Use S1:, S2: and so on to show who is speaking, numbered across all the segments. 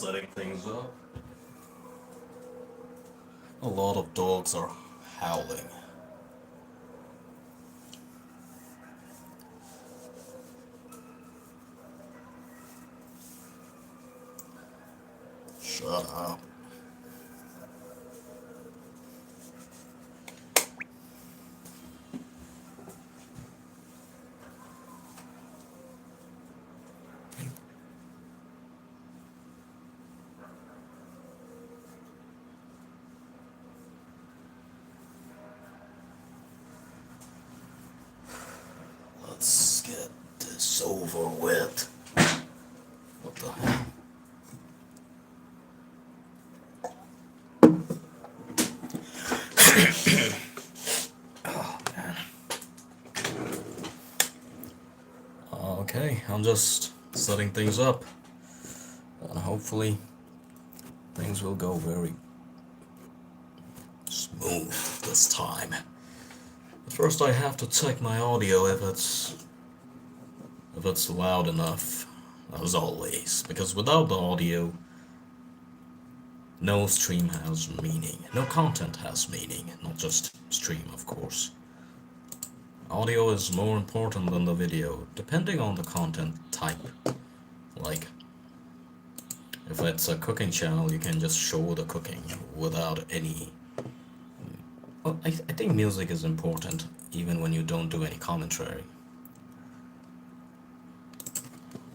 S1: setting things up. A lot of dogs are howling. Shut up. Let's get this over with. What the hell? Oh man. Okay, I'm just setting things up. And hopefully things will go very smooth this time. But first I have to check my audio if it's loud enough, as always, because without the audio, no stream has meaning. No content has meaning, not just stream, of course. Audio is more important than the video, depending on the content type. Like, if it's a cooking channel, you can just show the cooking without any... Well, I think music is important, even when you don't do any commentary.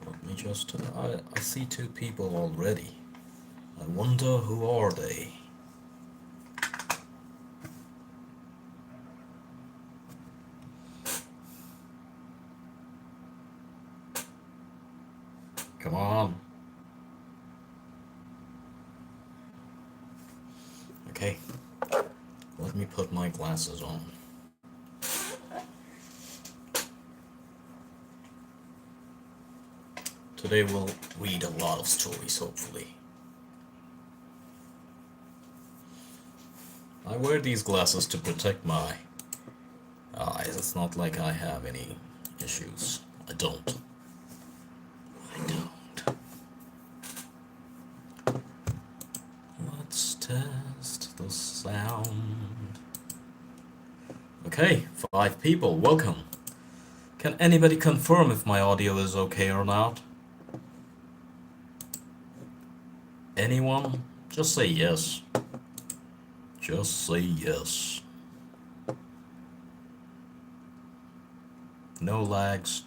S1: Let me just... I see two people already. I wonder who are they? Come on. Okay. Let me put my glasses on. Today we'll read a lot of stories, hopefully. I wear these glasses to protect my eyes. It's not like I have any issues. I don't. Let's test the sound. Okay, 5 people, welcome. Can anybody confirm if my audio is okay or not? Anyone? Just say yes. Just say yes. No lags.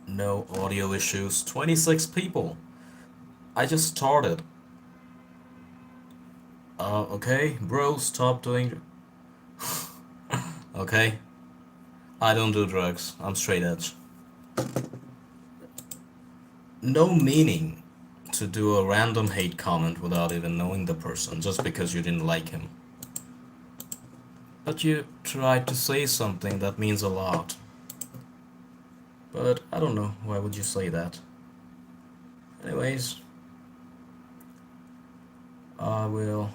S1: No audio issues. 26 people. I just started. Okay, bro, stop doing... Okay. I don't do drugs. I'm straight edge. No meaning to do a random hate comment without even knowing the person, just because you didn't like him. But you tried to say something that means a lot. But I don't know, why would you say that? Anyways, I will...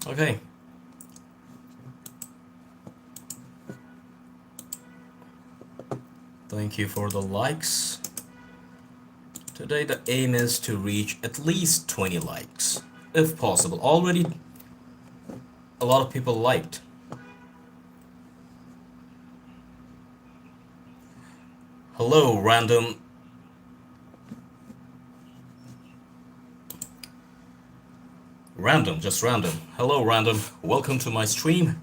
S1: Okay. Thank you for the likes. Today the aim is to reach at least 20 likes, if possible. Already a lot of people liked. Hello, random. Random, just random. Hello, random. Welcome to my stream.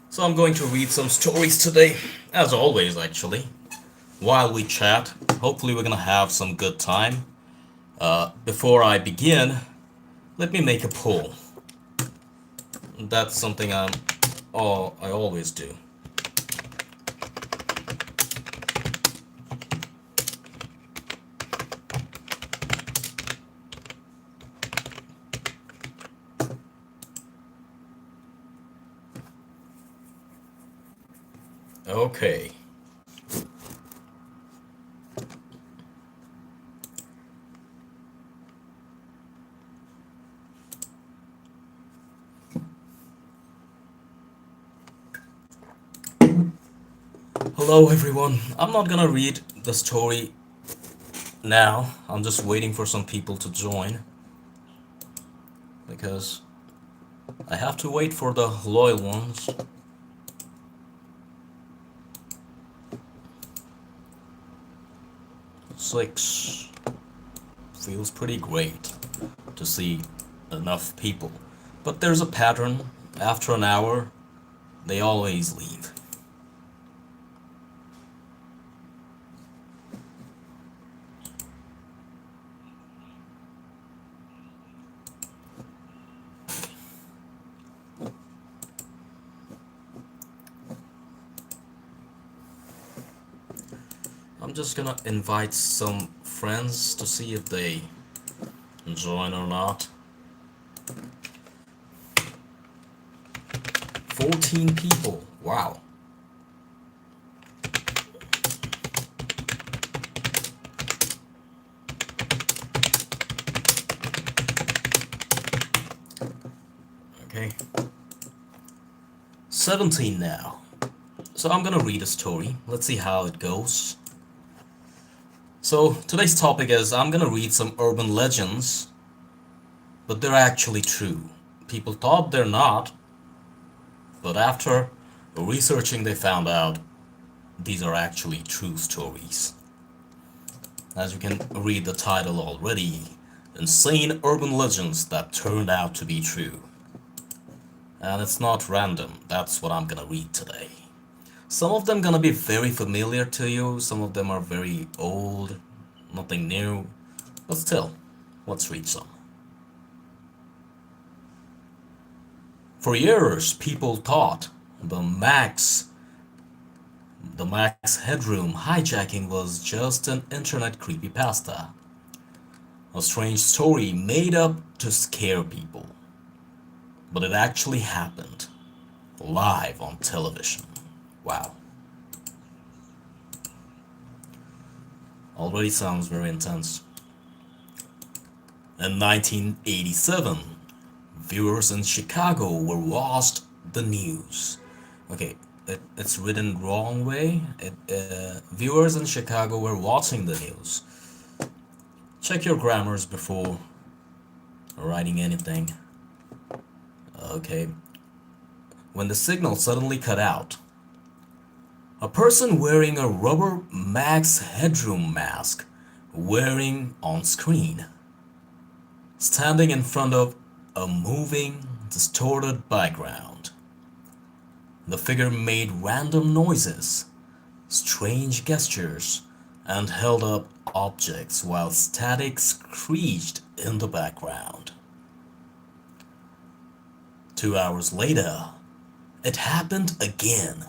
S1: So I'm going to read some stories today, as always, actually. While we chat, hopefully we're gonna have some good time. Before I begin, let me make a poll. That's something I always do. Okay. Hello everyone. I'm not gonna read the story now. I'm just waiting for some people to join because I have to wait for the loyal ones. Six. Feels pretty great to see enough people. But there's a pattern. After an hour, they always leave. I'm just gonna invite some friends to see if they join or not. 14 people. Wow. Okay. 17 now. So I'm gonna read a story. Let's see how it goes. So today's topic is I'm gonna read some urban legends, but they're actually true. People thought they're not, but after researching they found out these are actually true stories. As you can read the title already, insane urban legends that turned out to be true. And it's not random, that's what I'm gonna read today. Some of them gonna be very familiar to you, some of them are very old, nothing new, but still, let's read some. For years, people thought the Max Headroom hijacking was just an internet creepypasta. A strange story made up to scare people. But it actually happened. Live on television. Wow. Already sounds very intense. In 1987, viewers in Chicago were watched the news. Okay, it's written wrong way. Viewers in Chicago were watching the news. Check your grammars before writing anything. Okay. When the signal suddenly cut out, a person wearing a rubber Max Headroom mask, wearing on screen, standing in front of a moving, distorted background. The figure made random noises, strange gestures, and held up objects while static screeched in the background. 2 hours later, it happened again.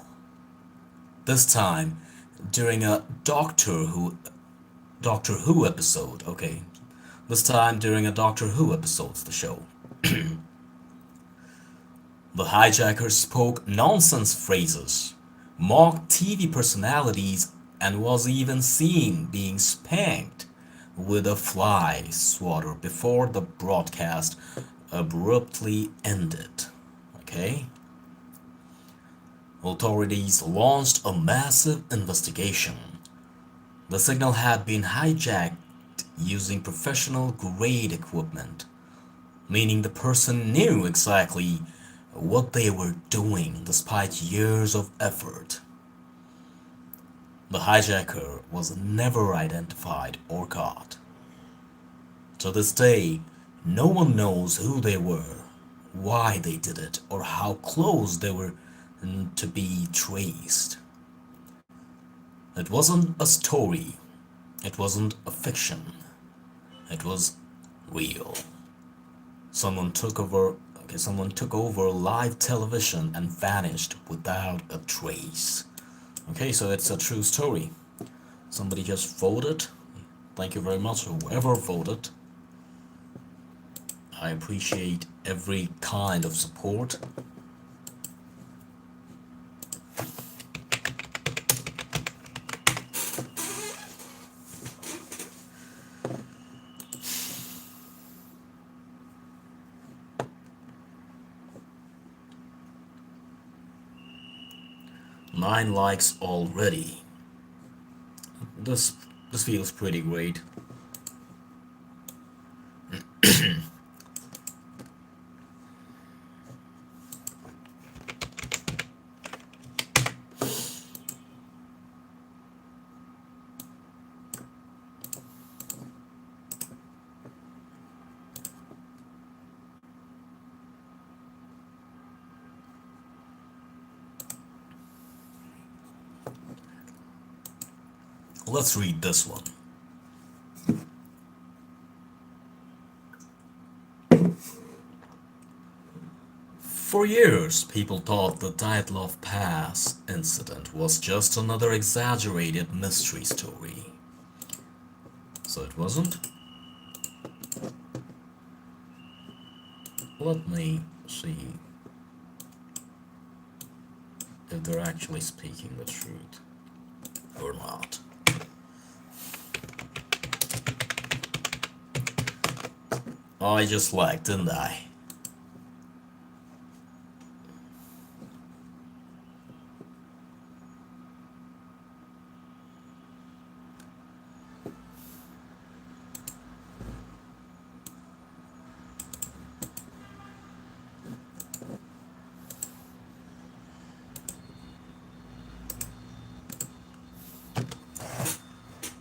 S1: This time during a Doctor Who episode, okay. This time during a Doctor Who episode of the show. The hijacker spoke nonsense phrases, mocked TV personalities, and was even seen being spanked with a fly swatter before the broadcast abruptly ended. Okay? Authorities launched a massive investigation. The signal had been hijacked using professional grade equipment, meaning the person knew exactly what they were doing despite years of effort. The hijacker was never identified or caught. To this day, no one knows who they were, why they did it, or how close they were to be traced. It wasn't a story, it wasn't a fiction, it was real. Someone took over live television and vanished without a trace. Okay, so it's a true story. Somebody just voted. Thank you very much, whoever voted. I appreciate every kind of support. 9 likes already. This this feels pretty great. Let's read this one. For years, people thought the Dyatlov Pass incident was just another exaggerated mystery story. So it wasn't? Let me see if they're actually speaking the truth or not. Oh, I just lagged, didn't I?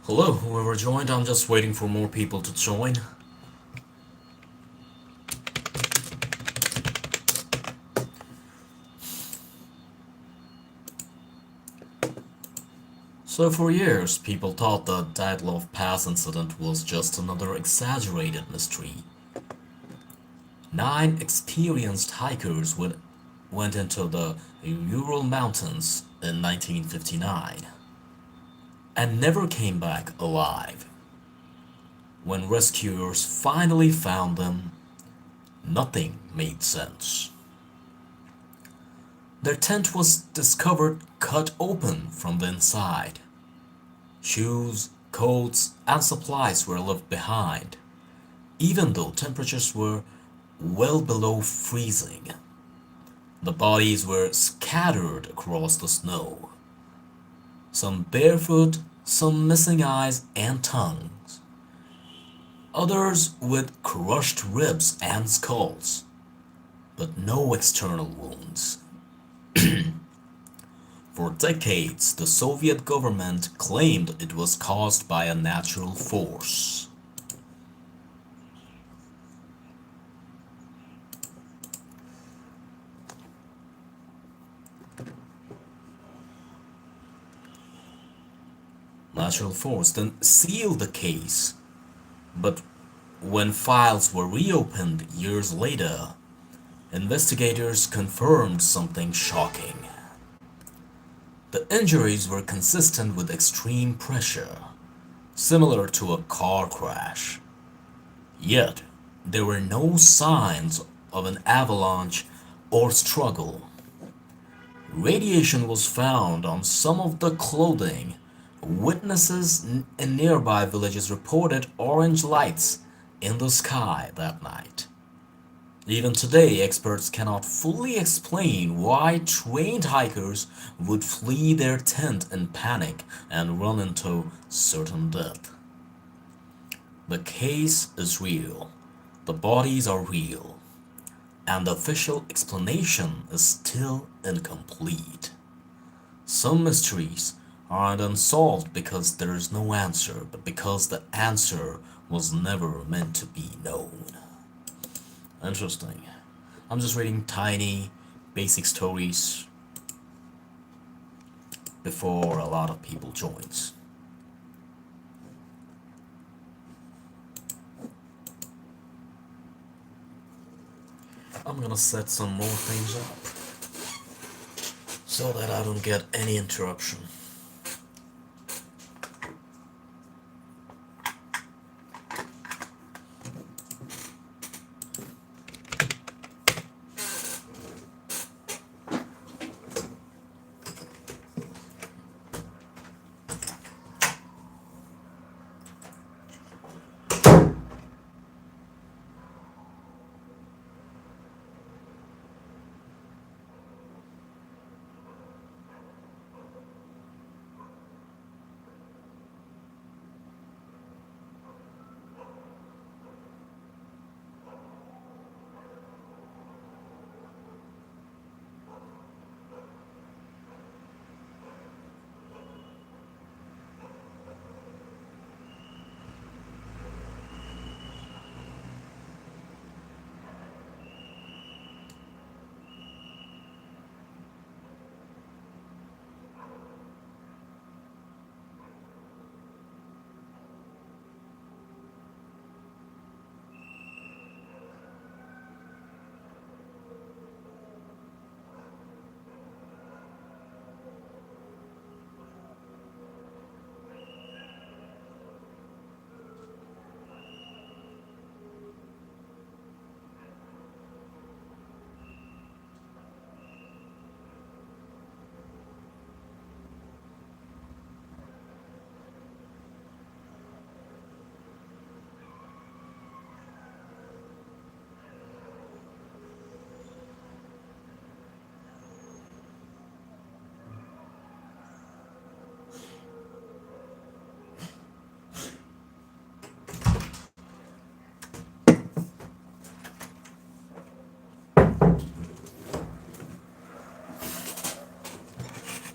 S1: Hello, whoever joined, I'm just waiting for more people to join. So for years, people thought the Dyatlov Pass incident was just another exaggerated mystery. 9 experienced hikers went into the Ural Mountains in 1959 and never came back alive. When rescuers finally found them, nothing made sense. Their tent was discovered cut open from the inside. Shoes, coats, and supplies were left behind, even though temperatures were well below freezing. The bodies were scattered across the snow, some barefoot, some missing eyes and tongues, others with crushed ribs and skulls, but no external wounds. For decades, the Soviet government claimed it was caused by a natural force. Natural force then sealed the case, but when files were reopened years later, investigators confirmed something shocking. The injuries were consistent with extreme pressure, similar to a car crash. Yet, there were no signs of an avalanche or struggle. Radiation was found on some of the clothing. Witnesses in nearby villages reported orange lights in the sky that night. Even today, experts cannot fully explain why trained hikers would flee their tent in panic and run into certain death. The case is real, the bodies are real, and the official explanation is still incomplete. Some mysteries aren't unsolved because there is no answer, but because the answer was never meant to be known. Interesting. I'm just reading tiny, basic stories before a lot of people joins. I'm gonna set some more things up so that I don't get any interruption.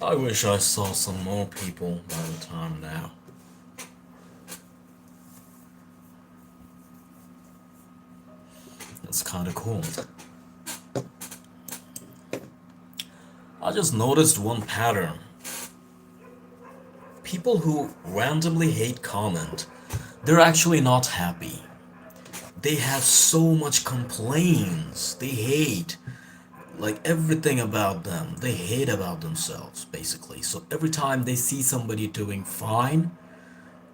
S1: I wish I saw some more people by the time now. It's kind of cool. I just noticed one pattern. People who randomly hate comment, they're actually not happy. They have so much complaints. They hate like everything about them. They hate about themselves basically. So every time they see somebody doing fine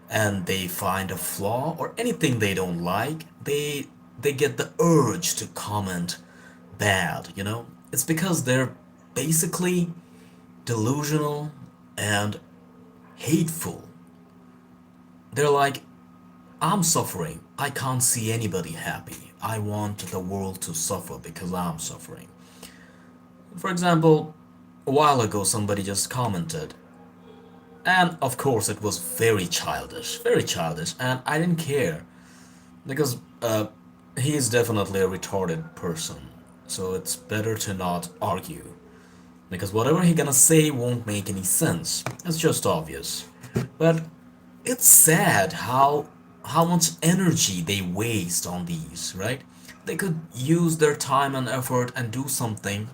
S1: and they find a flaw or anything they don't like, they get the urge to comment bad, you know? It's because they're basically delusional and hateful. They're like, I'm suffering. I can't see anybody happy. I want the world to suffer because I'm suffering. For example, a while ago somebody just commented, and of course it was very childish, and I didn't care because he is definitely a retarded person. So it's better to not argue because whatever he gonna say won't make any sense. It's just obvious. But it's sad how much energy they waste on these, right? They could use their time and effort and do something,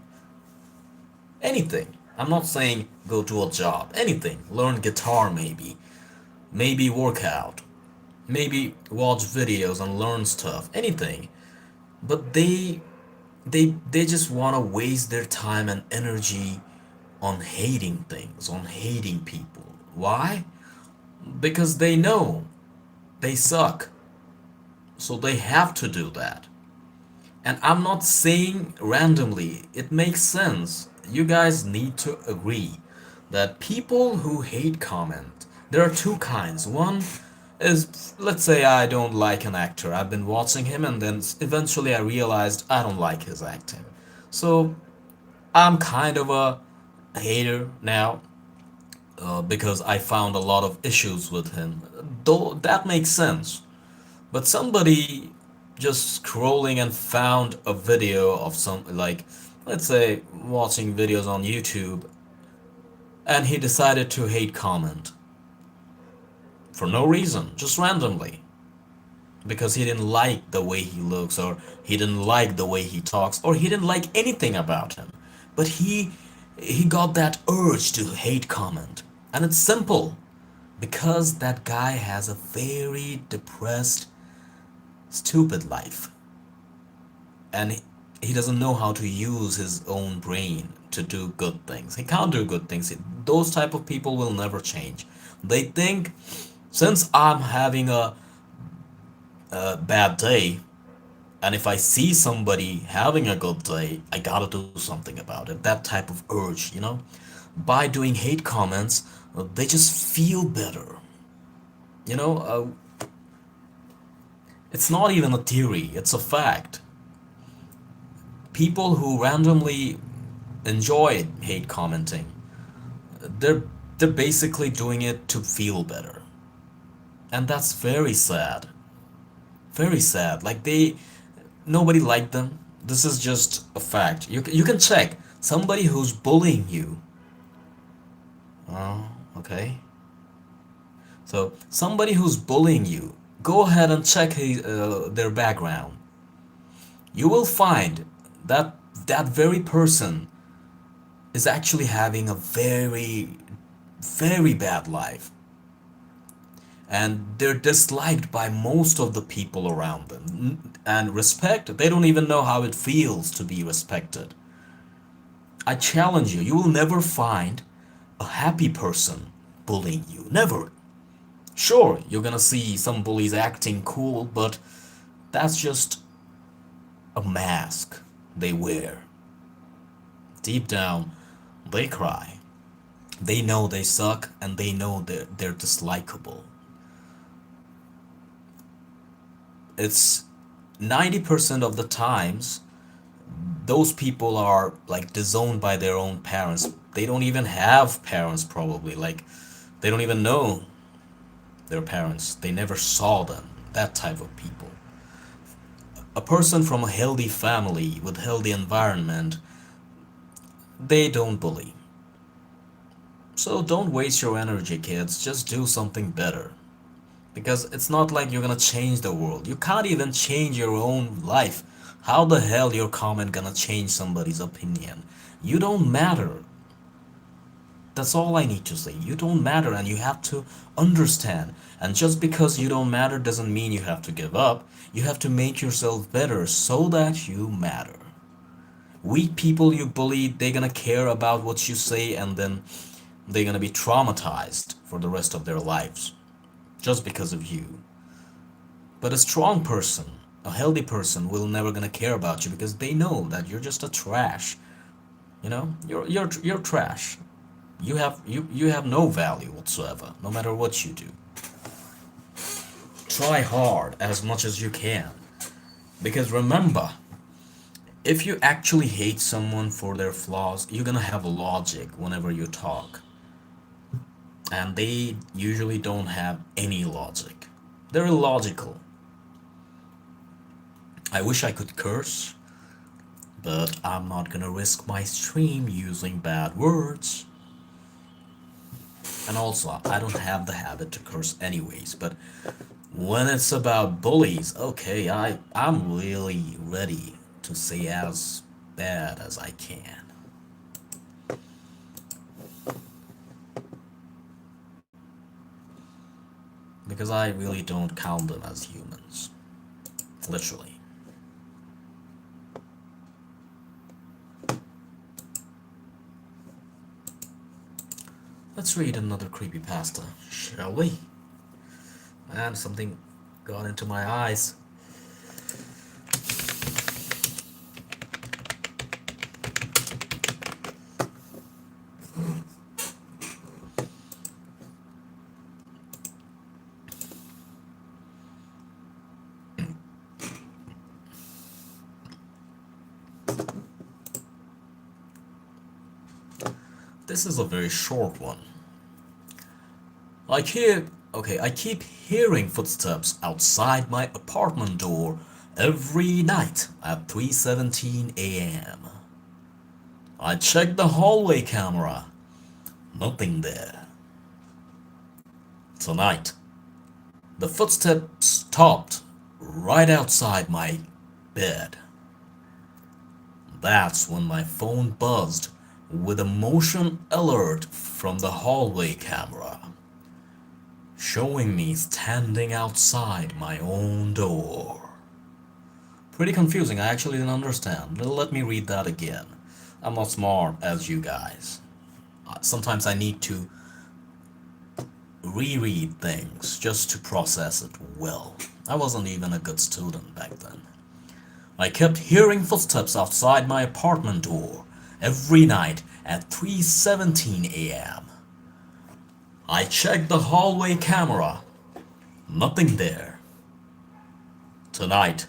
S1: anything. I'm not saying go to a job, anything. Learn guitar maybe, maybe work out, maybe watch videos and learn stuff, anything. But they just want to waste their time and energy on hating things, on hating people. Why? Because they know they suck. So they have to do that. And I'm not saying randomly, it makes sense. You guys need to agree that people who hate comment, there are two kinds. One is, let's say I don't like an actor. I've been watching him and then eventually I realized I don't like his acting. So I'm kind of a hater now because I found a lot of issues with him. Though that makes sense. But somebody just scrolling and found a video of some, like, let's say, watching videos on YouTube, and he decided to hate comment for no reason, just randomly, because he didn't like the way he looks, or he didn't like the way he talks, or he didn't like anything about him. But he got that urge to hate comment, and it's simple, because that guy has a very depressed, stupid life, and he doesn't know how to use his own brain to do good things. He can't do good things. Those type of people will never change. They think, since I'm having a bad day, and if I see somebody having a good day, I gotta do something about it. That type of urge, you know? By doing hate comments, they just feel better. You know, it's not even a theory, it's a fact. People who randomly enjoy hate commenting, they're they're basically doing it to feel better. And that's very sad. Very sad. Like they nobody liked them. This is just a fact. You can check somebody who's bullying you. Oh, okay. So somebody who's bullying you, go ahead and check their background. You will find that that very person is actually having a very bad life, and they're disliked by most of the people around them. And respect, they don't even know how it feels to be respected. I challenge you, you will never find a happy person bullying you. Never. Sure, you're gonna see some bullies acting cool, but that's just a mask they wear. Deep down, they cry. They know they suck and they know they're dislikable. It's 90% of the times those people are like disowned by their own parents. They don't even have parents probably. Like they don't even know their parents. They never saw them. That type of people. A person from a healthy family with healthy environment, they don't bully. So don't waste your energy, kids. Just do something better. Because it's not like you're gonna change the world. You can't even change your own life. How the hell your comment gonna change somebody's opinion? You don't matter. That's all I need to say. You don't matter and you have to understand. And just because you don't matter doesn't mean you have to give up. You have to make yourself better so that you matter. Weak people you bully, they're gonna care about what you say and then they're gonna be traumatized for the rest of their lives just because of you. But a strong person, a healthy person will never gonna care about you because they know that you're just a trash. You know, you're trash. You have no value whatsoever, no matter what you do. Try hard as much as you can. Because remember, if you actually hate someone for their flaws, you're gonna have logic whenever you talk. And they usually don't have any logic. They're illogical. I wish I could curse, but I'm not gonna risk my stream using bad words. And also, I don't have the habit to curse anyways, but when it's about bullies, okay, I'm really ready to say as bad as I can. Because I really don't count them as humans. Literally. Let's read another creepypasta, shall we? Man, something got into my eyes. This is a very short one. I keep hearing footsteps outside my apartment door every night at 3:17 a.m. I check the hallway camera. Nothing there. Tonight, the footsteps stopped right outside my bed. That's when my phone buzzed with a motion alert from the hallway camera, showing me standing outside my own door. Pretty confusing, I actually didn't understand. Let me read that again. I'm not smart as you guys. Sometimes I need to reread things just to process it well. I wasn't even a good student back then. I kept hearing footsteps outside my apartment door every night at 3:17 a.m. I checked the hallway camera. Nothing there. Tonight,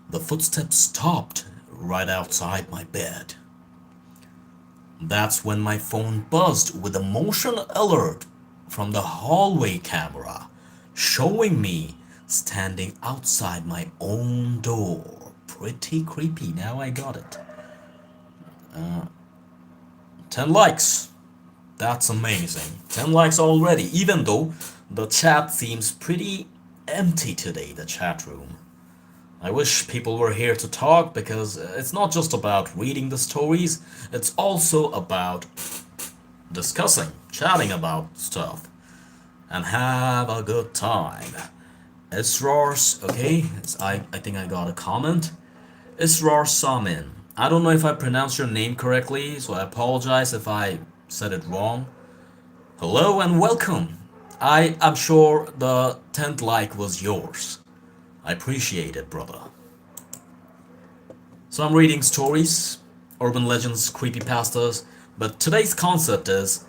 S1: the footsteps stopped right outside my bed. That's when my phone buzzed with a motion alert from the hallway camera, showing me standing outside my own door. Pretty creepy, now I got it. 10 likes. That's amazing. 10 likes already, even though the chat seems pretty empty today, the chat room. I wish people were here to talk because it's not just about reading the stories, it's also about discussing, chatting about stuff, and have a good time. Israr, okay, I think I got a comment. Israr Samin. I don't know if I pronounced your name correctly, so I apologize if I said it wrong. Hello and welcome. I'm sure the 10th like was yours. I appreciate it, brother. So I'm reading stories, urban legends, creepypastas, but today's concept is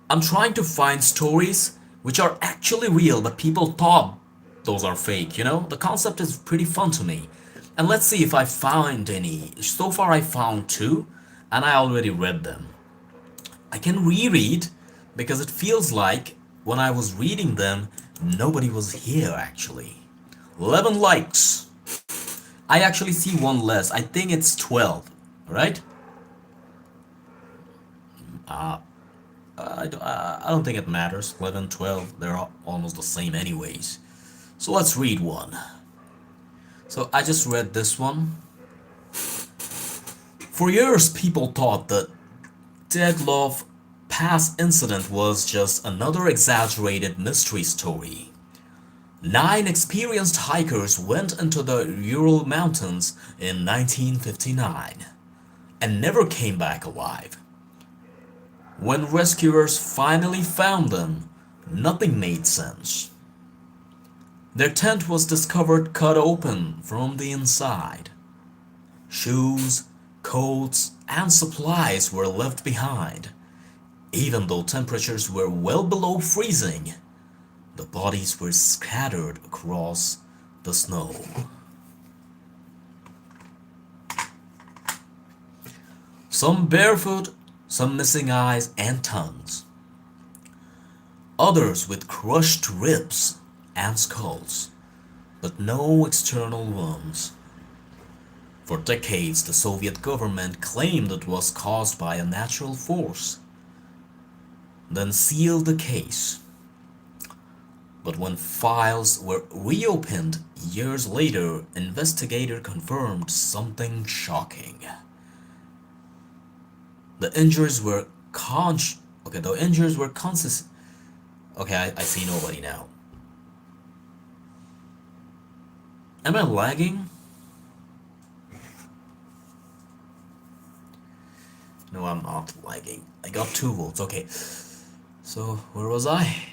S1: I'm trying to find stories which are actually real, but people thought those are fake, you know? The concept is pretty fun to me. And let's see if I found any. So far I found two, and I already read them. I can reread because it feels like when I was reading them, nobody was here actually. 11 likes. I actually see one less. I think it's 12, right? I don't think it matters. 11, 12, they're almost the same anyways. So let's read one. So I just read this one. For years, people thought the Degloff Pass incident was just another exaggerated mystery story. 9 experienced hikers went into the Ural Mountains in 1959 and never came back alive. When rescuers finally found them, nothing made sense. Their tent was discovered cut open from the inside. Shoes, coats, and supplies were left behind. Even though temperatures were well below freezing, the bodies were scattered across the snow. Some barefoot, some missing eyes and tongues. Others with crushed ribs and skulls, but no external wounds. For decades, the Soviet government claimed it was caused by a natural force, then sealed the case. But when files were reopened years later, investigators confirmed something shocking. The injuries were consistent. Okay, I see nobody now. Am I lagging? No, I'm not lagging. I got 2 volts. Okay. So, where was I?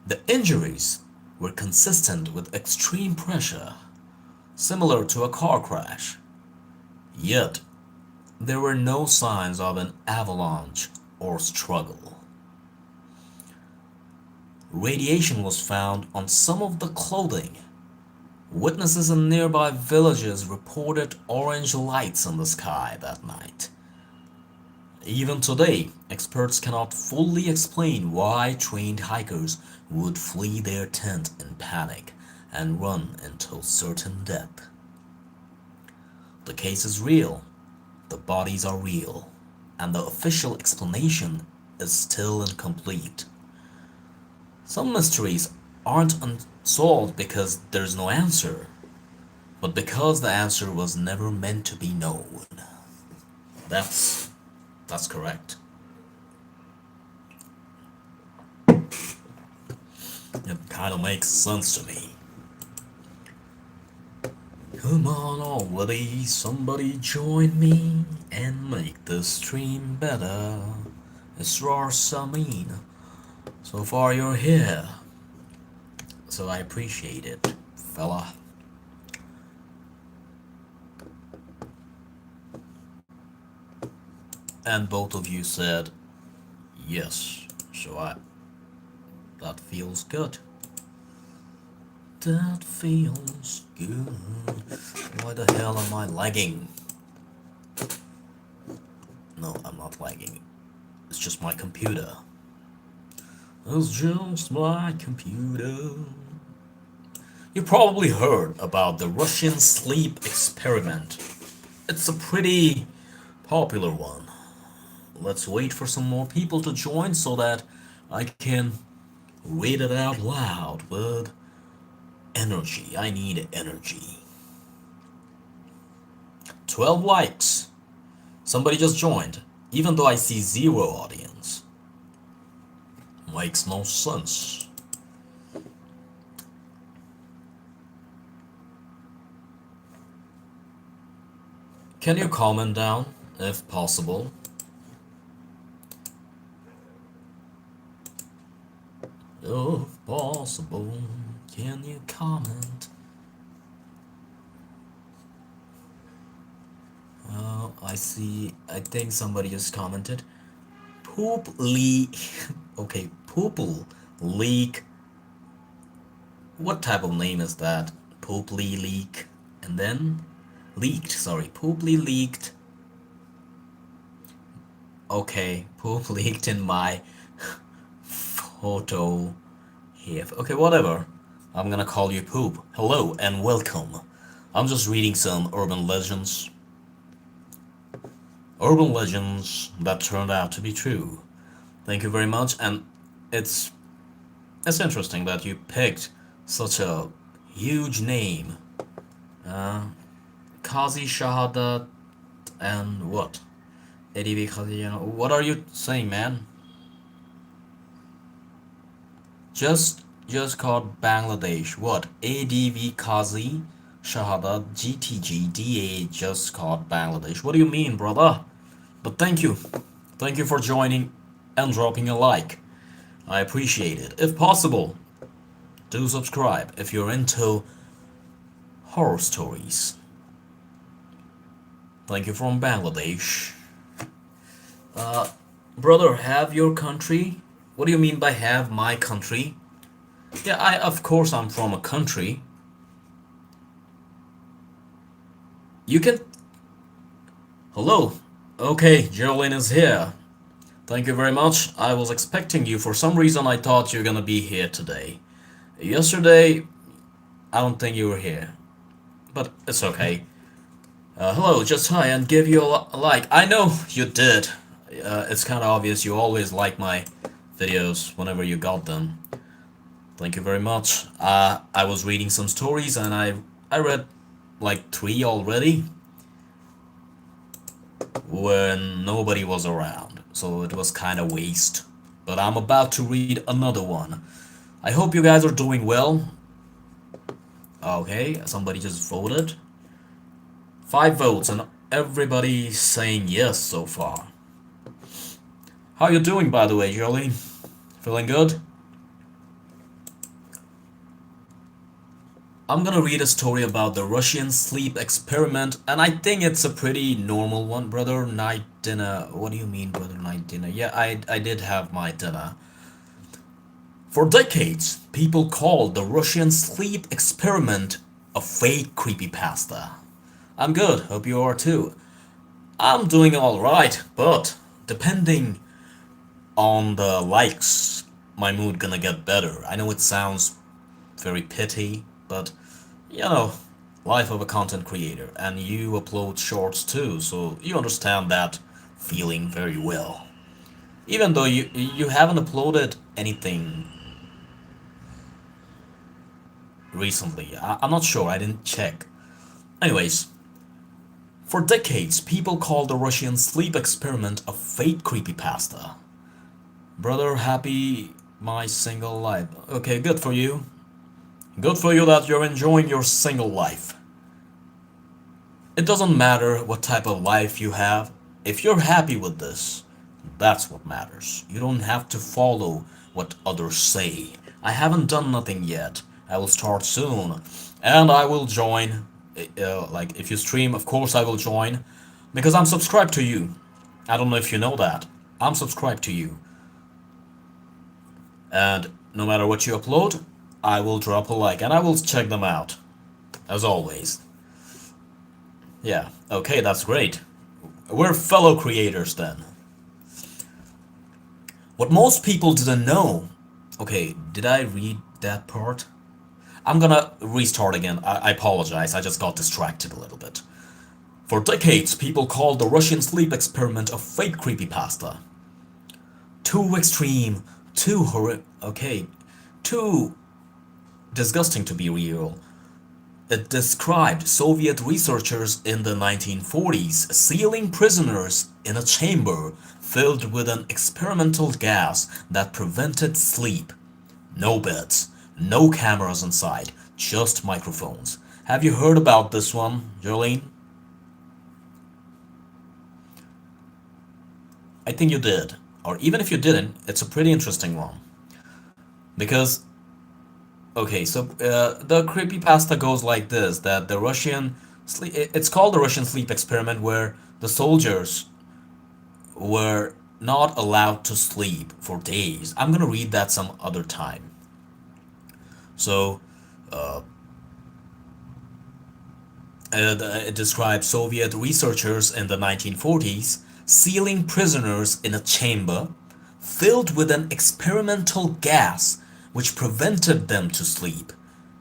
S1: The injuries were consistent with extreme pressure, similar to a car crash. Yet, there were no signs of an avalanche or struggle. Radiation was found on some of the clothing. Witnesses in nearby villages reported orange lights in the sky that night. Even today, experts cannot fully explain why trained hikers would flee their tent in panic and run until certain death. The case is real, the bodies are real, and the official explanation is still incomplete. Some mysteries aren't unsolved because there's no answer, but because the answer was never meant to be known. That's correct. It kind of makes sense to me. Come on already, somebody join me and make the stream better. Israr Samin. So far you're here, so I appreciate it, fella. And both of you said yes, so that feels good. That feels good. Why the hell am I lagging? No, I'm not lagging. It's just my computer. It's just my computer. You probably heard about the Russian sleep experiment. It's a pretty popular one. Let's wait for some more people to join so that I can read it out loud with energy. I need energy. 12 likes. Somebody just joined, even though I see 0 audience. Makes no sense. Can you comment down, if possible? If possible, can you comment? I see, I think somebody just commented. Poop leak. Okay, poople leak. What type of name is that? Pooply leak. And then leaked, sorry. Pooply leaked. Okay, poop leaked in my photo here. Okay, whatever. I'm gonna call you Poop. Hello and welcome. I'm just reading some urban legends. urban legends that turned out to be true. Thank you very much, and it's it's interesting that you picked such a huge name. Uh, Kazi Shahadat and what? ADV Kazi, what are you saying, man? Just called Bangladesh. What? ADV Kazi Shahadat GTG just called Bangladesh. What do you mean, brother? But thank you. Thank you for joining and dropping a like. I appreciate it. If possible, do subscribe if you're into horror stories. Thank you from Bangladesh. Brother, have your country? What do you mean by have my country? Yeah, of course I'm from a country. You can... Hello. Okay, Geraldine is here. Thank you very much. I was expecting you. For some reason I thought you were gonna be here today. Yesterday, I don't think you were here. But it's okay. Hello, just hi and give you a like. I know you did. It's kind of obvious you always like my videos whenever you got them. Thank you very much. I was reading some stories and I read like 3 already when nobody was around, so it was kind of waste. But I'm about to read another one. I hope you guys are doing well. Okay, somebody just voted. 5 votes and everybody's saying yes so far. How you doing, by the way, Jolene? Feeling good? I'm gonna read a story about the Russian sleep experiment, and I think it's a pretty normal one. Brother night dinner. What do you mean, brother night dinner? Yeah, I did have my dinner. For decades, people called the Russian sleep experiment a fake creepypasta. I'm good, hope you are too. I'm doing alright, but depending on the likes, my mood gonna get better. I know it sounds very pity, but you know, life of a content creator, and you upload shorts too, so you understand that feeling very well. Even though you haven't uploaded anything recently, I'm not sure, I didn't check. Anyways, for decades, people called the Russian sleep experiment a fake creepypasta. Brother, happy my single life. Okay, good for you. Good for you that you're enjoying your single life. It doesn't matter what type of life you have. If you're happy with this, that's what matters. You don't have to follow what others say. I haven't done nothing yet. I will start soon. And I will join. Like, if you stream, of course I will join. Because I'm subscribed to you. I don't know if you know that. I'm subscribed to you. And no matter what you upload, I will drop a like and I will check them out. As always. Yeah, okay, that's great. We're fellow creators then. What most people didn't know... Okay, did I read that part? I'm gonna restart again. I apologize, I just got distracted a little bit. For decades, people called the Russian sleep experiment a fake creepypasta. Too extreme, too too disgusting to be real. It described Soviet researchers in the 1940s sealing prisoners in a chamber filled with an experimental gas that prevented sleep. No beds, no cameras inside, just microphones. Have you heard about this one, Jolene? I think you did. Or even if you didn't, it's a pretty interesting one. Because okay, so the creepypasta goes like this, that the Russian sleep, it's called the Russian sleep experiment, where the soldiers were not allowed to sleep for days. I'm gonna read that some other time. So it describes Soviet researchers in the 1940s sealing prisoners in a chamber filled with an experimental gas which prevented them to sleep.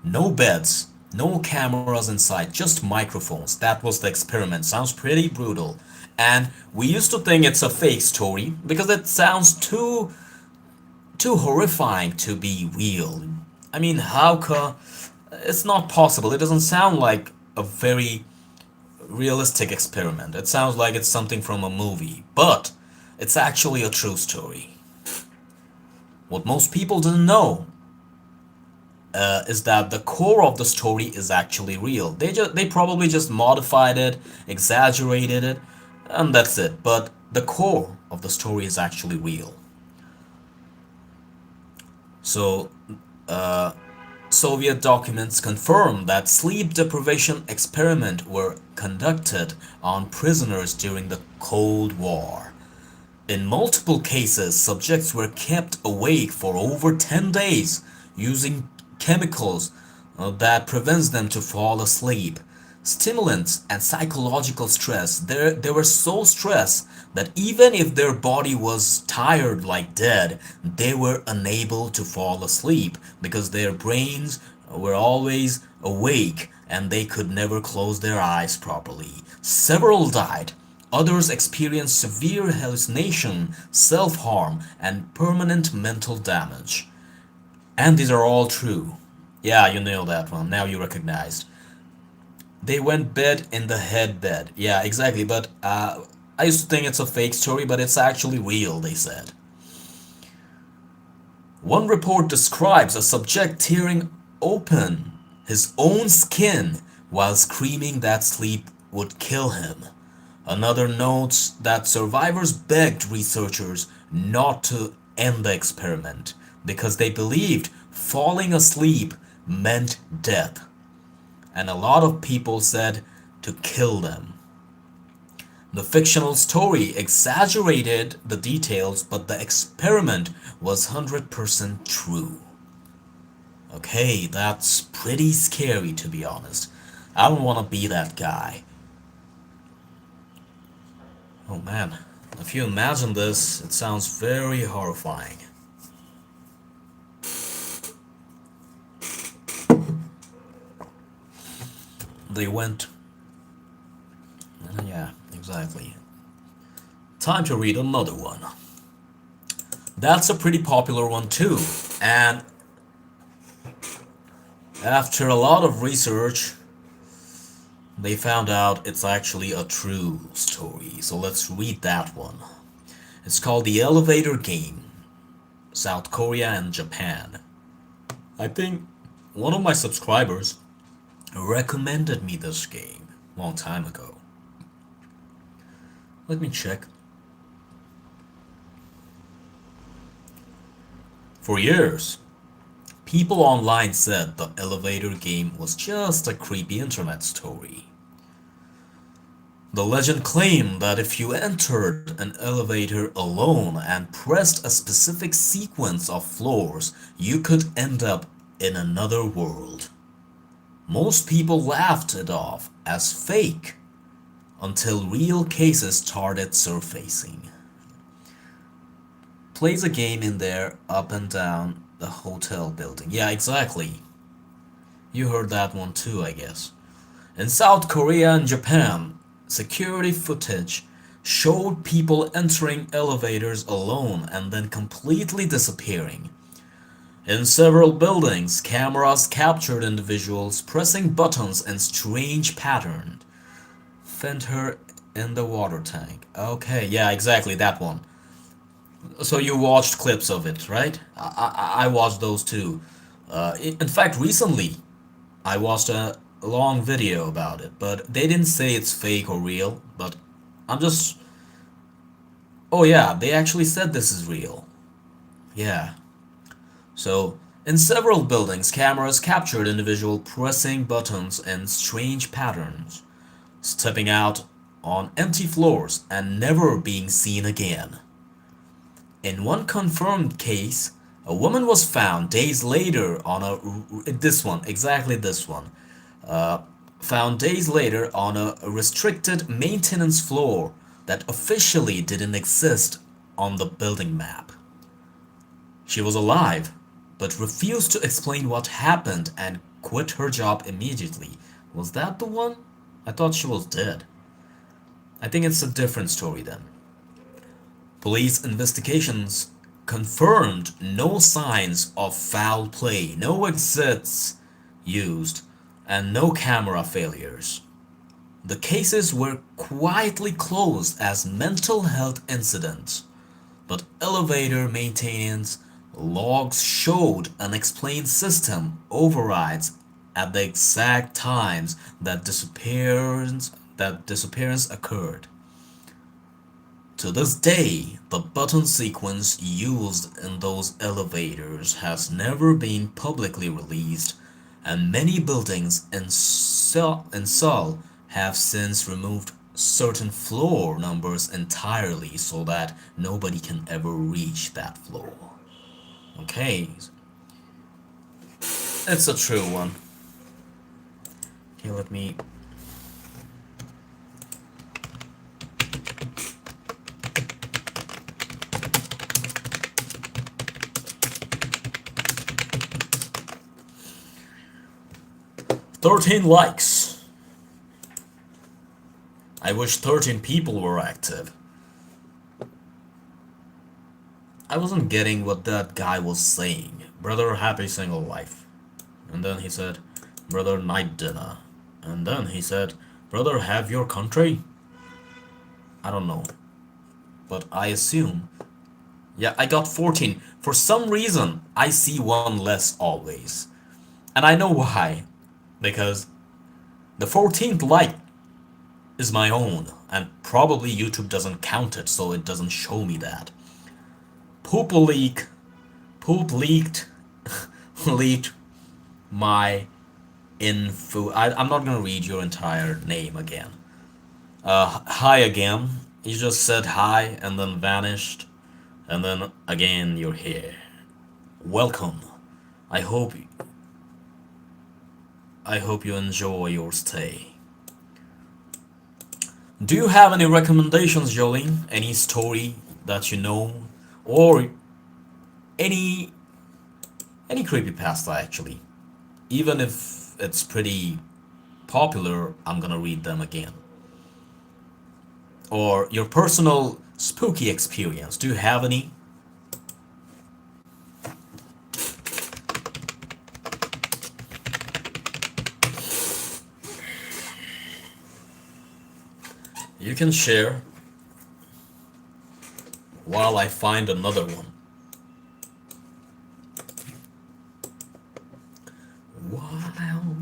S1: No beds, no cameras inside, just microphones. That was the experiment. Sounds pretty brutal. And we used to think it's a fake story because it sounds too horrifying to be real. I mean, it's not possible. It doesn't sound like a very realistic experiment. It sounds like it's something from a movie, but it's actually a true story. What most people didn't know is that the core of the story is actually real. They probably just modified it, exaggerated it, and that's it. But the core of the story is actually real. So, Soviet documents confirm that sleep deprivation experiments were conducted on prisoners during the Cold War. In multiple cases, subjects were kept awake for over 10 days using chemicals that prevents them to fall asleep. Stimulants and psychological stress, they were so stressed that even if their body was tired like dead, they were unable to fall asleep because their brains were always awake and they could never close their eyes properly. Several died. Others experienced severe hallucination, self-harm, and permanent mental damage. And these are all true. Yeah, you nailed that one. Now you recognized. They went bed in the head bed. Yeah, exactly. But I used to think it's a fake story, but it's actually real, they said. One report describes a subject tearing open his own skin while screaming that sleep would kill him. Another notes that survivors begged researchers not to end the experiment because they believed falling asleep meant death. And a lot of people said to kill them. The fictional story exaggerated the details, but the experiment was 100% true. Okay, that's pretty scary to be honest. I don't want to be that guy. Oh man, if you imagine this, it sounds very horrifying. They went... Yeah, exactly. Time to read another one. That's a pretty popular one too, and after a lot of research, they found out it's actually a true story. So let's read that one. It's called The Elevator Game, South Korea and Japan. I think one of my subscribers recommended me this game a long time ago. Let me check. For years, people online said the elevator game was just a creepy internet story. The legend claimed that if you entered an elevator alone and pressed a specific sequence of floors, you could end up in another world. Most people laughed it off as fake until real cases started surfacing. Plays a game in there up and down the hotel building. Yeah, exactly. You heard that one too, I guess. In South Korea and Japan, security footage showed people entering elevators alone and then completely disappearing. In several buildings, cameras captured individuals pressing buttons in strange patterns. Found her in the water tank. Okay, yeah, exactly, that one. So you watched clips of it, right? I watched those too. In fact, recently, I watched a long video about it, but they didn't say it's fake or real, but I'm just... Oh yeah, they actually said this is real. Yeah. So, in several buildings, cameras captured individuals pressing buttons in strange patterns, stepping out on empty floors and never being seen again. In one confirmed case, a woman was found days later on exactly this one, found days later on a restricted maintenance floor that officially didn't exist on the building map. She was alive, but refused to explain what happened and quit her job immediately. Was that the one? I thought she was dead. I think it's a different story then. Police investigations confirmed no signs of foul play, no exits used, and no camera failures. The cases were quietly closed as mental health incidents, but elevator maintenance logs showed unexplained system overrides at the exact times that disappearance occurred. To this day, the button sequence used in those elevators has never been publicly released, and many buildings in Seoul have since removed certain floor numbers entirely so that nobody can ever reach that floor. Okay, it's a true one. Okay, let me. 13 likes. I wish 13 people were active. I wasn't getting what that guy was saying. Brother, happy single life. And then he said, brother, night dinner. And then he said, brother, have your country? I don't know. But I assume. Yeah, I got 14. For some reason, I see one less always. And I know why. Because the 14th like is my own. And probably YouTube doesn't count it, so it doesn't show me that. Poop leak. Poop leaked. leaked my info. I'm not gonna read your entire name again. Hi again. You just said hi and then vanished. And then again you're here. Welcome. I hope I hope you enjoy your stay. Do you have any recommendations, Jolene? Any story that you know? Or any creepypasta actually? Even if it's pretty popular, I'm gonna read them again. Or your personal spooky experience. Do you have any? You can share while I find another one. Wow.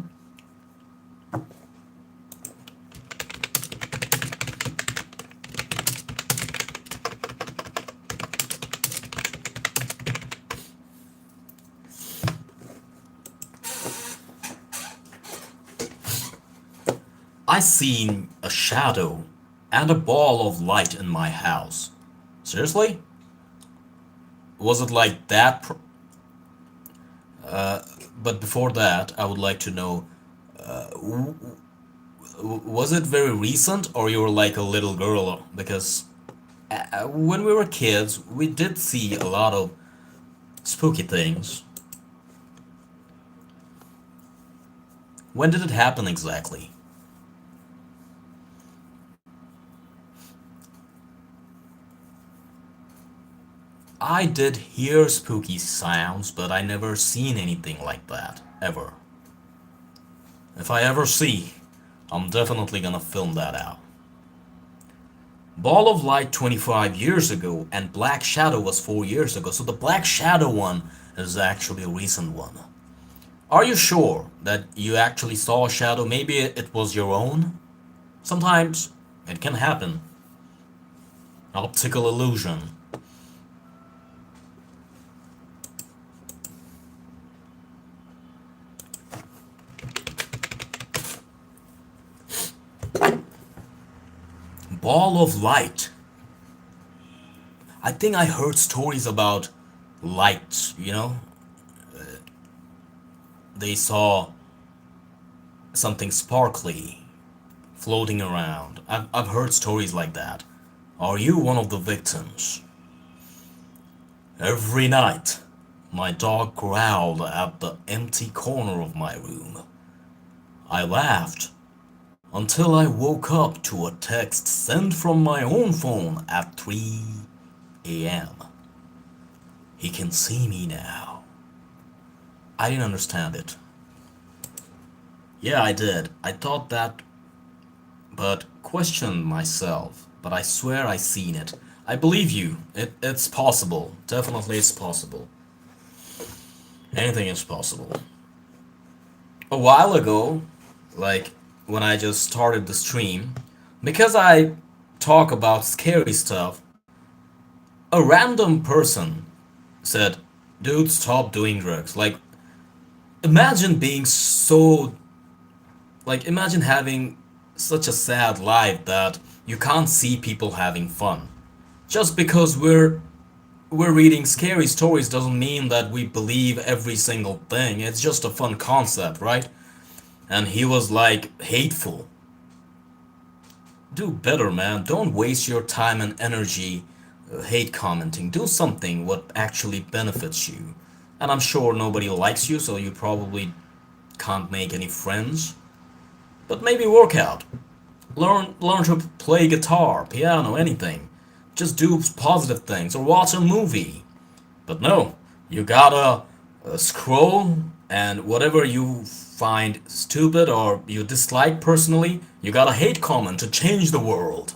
S1: I seen a shadow and a ball of light in my house. Seriously? Was it like that? But before that, I would like to know, was it very recent or you were like a little girl? Because when we were kids, we did see a lot of spooky things. When did it happen exactly? I did hear spooky sounds, but I never seen anything like that, ever. If I ever see, I'm definitely gonna film that out. Ball of Light 25 years ago, and Black Shadow was 4 years ago, so the Black Shadow one is actually a recent one. Are you sure that you actually saw a shadow? Maybe it was your own? Sometimes it can happen. Optical illusion. Ball of light. I think I heard stories about light, you know? They saw something sparkly floating around. I've heard stories like that. Are you one of the victims? Every night, my dog growled at the empty corner of my room. I laughed Until I woke up to a text sent from my own phone at 3 a.m. He can see me now. I didn't understand it. Yeah, I did. I thought that, but questioned myself. But I swear I seen it. I believe you. It's possible. Definitely it's possible. Anything is possible. A while ago, like when I just started the stream, because I talk about scary stuff, a random person said, dude, stop doing drugs. Like, imagine being so, imagine having such a sad life that you can't see people having fun. Just because we're reading scary stories doesn't mean that we believe every single thing. It's just a fun concept, right? And he was like hateful. Do better, man. Don't waste your time and energy hate commenting. Do something what actually benefits you. And I'm sure nobody likes you, so you probably can't make any friends. But maybe work out. Learn to play guitar, piano, anything. Just do positive things or watch a movie. But no, you gotta scroll, and whatever you find stupid or you dislike personally, you gotta hate comment to change the world.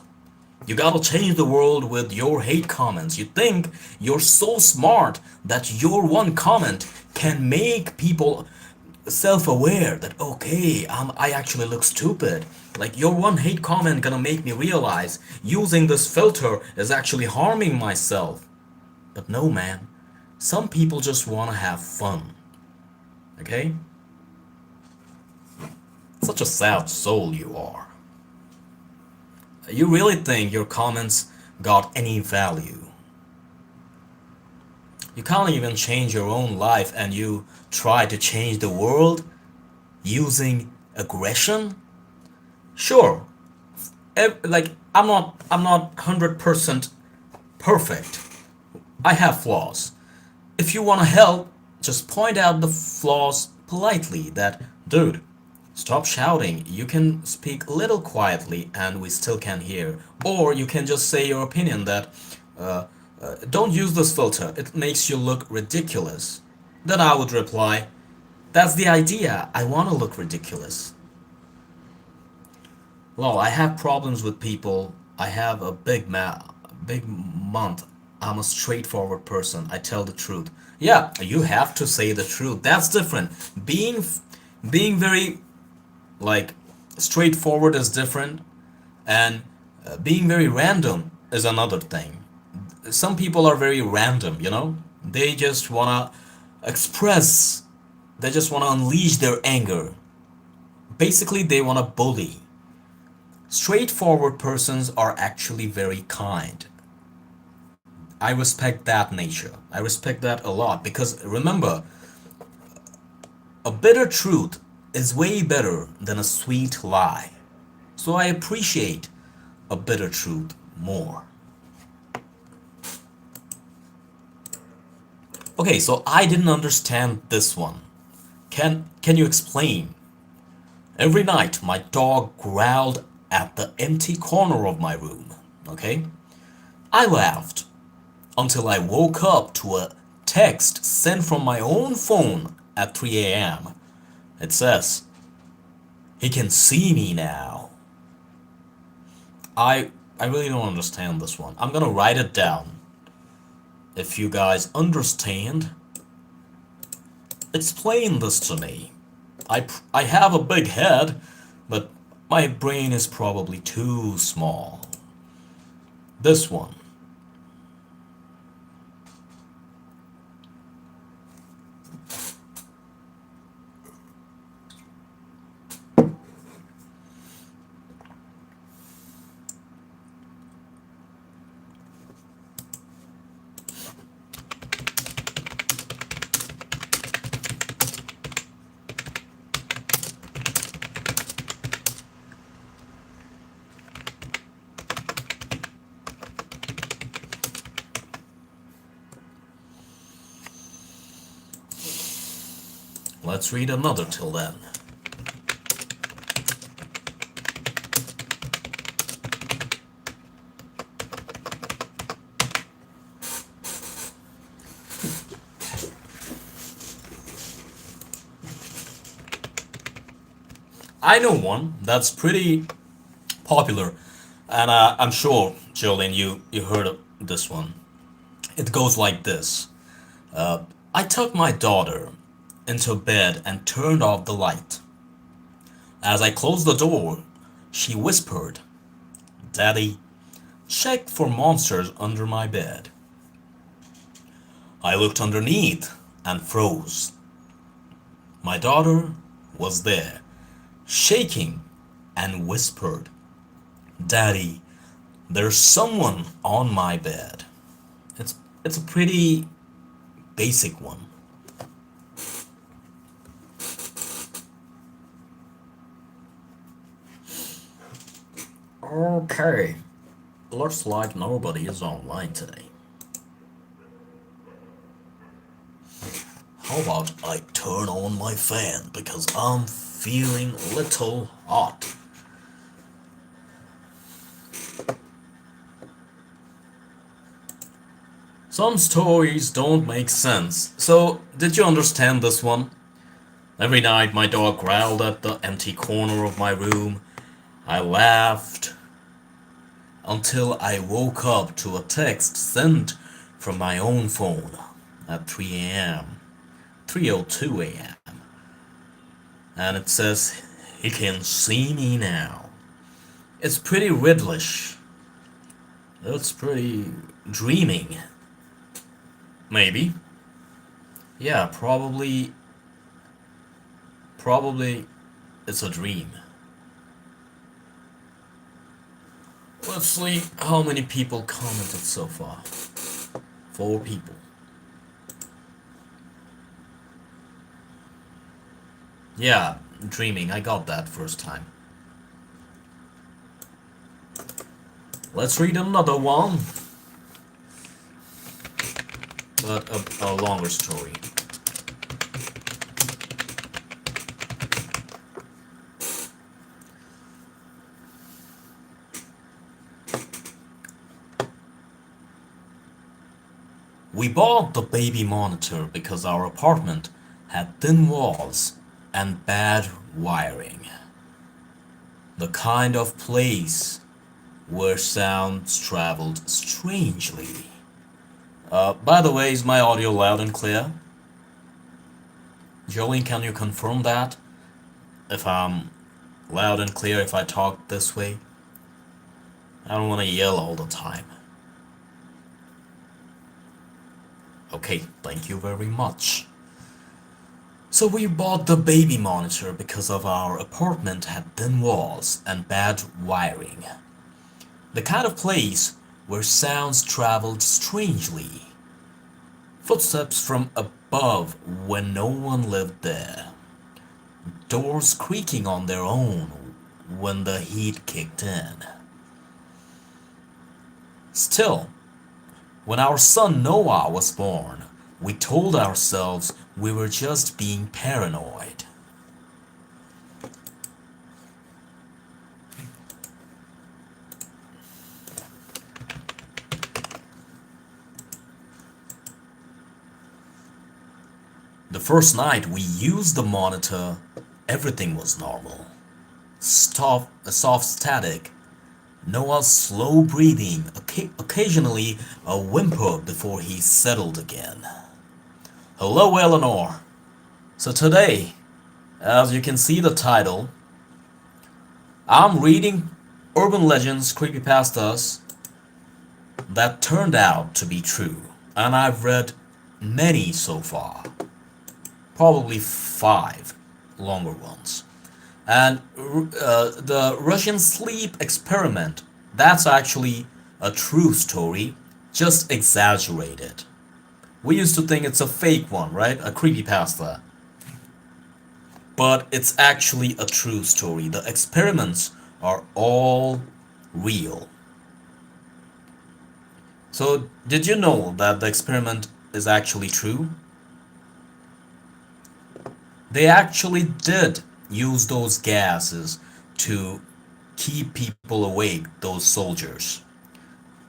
S1: You gotta change the world with your hate comments. You think you're so smart that your one comment can make people self-aware that okay, I actually look stupid. Like your one hate comment gonna make me realize using this filter is actually harming myself. But no, man. Some people just wanna have fun. Okay? Such a sad soul you are. You really think your comments got any value? You can't even change your own life and you try to change the world using aggression? Sure. I'm not 100% perfect. I have flaws. If you want to help, just point out the flaws politely that, dude, stop shouting. You can speak a little quietly and we still can hear. Or you can just say your opinion that, don't use this filter. It makes you look ridiculous. Then I would reply, that's the idea. I want to look ridiculous. Well, I have problems with people. I have a big month. I'm a straightforward person. I tell the truth. Yeah, you have to say the truth. That's different. Being very like straightforward is different, and being very random is another thing. Some people are very random, you know? They just wanna express, they just wanna unleash their anger. Basically, they wanna bully. Straightforward persons are actually very kind. I respect that nature. I respect that a lot because remember, a bitter truth is way better than a sweet lie. So I appreciate a bitter truth more. Okay, so I didn't understand this one. Can you explain? Every night my dog growled at the empty corner of my room. Okay? I laughed until I woke up to a text sent from my own phone at 3 a.m. It says, he can see me now. I really don't understand this one. I'm gonna write it down. If you guys understand, explain this to me. I have a big head, but my brain is probably too small. This one. Let's read another till then. I know one that's pretty popular, and I'm sure, Jolene, you heard of this one. It goes like this. I took my daughter into bed and turned off the light. As I closed the door, she whispered, "Daddy, check for monsters under my bed." I looked underneath and froze. My daughter was there, shaking, and whispered, "Daddy, there's someone on my bed." It's a pretty basic one. Okay, looks like nobody is online today. How about I turn on my fan because I'm feeling a little hot. Some stories don't make sense. So, did you understand this one? Every night my dog growled at the empty corner of my room. I laughed until I woke up to a text sent from my own phone at 3 a.m. 3:02 a.m. And it says, "He can see me now." It's pretty riddlish. It's pretty dreaming. Maybe. Yeah, probably it's a dream. Let's see how many people commented so far. 4 people. Yeah, dreaming. I got that first time. Let's read another one. But a longer story. We bought the baby monitor because our apartment had thin walls and bad wiring. The kind of place where sounds traveled strangely. By the way, is my audio loud and clear? Jolene, can you confirm that? If I'm loud and clear if I talk this way? I don't want to yell all the time. Okay, thank you very much. So we bought the baby monitor because of our apartment had thin walls and bad wiring. The kind of place where sounds traveled strangely. Footsteps from above when no one lived there. Doors creaking on their own when the heat kicked in. Still, when our son Noah was born, we told ourselves we were just being paranoid. The first night we used the monitor, everything was normal. Soft static, Noah's slow breathing, occasionally a whimper before he settled again. Hello, Eleanor. So today, as you can see the title, I'm reading urban legends, creepypastas that turned out to be true. And I've read many so far. Probably 5 longer ones. And the Russian sleep experiment, that's actually a true story, just exaggerated. We used to think it's a fake one, right? A creepypasta. But it's actually a true story. The experiments are all real. So, did you know that the experiment is actually true? They actually did use those gases to keep people awake, those soldiers.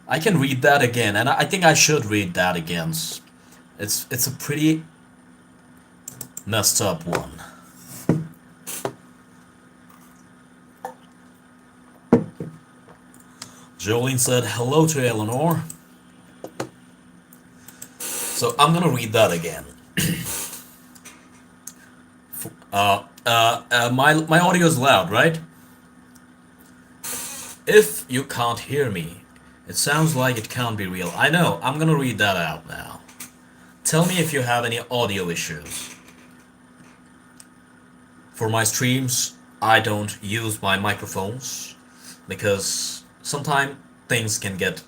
S1: I can read that again, and I think I should read that again. It's a pretty messed up one. Jolene said hello to Eleanor. So I'm gonna read that again. My audio is loud, right? If you can't hear me, it sounds like it can't be real. I know, I'm gonna read that out now. Tell me if you have any audio issues. For my streams, I don't use my microphones because sometimes things can get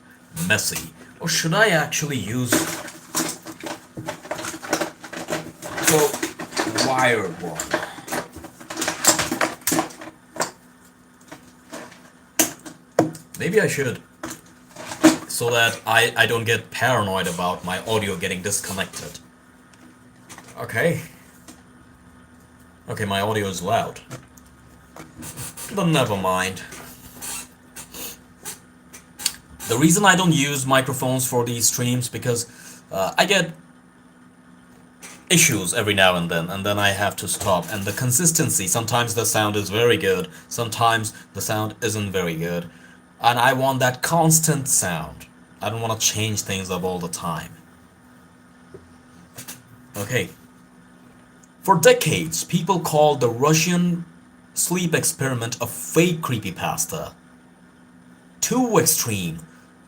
S1: messy. Or should I actually use the wired one? Maybe I should, so that I don't get paranoid about my audio getting disconnected. Okay. Okay, my audio is loud. But never mind. The reason I don't use microphones for these streams because I get issues every now and then I have to stop. And the consistency, sometimes the sound is very good, sometimes the sound isn't very good. And I want that constant sound. I don't want to change things up all the time. Okay. For decades, people called the Russian sleep experiment a fake creepypasta. Too extreme,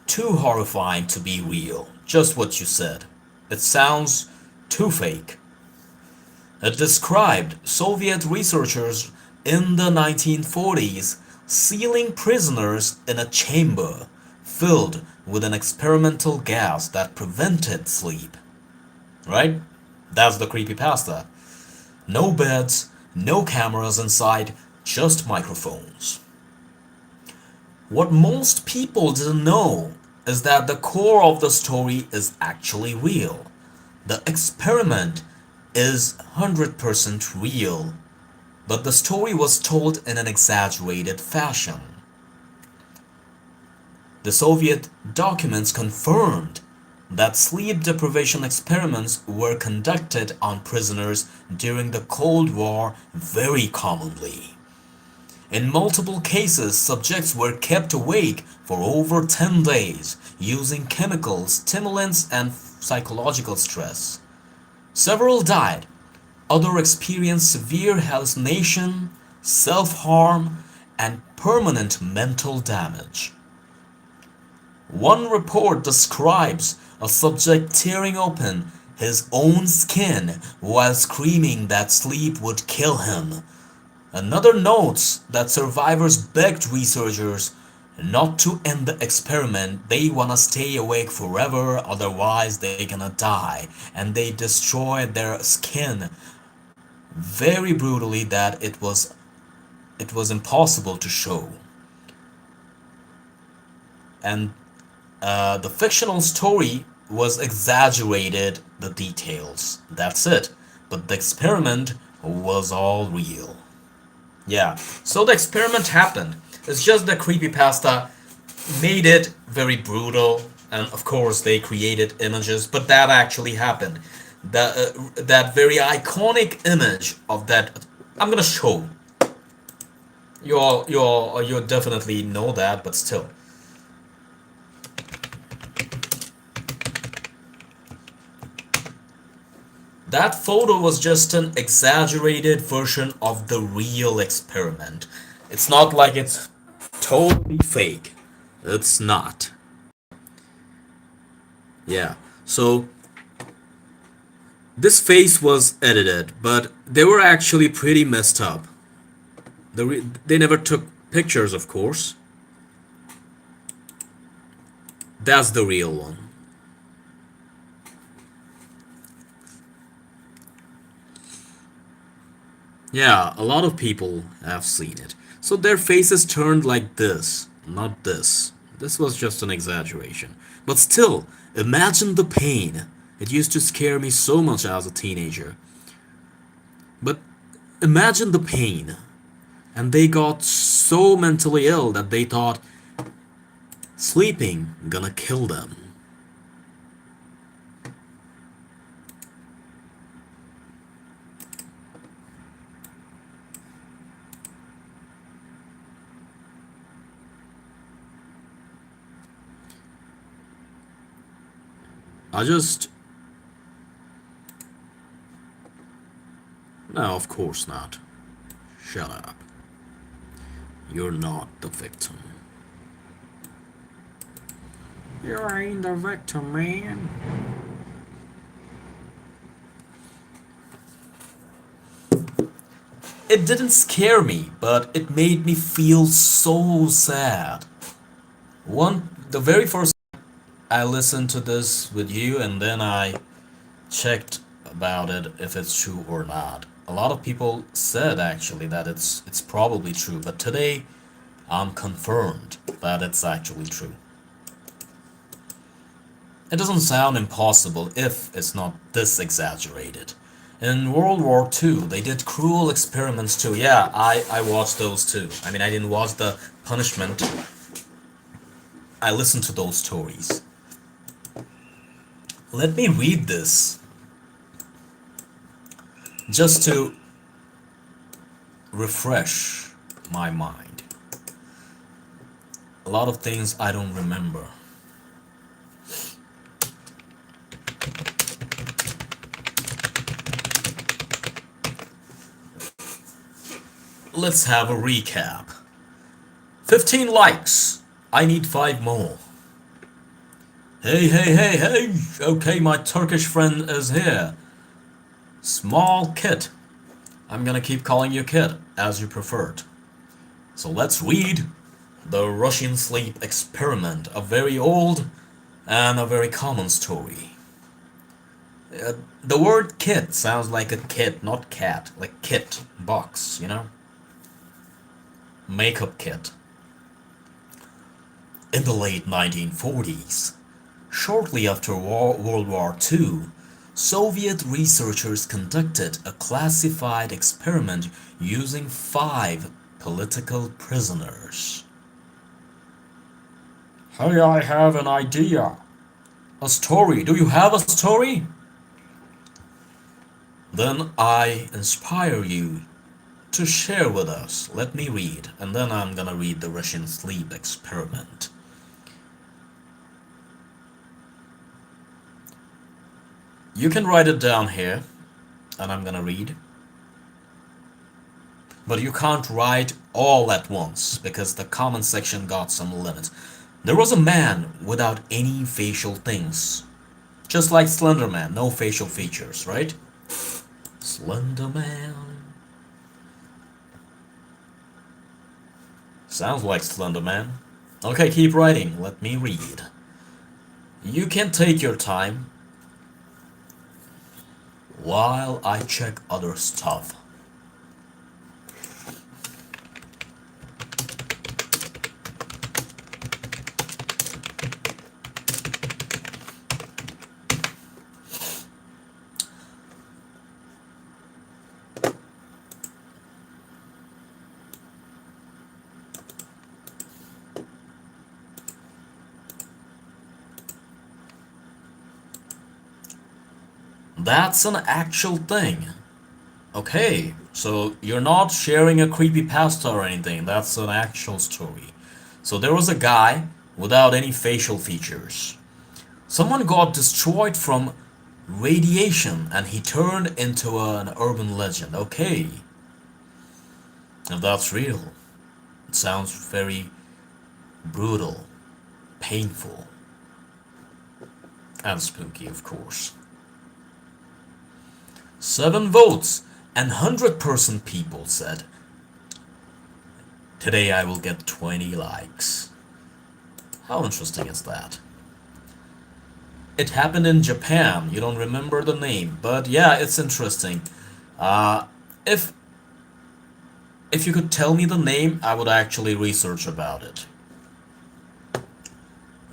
S1: too horrifying to be real. Just what you said. It sounds too fake. It described Soviet researchers in the 1940s sealing prisoners in a chamber filled with an experimental gas that prevented sleep. Right? That's the creepypasta. No beds, no cameras inside, just microphones. What most people didn't know is that the core of the story is actually real. The experiment is 100% real, but the story was told in an exaggerated fashion. The Soviet documents confirmed that sleep deprivation experiments were conducted on prisoners during the Cold War very commonly. In multiple cases, subjects were kept awake for over 10 days using chemicals, stimulants, and psychological stress. Several died. Others experienced severe hallucination, self-harm, and permanent mental damage. One report describes a subject tearing open his own skin while screaming that sleep would kill him. Another notes that survivors begged researchers not to end the experiment. They wanna stay awake forever, otherwise they gonna die. And they destroyed their skin very brutally that it was impossible to show. And the fictional story was exaggerated the details. That's it. But the experiment was all real. Yeah, so the experiment happened. It's just the creepypasta made it very brutal, and of course they created images, but that actually happened. That very iconic image of that, I'm gonna show. You definitely know that, but still. That photo was just an exaggerated version of the real experiment. It's not like it's totally fake. It's not. Yeah. So this face was edited, but they were actually pretty messed up. They never took pictures, of course. That's the real one. Yeah, a lot of people have seen it. So their faces turned like this, not this. This was just an exaggeration. But still, imagine the pain. It used to scare me so much as a teenager. But imagine the pain. And they got so mentally ill that they thought sleeping gonna kill them. I just... No, of course not. Shut up. You're not the victim. You ain't the victim, man. It didn't scare me, but it made me feel so sad. The very first time I listened to this with you, and then I checked about it if it's true or not. A lot of people said actually that it's probably true, but today I'm confirmed that it's actually true. It doesn't sound impossible if it's not this exaggerated. In World War II, they did cruel experiments too. Yeah, I watched those too. I mean, I didn't watch the punishment. I listened to those stories. Let me read this. Just to refresh my mind. A lot of things I don't remember. Let's have a recap. 15 likes. I need 5 more. Hey. Okay, my Turkish friend is here. Small kid. I'm gonna keep calling you kid, as you preferred. So let's read The Russian Sleep Experiment, a very old and a very common story. The word kit sounds like a kit, not cat, like kit, box, you know? Makeup kit. In the late 1940s, shortly after World War II, Soviet researchers conducted a classified experiment using 5 political prisoners. Hey, I have an idea. A story. Do you have a story? Then I inspire you to share with us. Let me read, and then I'm gonna read the Russian sleep experiment. You can write it down here, and I'm gonna read. But you can't write all at once, because the comment section got some limits. There was a man without any facial things. Just like Slender Man, no facial features, right? Slender Man. Sounds like Slender Man. Okay, keep writing. Let me read. You can take your time while I check other stuff. That's an actual thing. Okay, so you're not sharing a creepypasta or anything. That's an actual story. So there was a guy without any facial features. Someone got destroyed from radiation and he turned into an urban legend. Okay. If that's real, it sounds very brutal, painful, and spooky, of course. 7 votes and 100% people said, today I will get 20 likes. How interesting is that? It happened in Japan. You don't remember the name, but yeah, it's interesting. If you could tell me the name, I would actually research about it.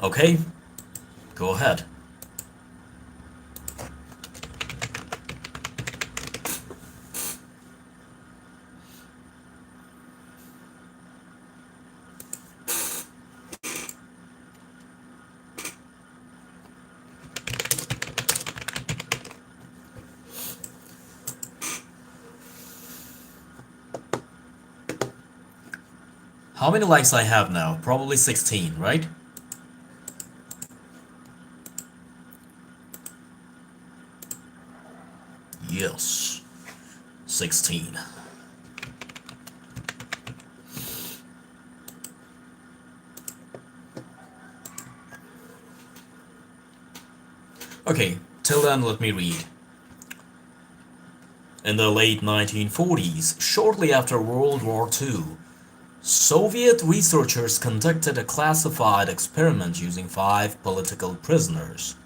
S1: Okay, go ahead. How many likes I have now? Probably 16, right? Yes. 16. Okay, till then let me read. In the late 1940s, shortly after World War II, Soviet researchers conducted a classified experiment using 5 political prisoners.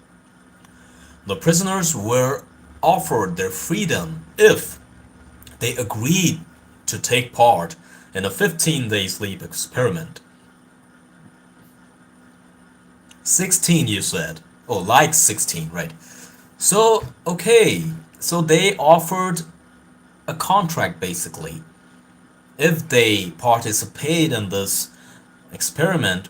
S1: The prisoners were offered their freedom if they agreed to take part in a 15-day sleep experiment. 16, you said. Oh, like 16, right. So, okay. So they offered a contract basically. If they participate in this experiment,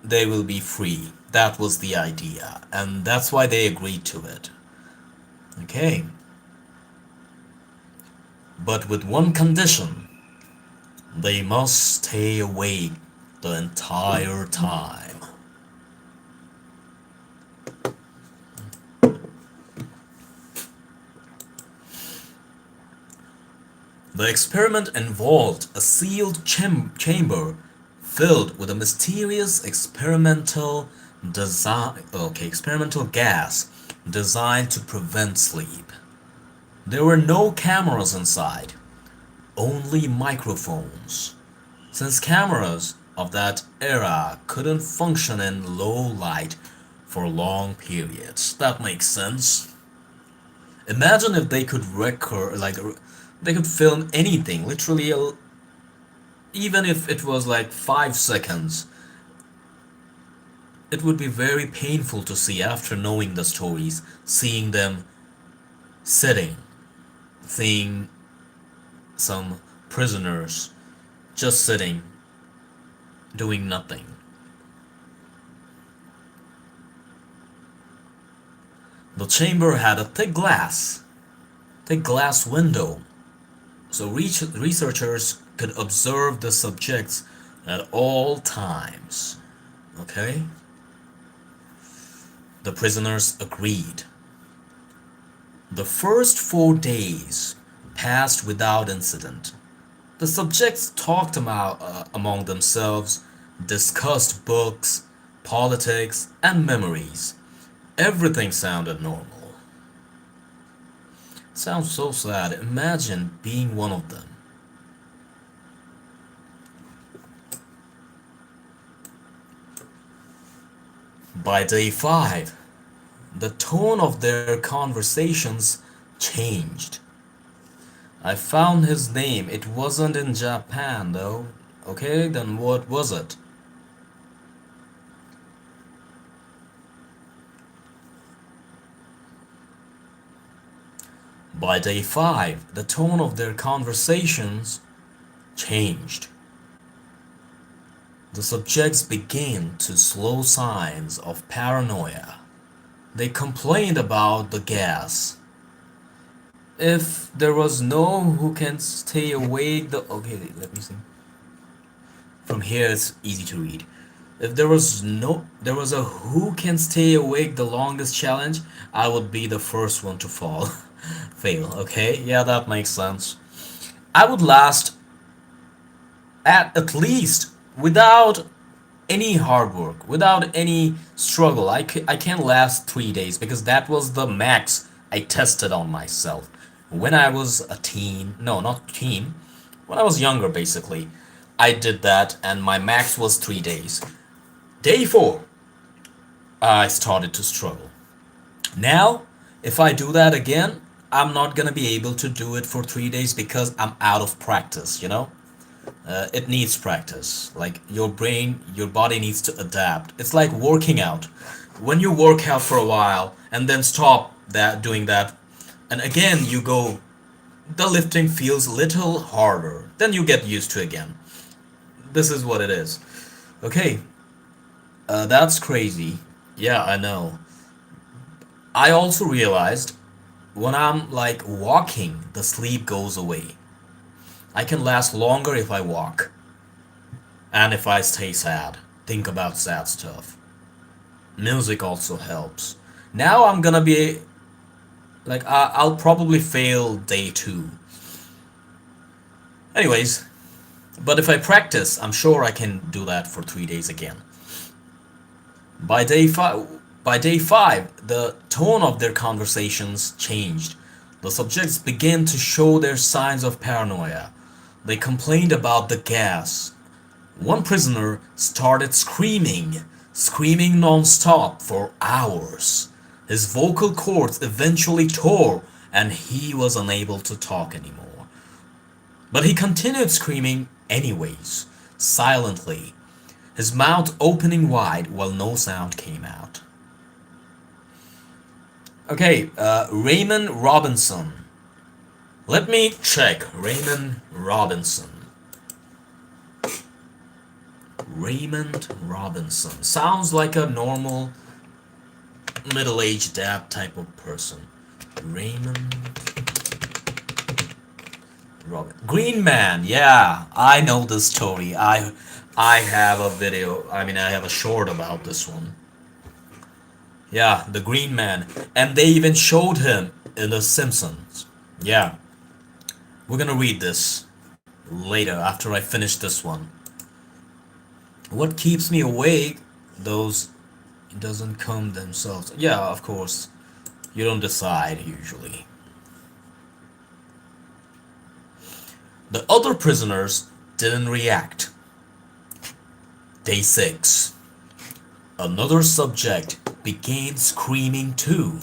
S1: they will be free. That was the idea. And that's why they agreed to it. Okay. But with one condition. They must stay awake the entire time. The experiment involved a sealed chamber filled with a mysterious experimental gas designed to prevent sleep. There were no cameras inside, only microphones, since cameras of that era couldn't function in low light for long periods. That makes sense. Imagine if they could they could film anything, literally, even if it was like 5 seconds. It would be very painful to see after knowing the stories, seeing them sitting, seeing some prisoners just sitting, doing nothing. The chamber had a thick glass window, so researchers could observe the subjects at all times. Okay? The prisoners agreed. The first 4 days passed without incident. The subjects talked among themselves, discussed books, politics, and memories. Everything sounded normal. Sounds so sad. Imagine being one of them. By day 5, the tone of their conversations changed. I found his name. It wasn't in Japan, though. Okay, then what was it? By day 5, the tone of their conversations changed. The subjects began to show signs of paranoia. They complained about the gas. If there was no who can stay awake, okay, let me see. From here it's easy to read. If there was a who can stay awake the longest challenge, I would be the first one to fail, okay? Yeah, that makes sense. I would last at least without any hard work, without any struggle. I can't last 3 days because that was the max I tested on myself. When I was a teen, no, not teen, when I was younger basically, I did that and my max was 3 days. Day 4, I started to struggle. Now, if I do that again, I'm not gonna be able to do it for 3 days because I'm out of practice, you know? It needs practice. Like your brain, your body needs to adapt. It's like working out. When you work out for a while and then stop doing that, and again you go, the lifting feels little harder. Then you get used to it again. This is what it is. Okay, that's crazy. Yeah, I know. I also realized when I'm like walking, the sleep goes away. I can last longer if I walk. And if I stay sad, think about sad stuff. Music also helps. Now I'm gonna be Like, I'll probably fail day 2. Anyways, but if I practice, I'm sure I can do that for 3 days again. By day 5, the tone of their conversations changed. The subjects began to show their signs of paranoia. They complained about the gas. One prisoner started screaming non-stop for hours. His vocal cords eventually tore and he was unable to talk anymore. But he continued screaming anyways, silently, his mouth opening wide while no sound came out. Okay, Raymond Robinson. Let me check. Raymond Robinson. Raymond Robinson. Sounds like a normal middle-aged dad type of person. Raymond Robin. Green Man. Yeah, I know this story. I have a video. I mean, I have a short about this one. Yeah, the Green Man. And they even showed him in The Simpsons. Yeah. We're gonna read this later after I finish this one. What keeps me awake? Those doesn't come themselves. Yeah, of course. You don't decide usually. The other prisoners didn't react. Day 6. Another subject began screaming too.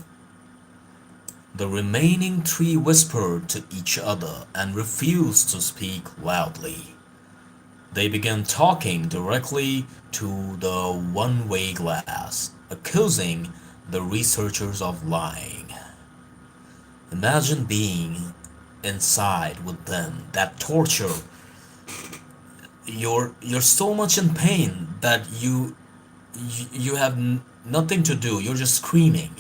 S1: The remaining 3 whispered to each other and refused to speak loudly. They began talking directly to the one-way glass, accusing the researchers of lying. Imagine being inside with them. That torture. You're so much in pain that you have nothing to do. You're just screaming.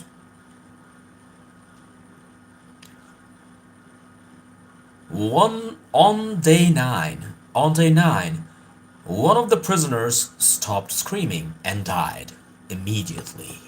S1: On day 9, one of the prisoners stopped screaming and died immediately.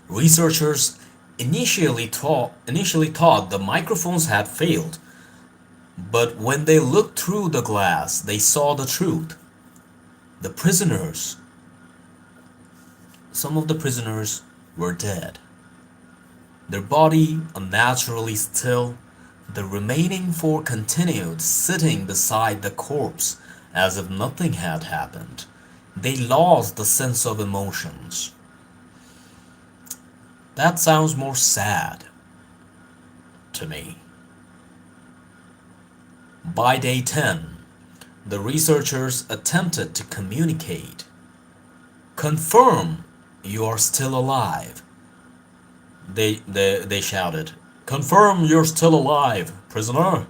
S1: Researchers initially thought the microphones had failed, but when they looked through the glass, they saw the truth. The prisoners, some of the prisoners were dead. Their body unnaturally still. The remaining 4 continued sitting beside the corpse as if nothing had happened. They lost the sense of emotions. That sounds more sad to me. By day 10, the researchers attempted to communicate. Confirm you are still alive. They shouted. Confirm you're still alive, prisoner.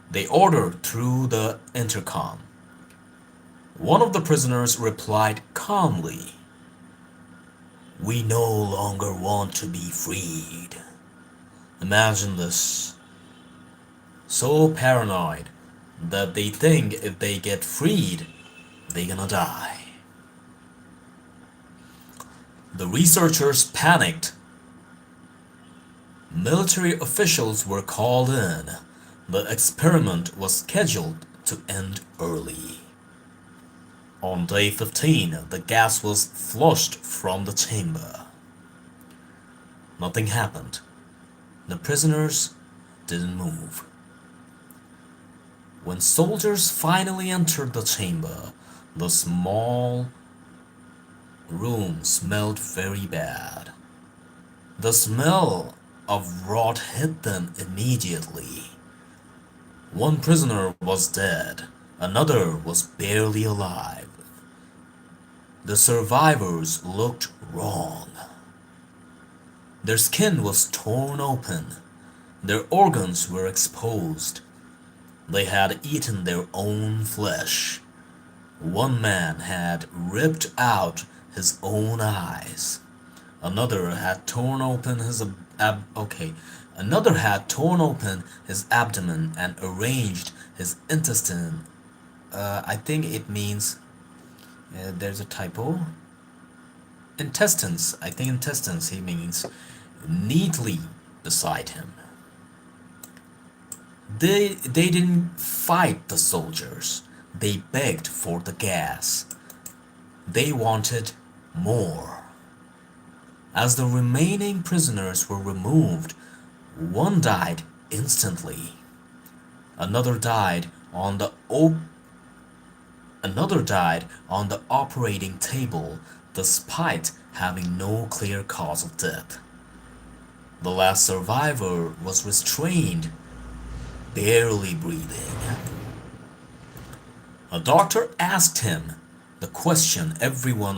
S1: They ordered through the intercom. One of the prisoners replied calmly, "We no longer want to be freed." Imagine this. So paranoid that they think if they get freed, they're gonna die. The researchers panicked. Military officials were called in. The experiment was scheduled to end early. On day 15, the gas was flushed from the chamber. Nothing happened. The prisoners didn't move. When soldiers finally entered the chamber, the small room smelled very bad. The smell of rot hit them immediately. One prisoner was dead, another was barely alive. The survivors looked wrong. Their skin was torn open. Their organs were exposed. They had eaten their own flesh. One man had ripped out his own eyes. Another had torn open his Another had torn open his abdomen and arranged his intestine. I think it means there's a typo. Intestines. I think intestines he means neatly beside him. They didn't fight the soldiers. They begged for the gas. They wanted more. As the remaining prisoners were removed, one died instantly. Another died on the operating table despite having no clear cause of death. The last survivor was restrained, barely breathing. A doctor asked him the question everyone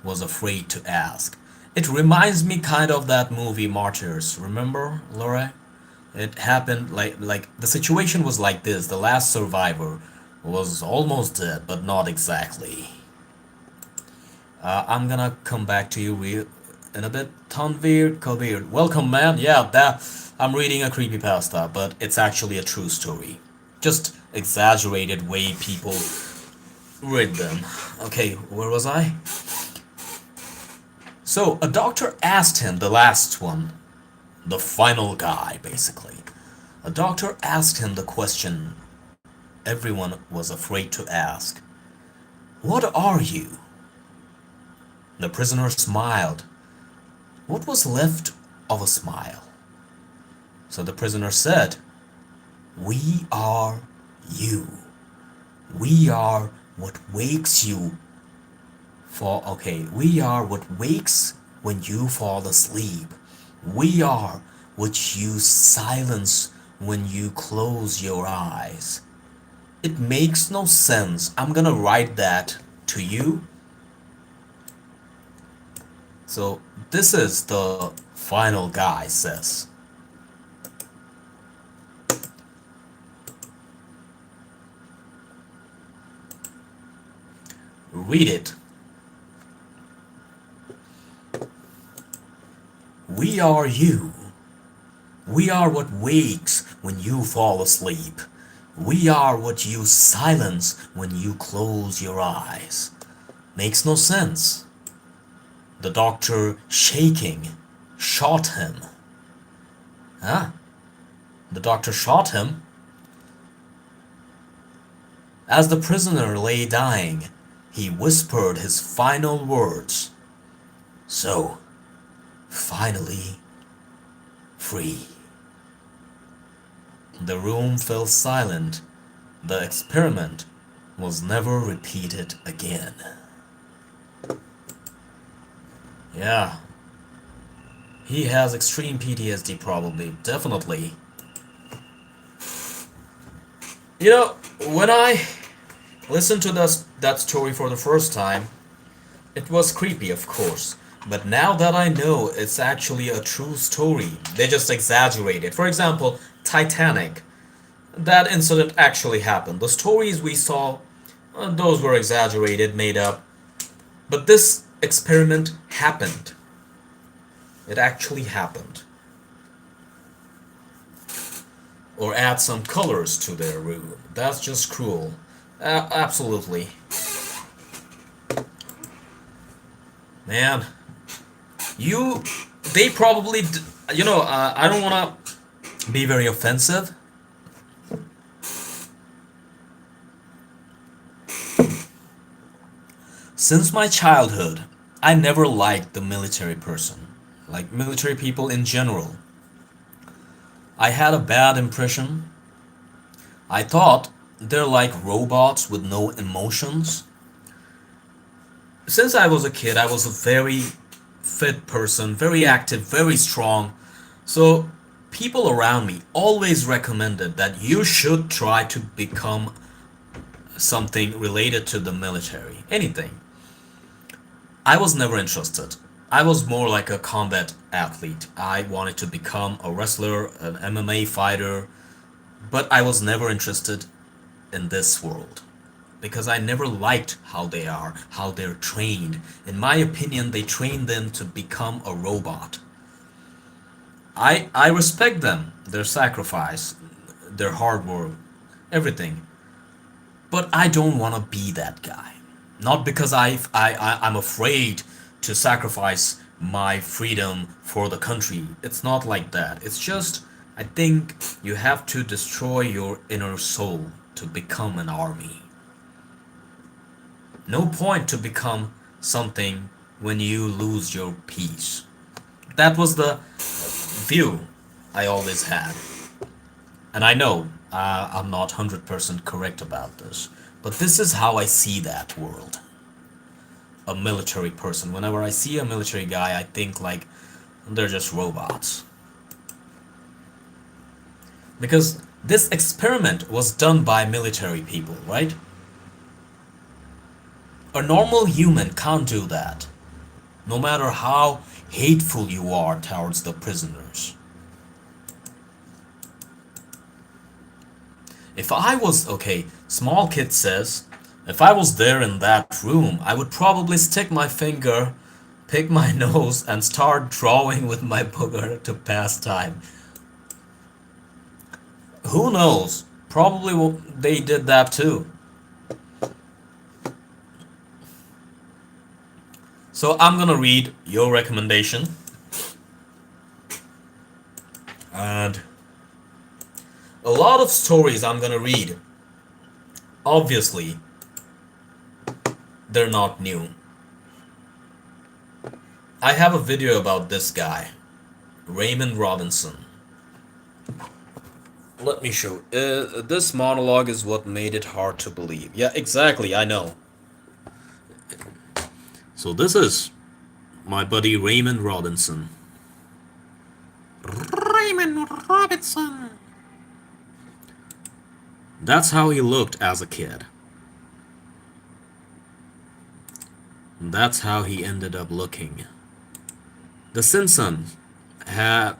S1: was afraid to ask. It reminds me kind of that movie Martyrs. Remember, Laura? It happened like the situation was like this. The last survivor was almost dead, but not exactly. I'm gonna come back to you in a bit. Tanvir Kabir, welcome, man. Yeah, that I'm reading a creepypasta, but it's actually a true story. Just exaggerated way people read them. Okay, where was I? So a doctor asked him, the last one, the final guy, basically. A doctor asked him the question everyone was afraid to ask. What are you? The prisoner smiled. What was left of a smile? So the prisoner said, we are you. We are what wakes you we are what wakes when you fall asleep. We are what you silence when you close your eyes. It makes no sense. I'm gonna write that to you. So this is the final guy says. Read it. We are you. We are what wakes when you fall asleep. We are what you silence when you close your eyes. Makes no sense. The doctor, shaking, shot him. Huh? The doctor shot him? As the prisoner lay dying, he whispered his final words. So, finally, free. The room fell silent. The experiment was never repeated again. Yeah. He has extreme PTSD probably, definitely. You know, when I listened to that story for the first time, it was creepy, of course. But now that I know it's actually a true story, they just exaggerate it. For example, Titanic. That incident actually happened. The stories we saw, those were exaggerated, made up. But this experiment happened. It actually happened. Or add some colors to their room. That's just cruel. Absolutely. Man, they probably, I don't want to be very offensive. Since my childhood, I never liked the military person, like military people in general. I had a bad impression. I thought they're like robots with no emotions. Since I was a kid, I was a very fit person, very active, very strong. So people around me always recommended that you should try to become something related to the military, anything. I was never interested. I was more like a combat athlete. I wanted to become a wrestler, an MMA fighter, but I was never interested in this world. because I never liked how they are, how they're trained. In my opinion, they train them to become a robot. I respect them, their sacrifice, their hard work, everything. But I don't want to be that guy. Not because I'm afraid to sacrifice my freedom for the country. It's not like that. It's just, I think you have to destroy your inner soul to become an army. No point to become something when you lose your peace. That was the view I always had. And I know I'm not 100% correct about this, but this is how I see that world. A military person. Whenever I see a military guy, I think like they're just robots. Because this experiment was done by military people, right? A normal human can't do that, no matter how hateful you are towards the prisoners. If I was, okay, small kid says, if I was there in that room, I would probably stick my finger, pick my nose, and start drawing with my booger to pass time. Who knows? Probably they did that too. So I'm gonna read your recommendation. And a lot of stories I'm gonna read, obviously, they're not new. I have a video about this guy, Raymond Robinson. Let me show. This monologue is what made it hard to believe. Yeah, exactly, I know. So this is my buddy Raymond Robinson. Raymond Robinson. That's how he looked as a kid. That's how he ended up looking. The Simpsons had...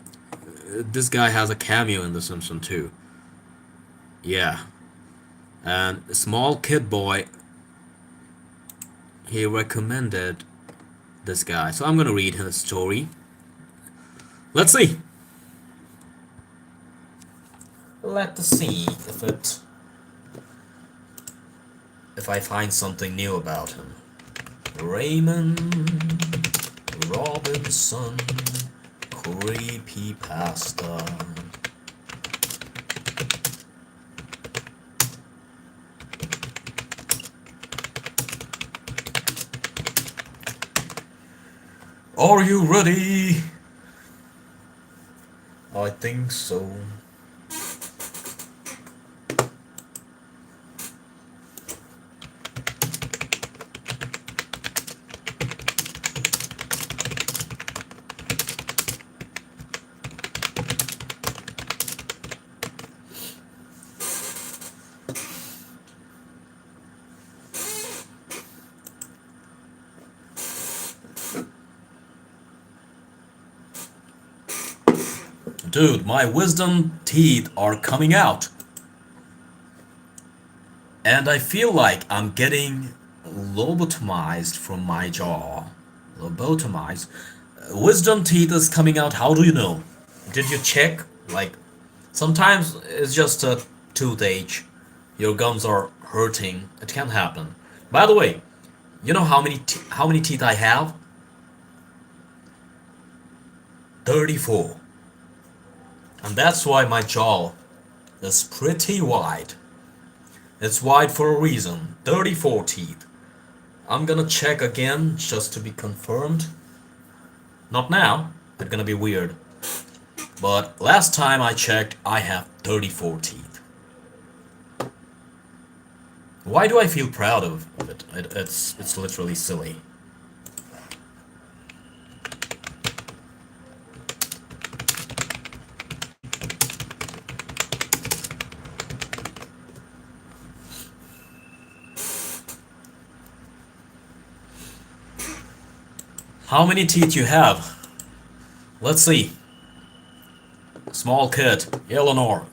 S1: This guy has a cameo in The Simpsons too. Yeah. And a small kid boy, he recommended this guy. So I'm gonna read his story. Let's see. Let's see if I find something new about him. Raymond Robinson, Creepypasta. Are you ready? I think so. Dude, my wisdom teeth are coming out. And I feel like I'm getting lobotomized from my jaw. Lobotomized. Wisdom teeth is coming out. How do you know? Did you check? Like, sometimes it's just a toothache. Your gums are hurting. It can happen. By the way, you know how many teeth I have? 34. And that's why my jaw is pretty wide. It's wide for a reason. 34 teeth. I'm gonna check again just to be confirmed. Not now. It's gonna be weird. But last time I checked, I have 34 teeth. Why do I feel proud of it? It's literally silly. How many teeth you have? Let's see. Small kid, Eleanor.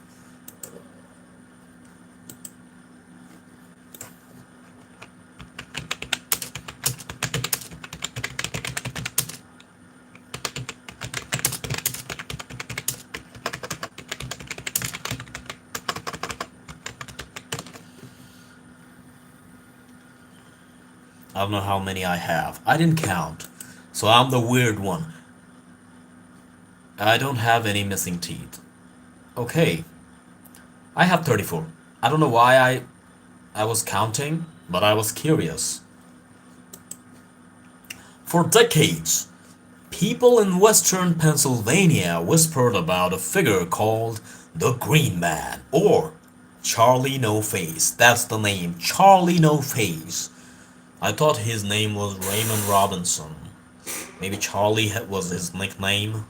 S1: I don't know how many I have. I didn't count. So I'm the weird one. I don't have any missing teeth. Okay, I have 34. I don't know why I was counting, but I was curious. For decades, people in western Pennsylvania whispered about a figure called the Green Man, or Charlie No Face. That's the name, Charlie No Face. I thought his name was Raymond Robinson. Maybe Charlie was his nickname.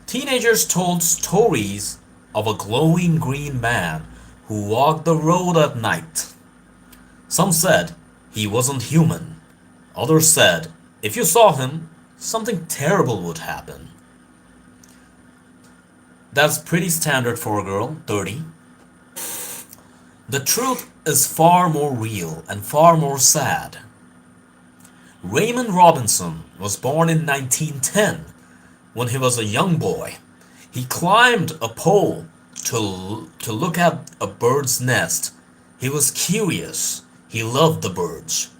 S1: Teenagers told stories of a glowing green man who walked the road at night. Some said he wasn't human. Others said if you saw him, something terrible would happen. That's pretty standard for a girl, 30. The truth is far more real and far more sad. Raymond Robinson was born in 1910 when he was a young boy. He climbed a pole to look at a bird's nest. He was curious. He loved the birds.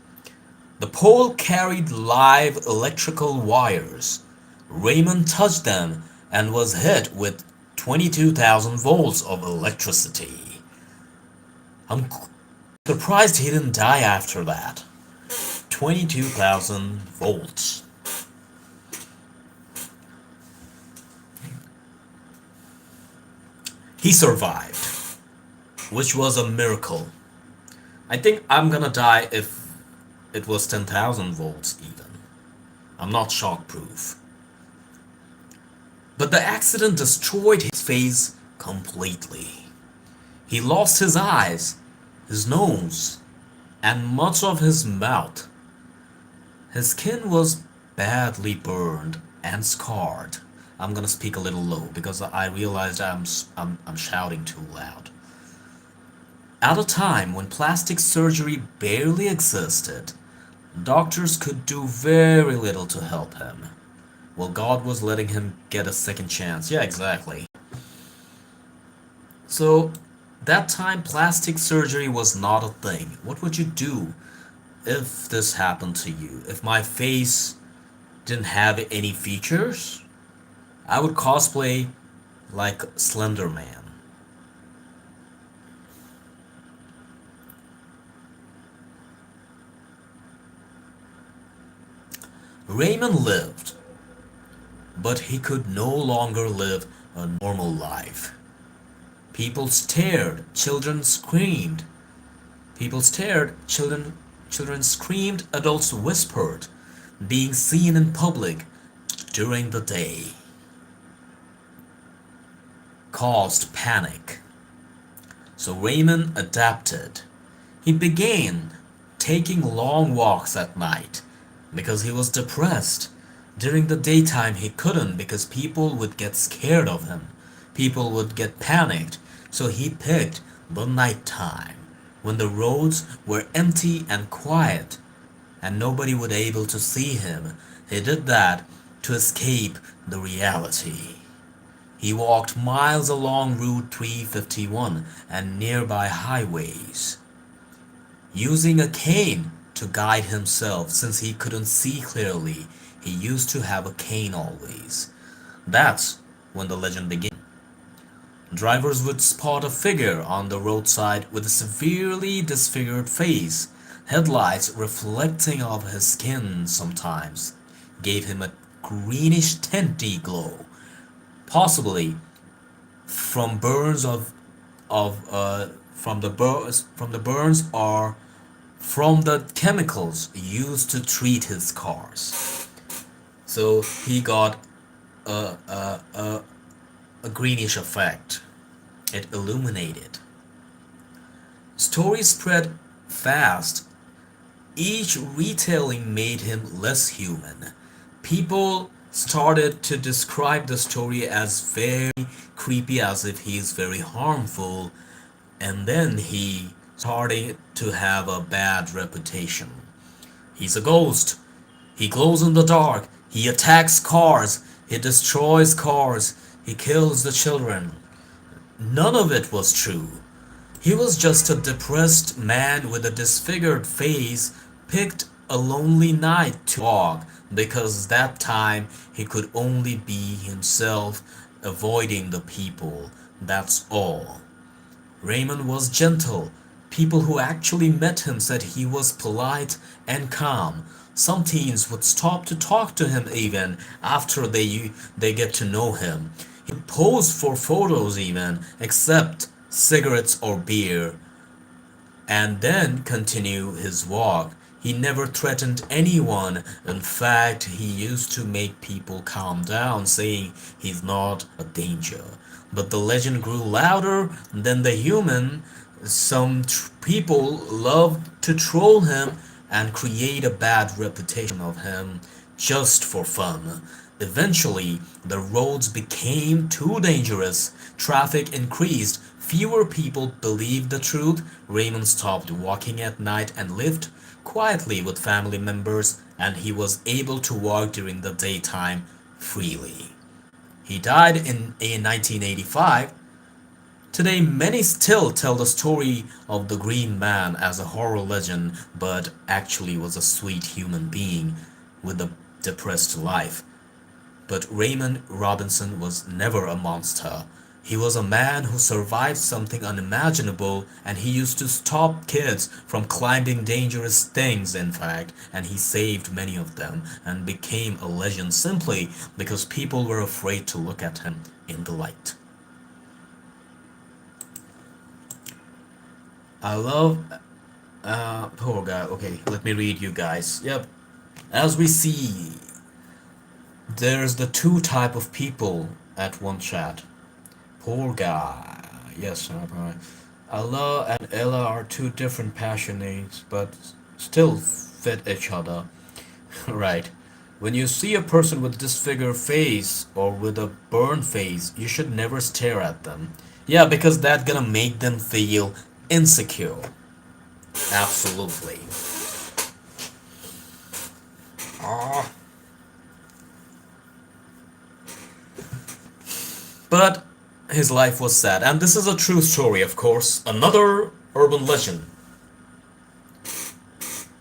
S1: The pole carried live electrical wires. Raymond touched them and was hit with 22,000 volts of electricity. I'm surprised he didn't die after that. 22,000 volts. He survived, which was a miracle. I think I'm gonna die if it was 10,000 volts even. I'm not shockproof. But the accident destroyed his face completely. He lost his eyes, his nose, and much of his mouth. His skin was badly burned and scarred. I'm gonna speak a little low because I realized I'm shouting too loud. At a time when plastic surgery barely existed, doctors could do very little to help him. Well, God was letting him get a second chance. Yeah, exactly. So, that time plastic surgery was not a thing. What would you do if this happened to you? If my face didn't have any features? I would cosplay like Slender Man. Raymond lived, but he could no longer live a normal life. People stared, children screamed. People stared, children screamed, adults whispered, being seen in public during the day caused panic. So Raymond adapted. He began taking long walks at night because he was depressed. During the daytime he couldn't because people would get scared of him. People would get panicked. So he picked the night time when the roads were empty and quiet and nobody would able to see him. He did that to escape the reality. He walked miles along Route 351 and nearby highways, using a cane to guide himself since he couldn't see clearly. He used to have a cane always. That's when the legend began. Drivers would spot a figure on the roadside with a severely disfigured face. Headlights reflecting off his skin sometimes gave him a greenish tinty glow, possibly from burns from the burns or from the chemicals used to treat his cars. So he got a greenish effect. It illuminated. Stories spread fast. Each retelling made him less human. People started to describe the story as very creepy, as if he is very harmful, and then he started to have a bad reputation. He's a ghost. He glows in the dark. He attacks cars. He destroys cars. He kills the children. None of it was true. He was just a depressed man with a disfigured face, picked a lonely night to walk because that time he could only be himself, avoiding the people. That's all. Raymond was gentle. People who actually met him said he was polite and calm. Some teens would stop to talk to him even after they get to know him. He posed for photos even, except cigarettes or beer, and then continue his walk. He never threatened anyone. In fact, he used to make people calm down, saying he's not a danger. But the legend grew louder than the human. Some people loved to troll him and create a bad reputation of him just for fun. Eventually, the roads became too dangerous, traffic increased, fewer people believed the truth, Raymond stopped walking at night and lived quietly with family members, and he was able to walk during the daytime freely. He died in 1985. Today, many still tell the story of the Green Man as a horror legend, but actually was a sweet human being with a depressed life. But Raymond Robinson was never a monster. He was a man who survived something unimaginable, and he used to stop kids from climbing dangerous things, in fact, and he saved many of them and became a legend simply because people were afraid to look at him in the light. I love poor guy. Okay, let me read you guys. Yep. As we see, there's the two type of people at one chat. Poor guy. Yes, Allah and Ella are two different passionates, but still fit each other. Right. When you see a person with disfigured face or with a burned face, you should never stare at them. Yeah, because that's gonna make them feel insecure. Absolutely. Ah. But his life was sad, and this is a true story, of course. Another urban legend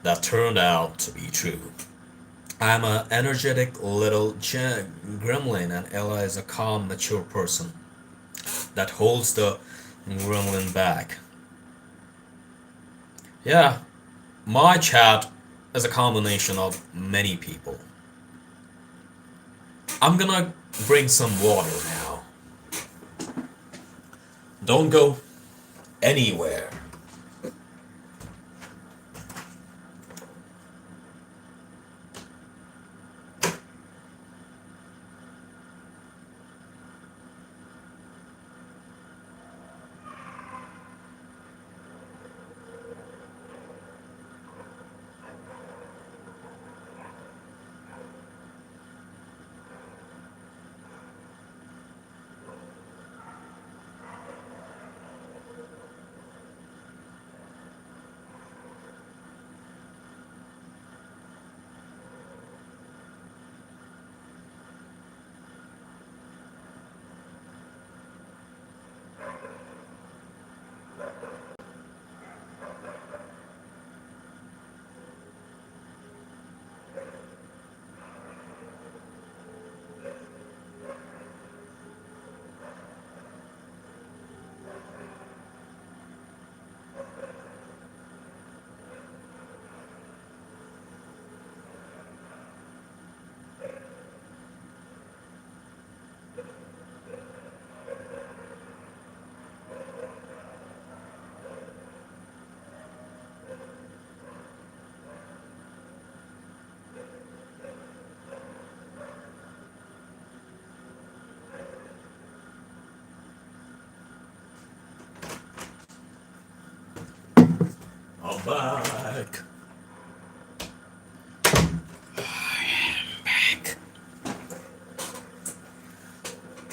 S1: that turned out to be true. I'm an energetic little gremlin, and Ella is a calm, mature person that holds the gremlin back. Yeah, my chat is a combination of many people. I'm gonna bring some water now. Don't go anywhere. I'm back.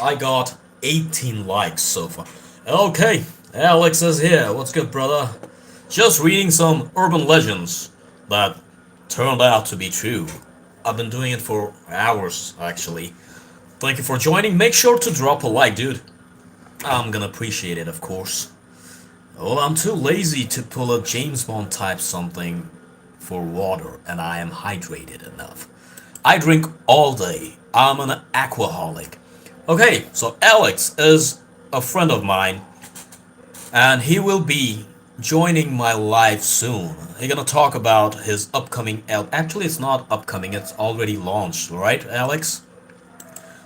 S1: I got 18 likes so far. Okay, Alex is here. What's good, brother? Just reading some urban legends that turned out to be true. I've been doing it for hours, actually. Thank you for joining. Make sure to drop a like, dude. I'm gonna appreciate it, of course. Well, I'm too lazy to pull a James Bond type something for water, and I am hydrated enough. I drink all day. I'm an aquaholic. Okay, so Alex is a friend of mine, and he will be joining my live soon. He's gonna talk about his upcoming actually it's not upcoming, it's already launched, right, Alex?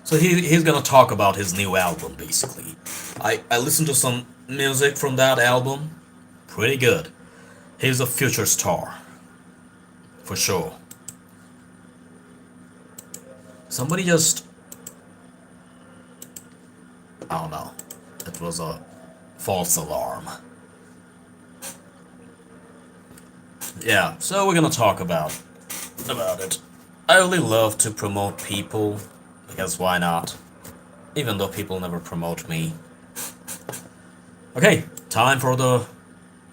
S1: So he's gonna talk about his new album basically. I listened to some music from that album. Pretty good. He's a future star. For sure. Somebody just I don't know. It was a false alarm. Yeah, so we're gonna talk about it. I really love to promote people, because why not? Even though people never promote me. Okay, time for the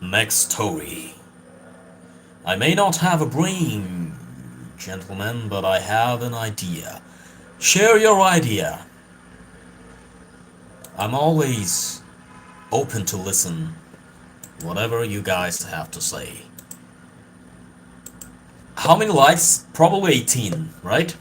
S1: next story. I may not have a brain, gentlemen, but I have an idea. Share your idea. I'm always open to listen, whatever you guys have to say. How many likes? Probably 18, right?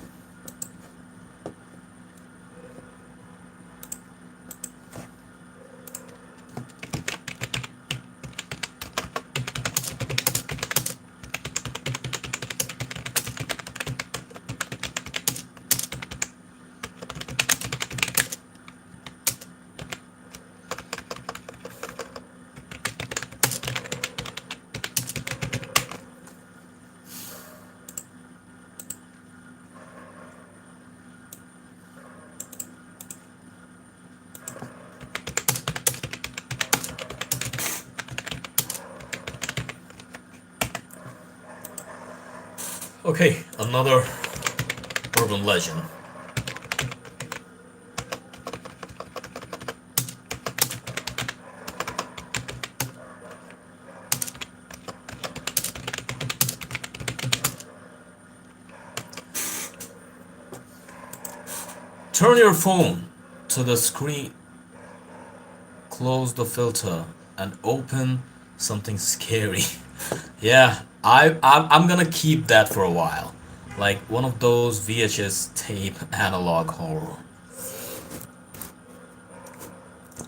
S1: Okay, another urban legend. Turn your phone to the screen, close the filter, and open something scary. Yeah, I'm gonna keep that for a while. Like one of those VHS tape analog horror.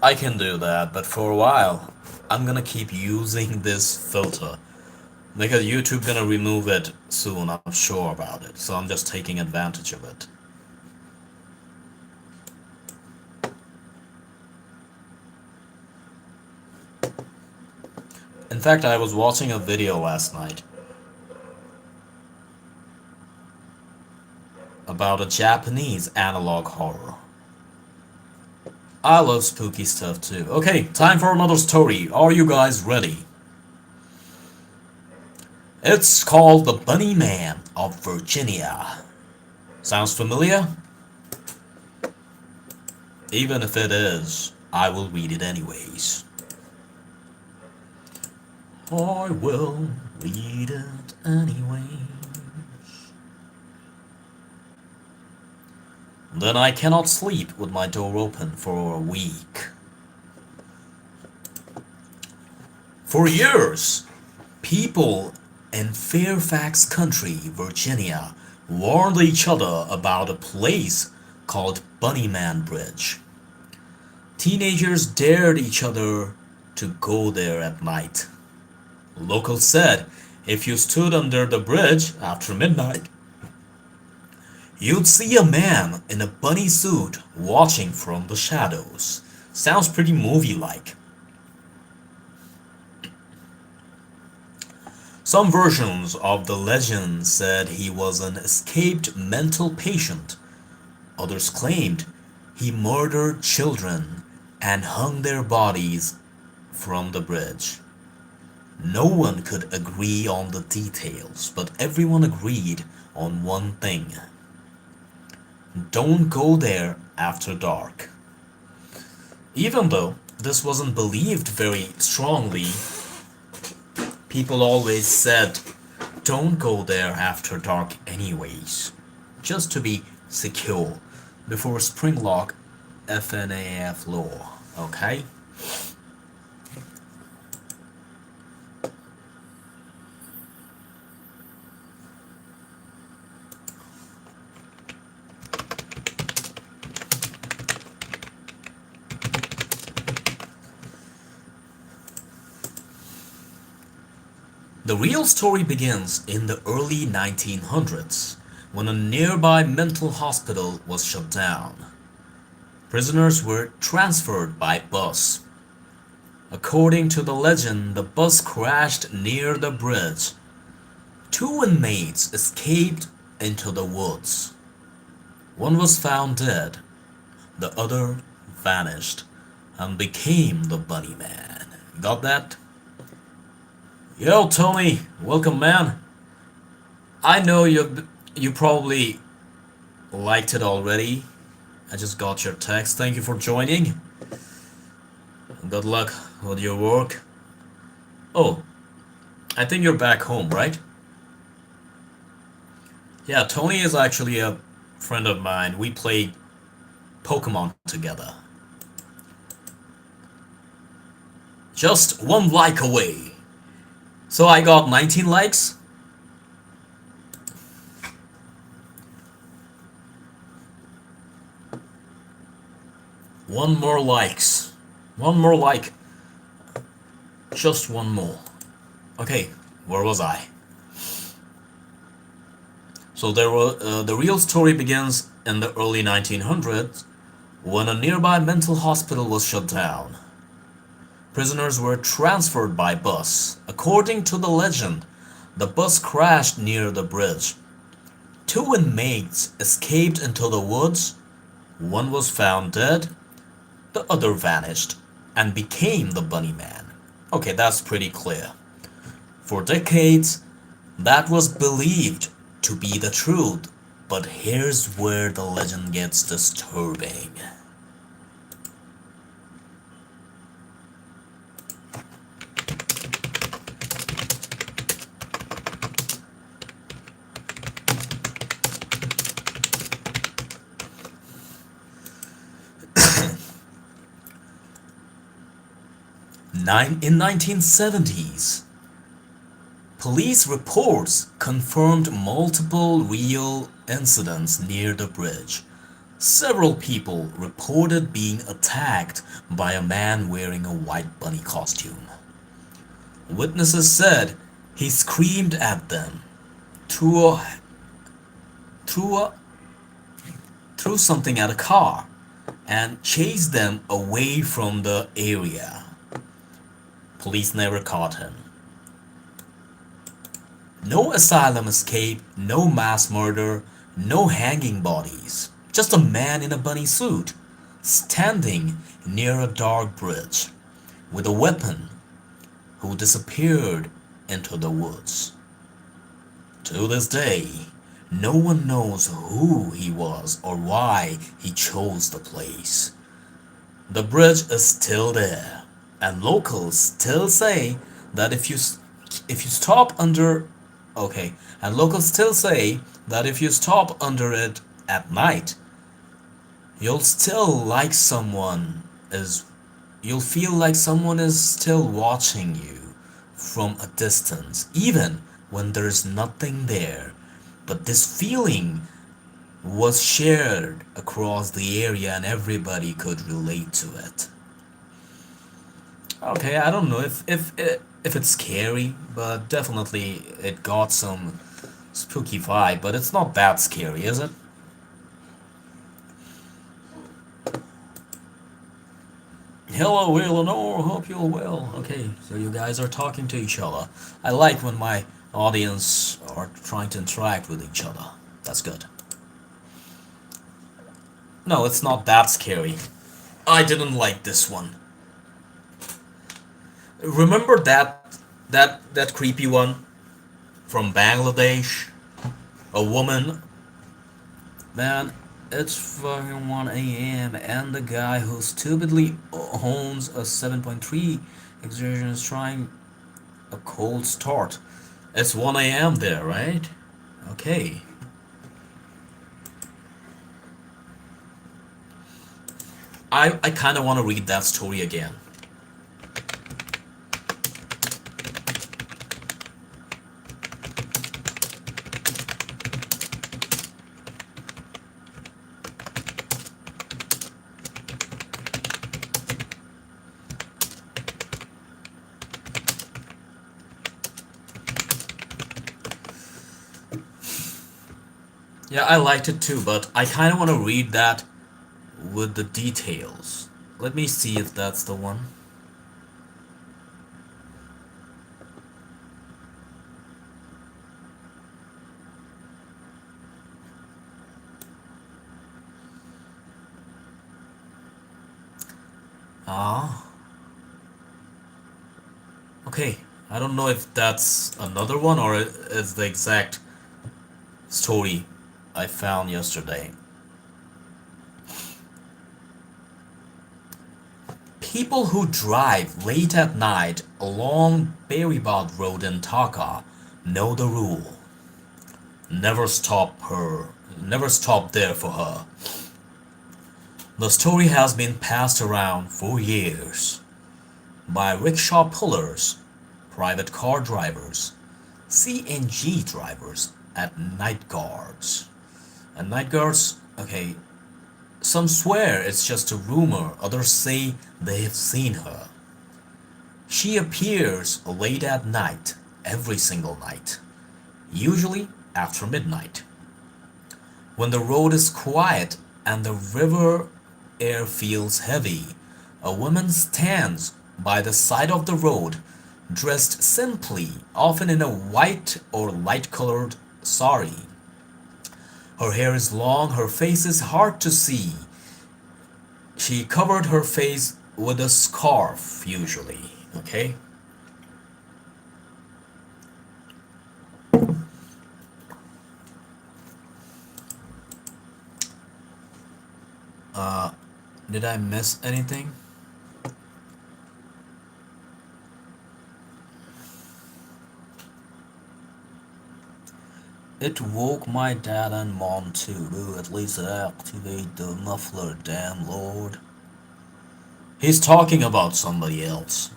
S1: I can do that, but for a while, I'm gonna keep using this filter. Because YouTube gonna remove it soon, I'm sure about it. So I'm just taking advantage of it. In fact, I was watching a video last night about a Japanese analog horror. I love spooky stuff too. Okay, time for another story. Are you guys ready? It's called The Bunny Man of Virginia. Sounds familiar? Even if it is, I will read it anyways. I will read it anyways. Then I cannot sleep with my door open for a week. For years, people in Fairfax County, Virginia, warned each other about a place called Bunnyman Bridge. Teenagers dared each other to go there at night. Locals said if you stood under the bridge after midnight, you'd see a man in a bunny suit watching from the shadows. Sounds pretty movie-like. Some versions of the legend said he was an escaped mental patient. Others claimed he murdered children and hung their bodies from the bridge. No one could agree on the details, but everyone agreed on one thing. Don't go there after dark. Even though this wasn't believed very strongly, people always said, don't go there after dark anyways, just to be secure before Springlock FNAF law, okay? The real story begins in the early 1900s when a nearby mental hospital was shut down. Prisoners were transferred by bus. According to the legend, the bus crashed near the bridge. Two inmates escaped into the woods. One was found dead, the other vanished and became the Bunny Man. Got that? Yo, Tony, welcome, man. I know you probably liked it already. I just got your text. Thank you for joining. Good luck with your work. Oh, I think you're back home, right? Yeah, Tony is actually a friend of mine. We played Pokemon together. Just one like away. So I got 19 likes. One more likes. One more like. Just one more. Okay, where was I? So the real story begins in the early 1900s when a nearby mental hospital was shut down. Prisoners were transferred by bus. According to the legend, the bus crashed near the bridge. Two inmates escaped into the woods. One was found dead, the other vanished and became the Bunny Man. Okay, that's pretty clear. For decades, that was believed to be the truth, but here's where the legend gets disturbing. In 1970s, police reports confirmed multiple real incidents near the bridge. Several people reported being attacked by a man wearing a white bunny costume. Witnesses said he screamed at them, threw something at a car, and chased them away from the area. Police never caught him. No asylum escape, no mass murder, no hanging bodies. Just a man in a bunny suit, standing near a dark bridge, with a weapon, who disappeared into the woods. To this day, no one knows who he was or why he chose the place. The bridge is still there, and locals still say that if you stop under it at night, you'll feel like someone is still watching you from a distance, even when there's nothing there. But this feeling was shared across the area and everybody could relate to it. Okay, I don't know if it's scary, but definitely it got some spooky vibe, but it's not that scary, is it? Hello, Eleanor, hope you're well. Okay, so you guys are talking to each other. I like when my audience are trying to interact with each other. That's good. No, it's not that scary. I didn't like this one. Remember that creepy one from Bangladesh? A woman. Man, it's fucking 1 a.m. and the guy who stupidly owns a 7.3 exertion is trying a cold start. It's 1 a.m. there, right? Okay. I kind of want to read that story again. Yeah, I liked it too, but I kind of want to read that with the details. Let me see if that's the one. Ah, okay. I don't know if that's another one or it's the exact story I found yesterday. People who drive late at night along Berrybod Road in Dhaka know the rule. Never stop her. Never stop there for her. The story has been passed around for years by rickshaw pullers, private car drivers, CNG drivers, and night guards. And night guards, okay, some swear it's just a rumor, others say they have seen her. She appears late at night, every single night, usually after midnight. When the road is quiet and the river air feels heavy, a woman stands by the side of the road, dressed simply, often in a white or light colored sari. Her hair is long, her face is hard to see. She covered her face with a scarf, usually. Okay? Did I miss anything? It woke my dad and mom too. At least activate the muffler, damn lord. He's talking about somebody else.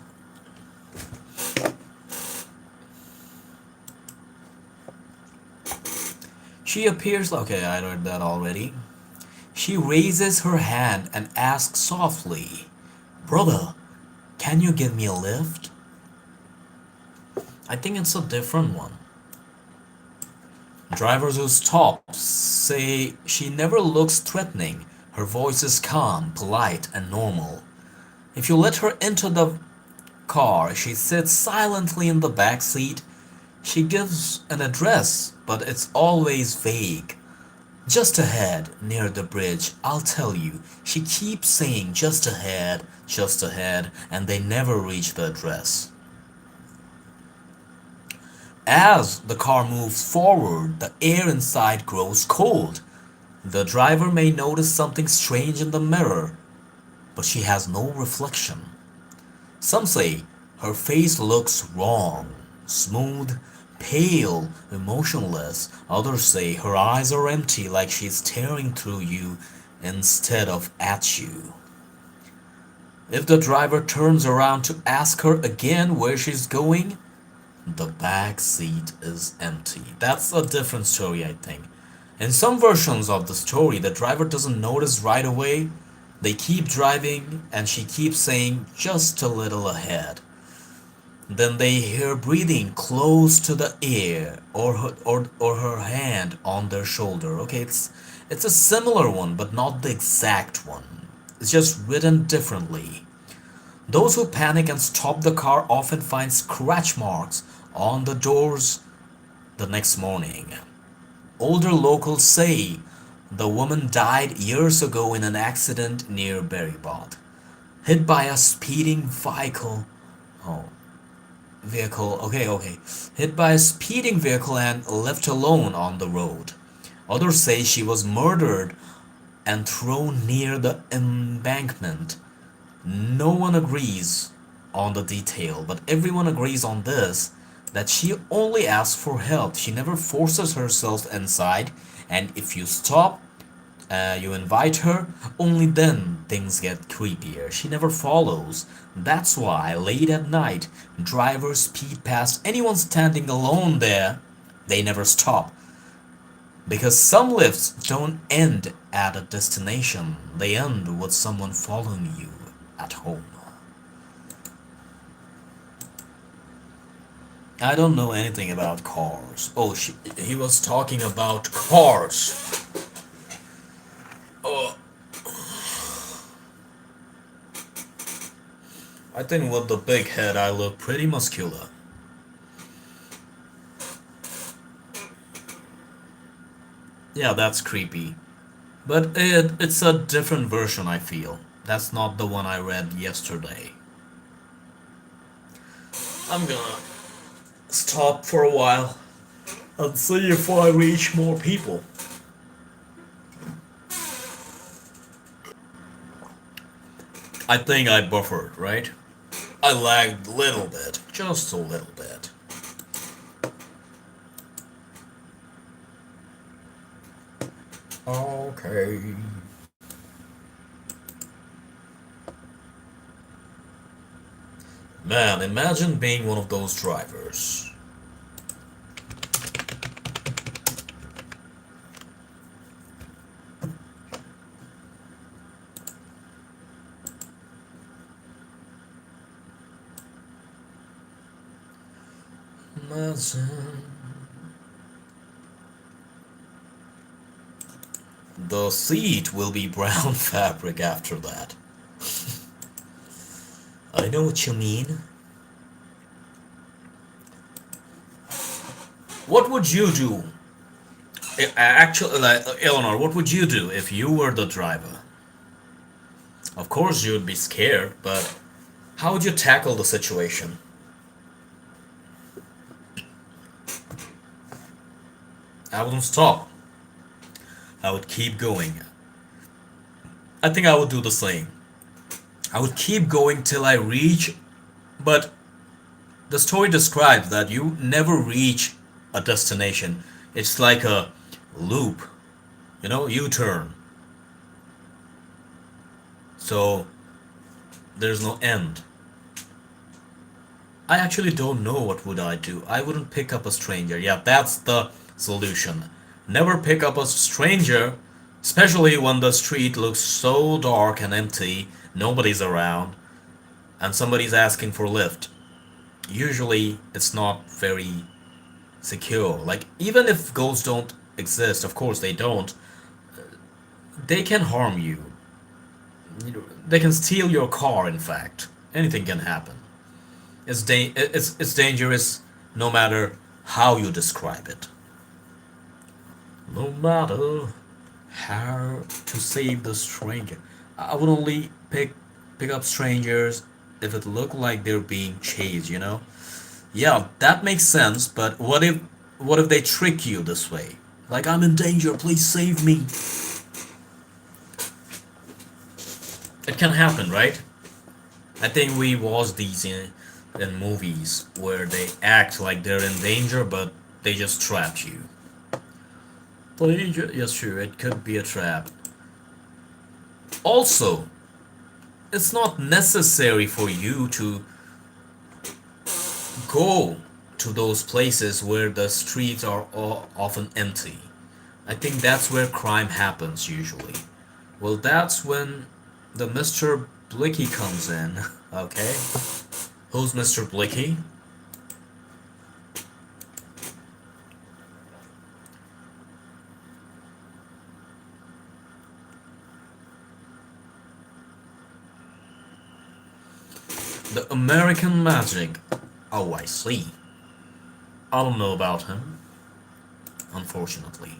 S1: She appears. Okay, I read that already. She raises her hand and asks softly, "Brother, can you give me a lift?" I think it's a different one. Drivers who stop say she never looks threatening. Her voice is calm, polite, and normal. If you let her into the car, she sits silently in the back seat. She gives an address, but it's always vague. Just ahead, near the bridge, I'll tell you. She keeps saying just ahead, and they never reach the address. As the car moves forward, the air inside grows cold. The driver may notice something strange in the mirror, but she has no reflection. Some say her face looks wrong, smooth, pale, emotionless. Others say her eyes are empty, like she's staring through you instead of at you. If the driver turns around to ask her again where she's going, the back seat is empty. That's a different story, I think. In some versions of the story, the driver doesn't notice right away. They keep driving, and she keeps saying, "just a little ahead." Then they hear breathing close to the ear, or her hand on their shoulder. Okay, it's a similar one, but not the exact one. It's just written differently. Those who panic and stop the car often find scratch marks on the doors the next morning. Older locals say the woman died years ago in an accident near Berrybod, hit by a speeding vehicle. Oh, okay, hit by a speeding vehicle and left alone on the road. Others say she was murdered and thrown near the embankment. No one agrees on the detail, but everyone agrees on this, that she only asks for help. She never forces herself inside, and if you stop, you invite her, only then things get creepier. She never follows. That's why, late at night, drivers speed past anyone standing alone there. They never stop. Because some lifts don't end at a destination, they end with someone following you at home. I don't know anything about cars. Oh, he was talking about cars. Oh, I think with the big head I look pretty muscular. Yeah, that's creepy. But it's a different version, I feel. That's not the one I read yesterday. I'm gonna stop for a while and see if I reach more people. I think I buffered, right? I lagged a little bit, just a little bit. Okay. Man, imagine being one of those drivers. Imagine. The seat will be brown fabric after that. I know what you mean. What would you do? Actually, like, Eleanor, what would you do if you were the driver? Of course, you would be scared, but how would you tackle the situation? I wouldn't stop. I would keep going. I think I would do the same. I would keep going till I reach, but the story describes that you never reach a destination. It's like a loop, U-turn. So there's no end. I actually don't know what would I do. I wouldn't pick up a stranger. Yeah, that's the solution. Never pick up a stranger, especially when the street looks so dark and empty, nobody's around, and somebody's asking for a lift. Usually, it's not very secure. Like, even if ghosts don't exist, of course they don't, they can harm you. They can steal your car, in fact. Anything can happen. It's dangerous no matter how you describe it. No matter how to save the stranger. I would only pick up strangers if it looked like they're being chased. Yeah, that makes sense, but what if they trick you this way? Like, I'm in danger, please save me. It can happen, right? I think we watch these in movies where they act like they're in danger, but they just trapped you. Yes, sure, it could be a trap. Also, it's not necessary for you to go to those places where the streets are often empty. I think that's where crime happens usually. Well, that's when the Mr. Blicky comes in, okay? Who's Mr. Blicky? The American Magic. Oh, I see. I don't know about him, unfortunately.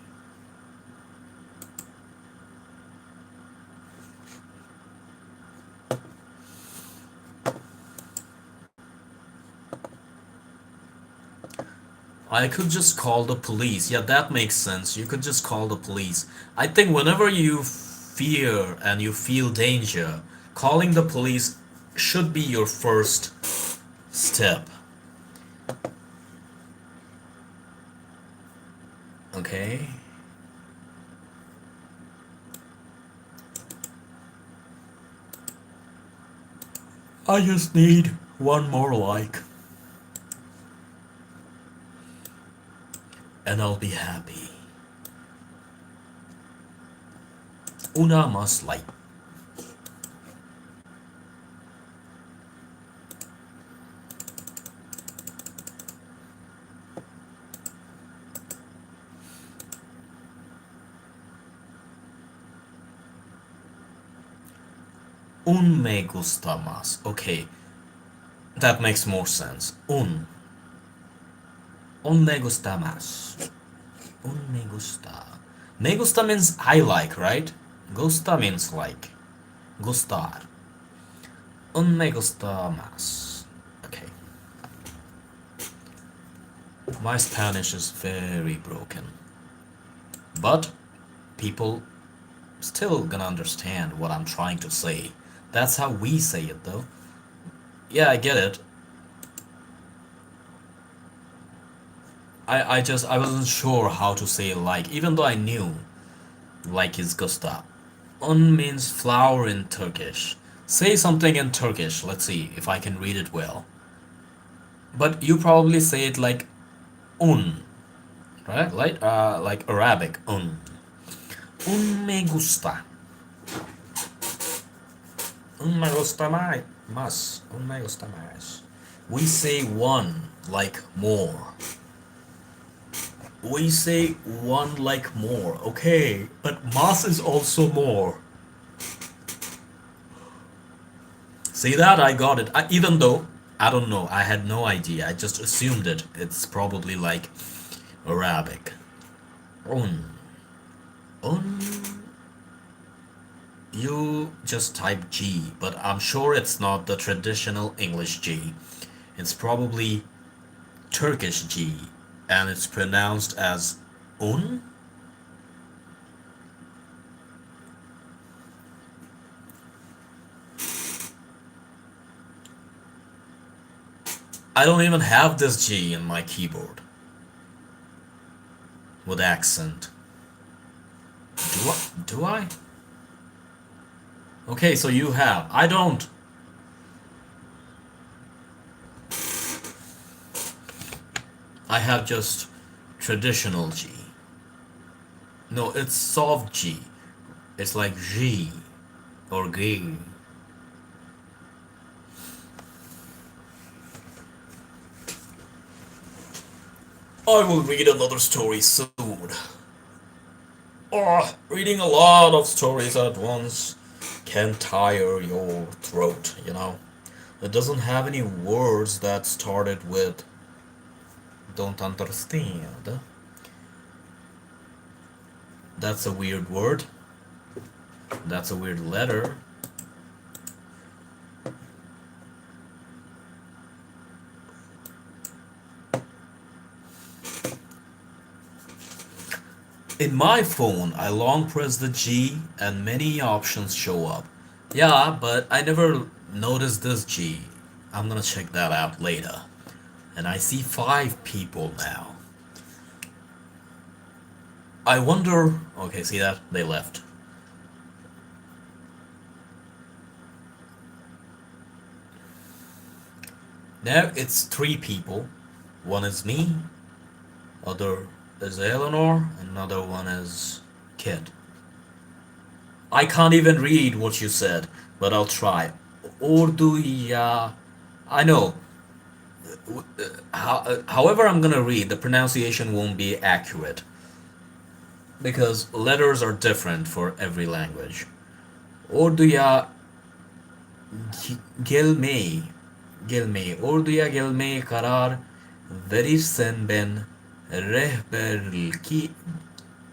S1: I could just call the police. Yeah, that makes sense. You could just call the police. I think whenever you fear and you feel danger, calling the police should be your first step. Okay? I just need one more like, and I'll be happy. Una más like. Un me gusta más. Okay, that makes more sense. Un me gusta más. Un me gusta. Me gusta means I like, right? Gusta means like. Gustar. Un me gusta más. Okay. My Spanish is very broken. But people still gonna understand what I'm trying to say. That's how we say it though. Yeah, I get it. I wasn't sure how to say like, even though I knew like is gusta. Un means flower in Turkish. Say something in Turkish. Let's see if I can read it well. But you probably say it like un, right? Like Arabic un. Un me gusta. Un me gusta más. Un me gusta más. We say one like more. We say one like more. Okay, but más is also more. See that? I got it. Even though, I don't know, I had no idea. I just assumed it. It's probably like Arabic. Un. Un. You just type G, but I'm sure it's not the traditional English G. It's probably Turkish G, and it's pronounced as un. I don't even have this G in my keyboard with accent. Do I? Okay, so you have. I don't. I have just traditional G. No, it's soft G. It's like G or G. I will read another story soon. Oh, reading a lot of stories at once can tire your throat, you know. It doesn't have any words that started with don't understand. That's a weird word. That's a weird letter. In my phone, I long press the G and many options show up. Yeah, but I never noticed this G. I'm gonna check that out later. And I see 5 people now. I wonder. Okay, see that? They left. Now it's 3 people. One is me, other is Eleanor, another one is Kit. I can't even read what you said, but I'll try. Urdu ya. I know. However, I'm gonna read, the pronunciation won't be accurate because letters are different for every language. Urdu ya gelme. Gelme. Urdu ya gelme karar verirsen ben rehberlik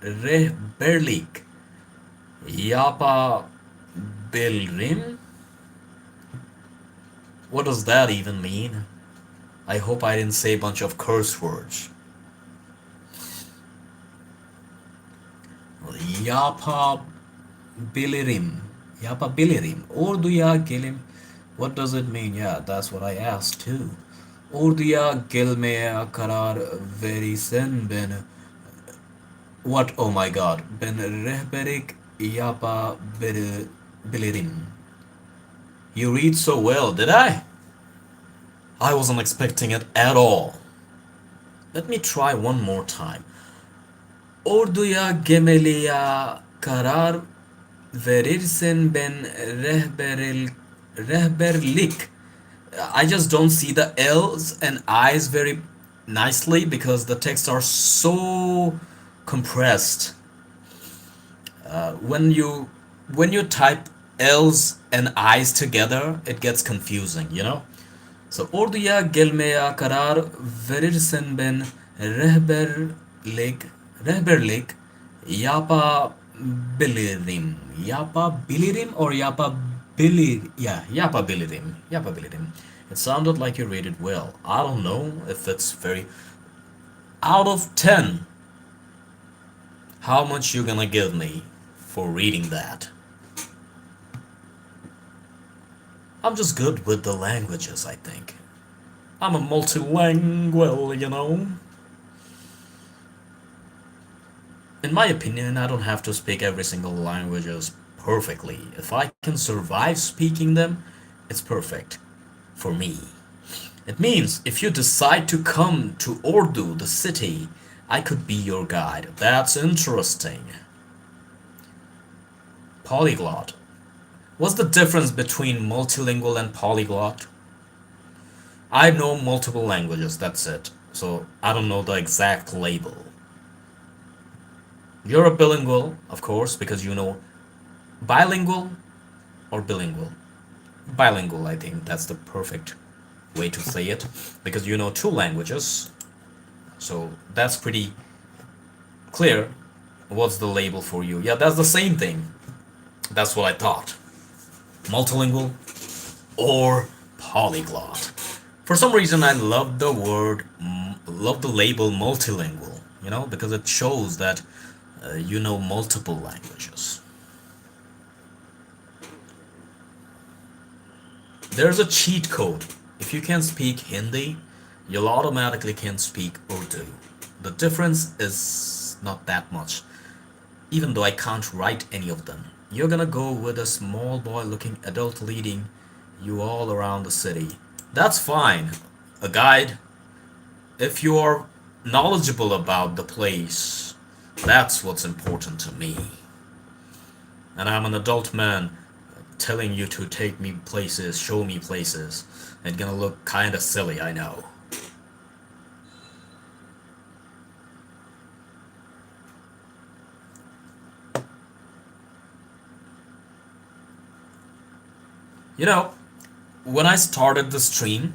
S1: rehberlik yapa bilrim. What does that even mean? I hope I didn't say a bunch of curse words. Yapa bilirim. Yapa bilirim. Urduya gelim. What does it mean? Yeah, that's what I asked too. Urduya gelmeye karar verirsen ben. What? Oh my god. Ben rehberik yapa bilirim. You read so well, did I? I wasn't expecting it at all. Let me try one more time. Orduya gemeliya karar verirsen ben rehberlik. I just don't see the L's and I's very nicely because the texts are so compressed. When you type L's and I's together, it gets confusing, you know? So orduya gelmeye karar verirsen ben rehberlik rehberlik yapabilirim. Yapabilirim or yapabilir yeah, yapabilirim. It sounded like you read it well. I don't know if it's very out of 10. How much you gonna give me for reading that? I'm just good with the languages, I think. I'm a multilingual, you know? In my opinion, I don't have to speak every single languages perfectly. If I can survive speaking them, it's perfect for me. It means if you decide to come to Urdu, the city, I could be your guide. That's interesting. Polyglot. What's the difference between multilingual and polyglot? I know multiple languages, that's it. So I don't know the exact label. You're a bilingual, of course, because you know bilingual or bilingual. Bilingual, I think that's the perfect way to say it, because you know two languages. So that's pretty clear. What's the label for you? Yeah, that's the same thing. That's what I thought. Multilingual or polyglot. For some reason, I love the love the label multilingual, you know, because it shows that you know multiple languages. There's a cheat code. If you can speak Hindi, you'll automatically can speak Urdu. The difference is not that much, even though I can't write any of them. You're gonna go with a small boy looking adult leading you all around the city. That's fine. A guide, if you're knowledgeable about the place, that's what's important to me. And I'm an adult man telling you to take me places, show me places. It's gonna look kinda silly, I know. You know, when I started the stream,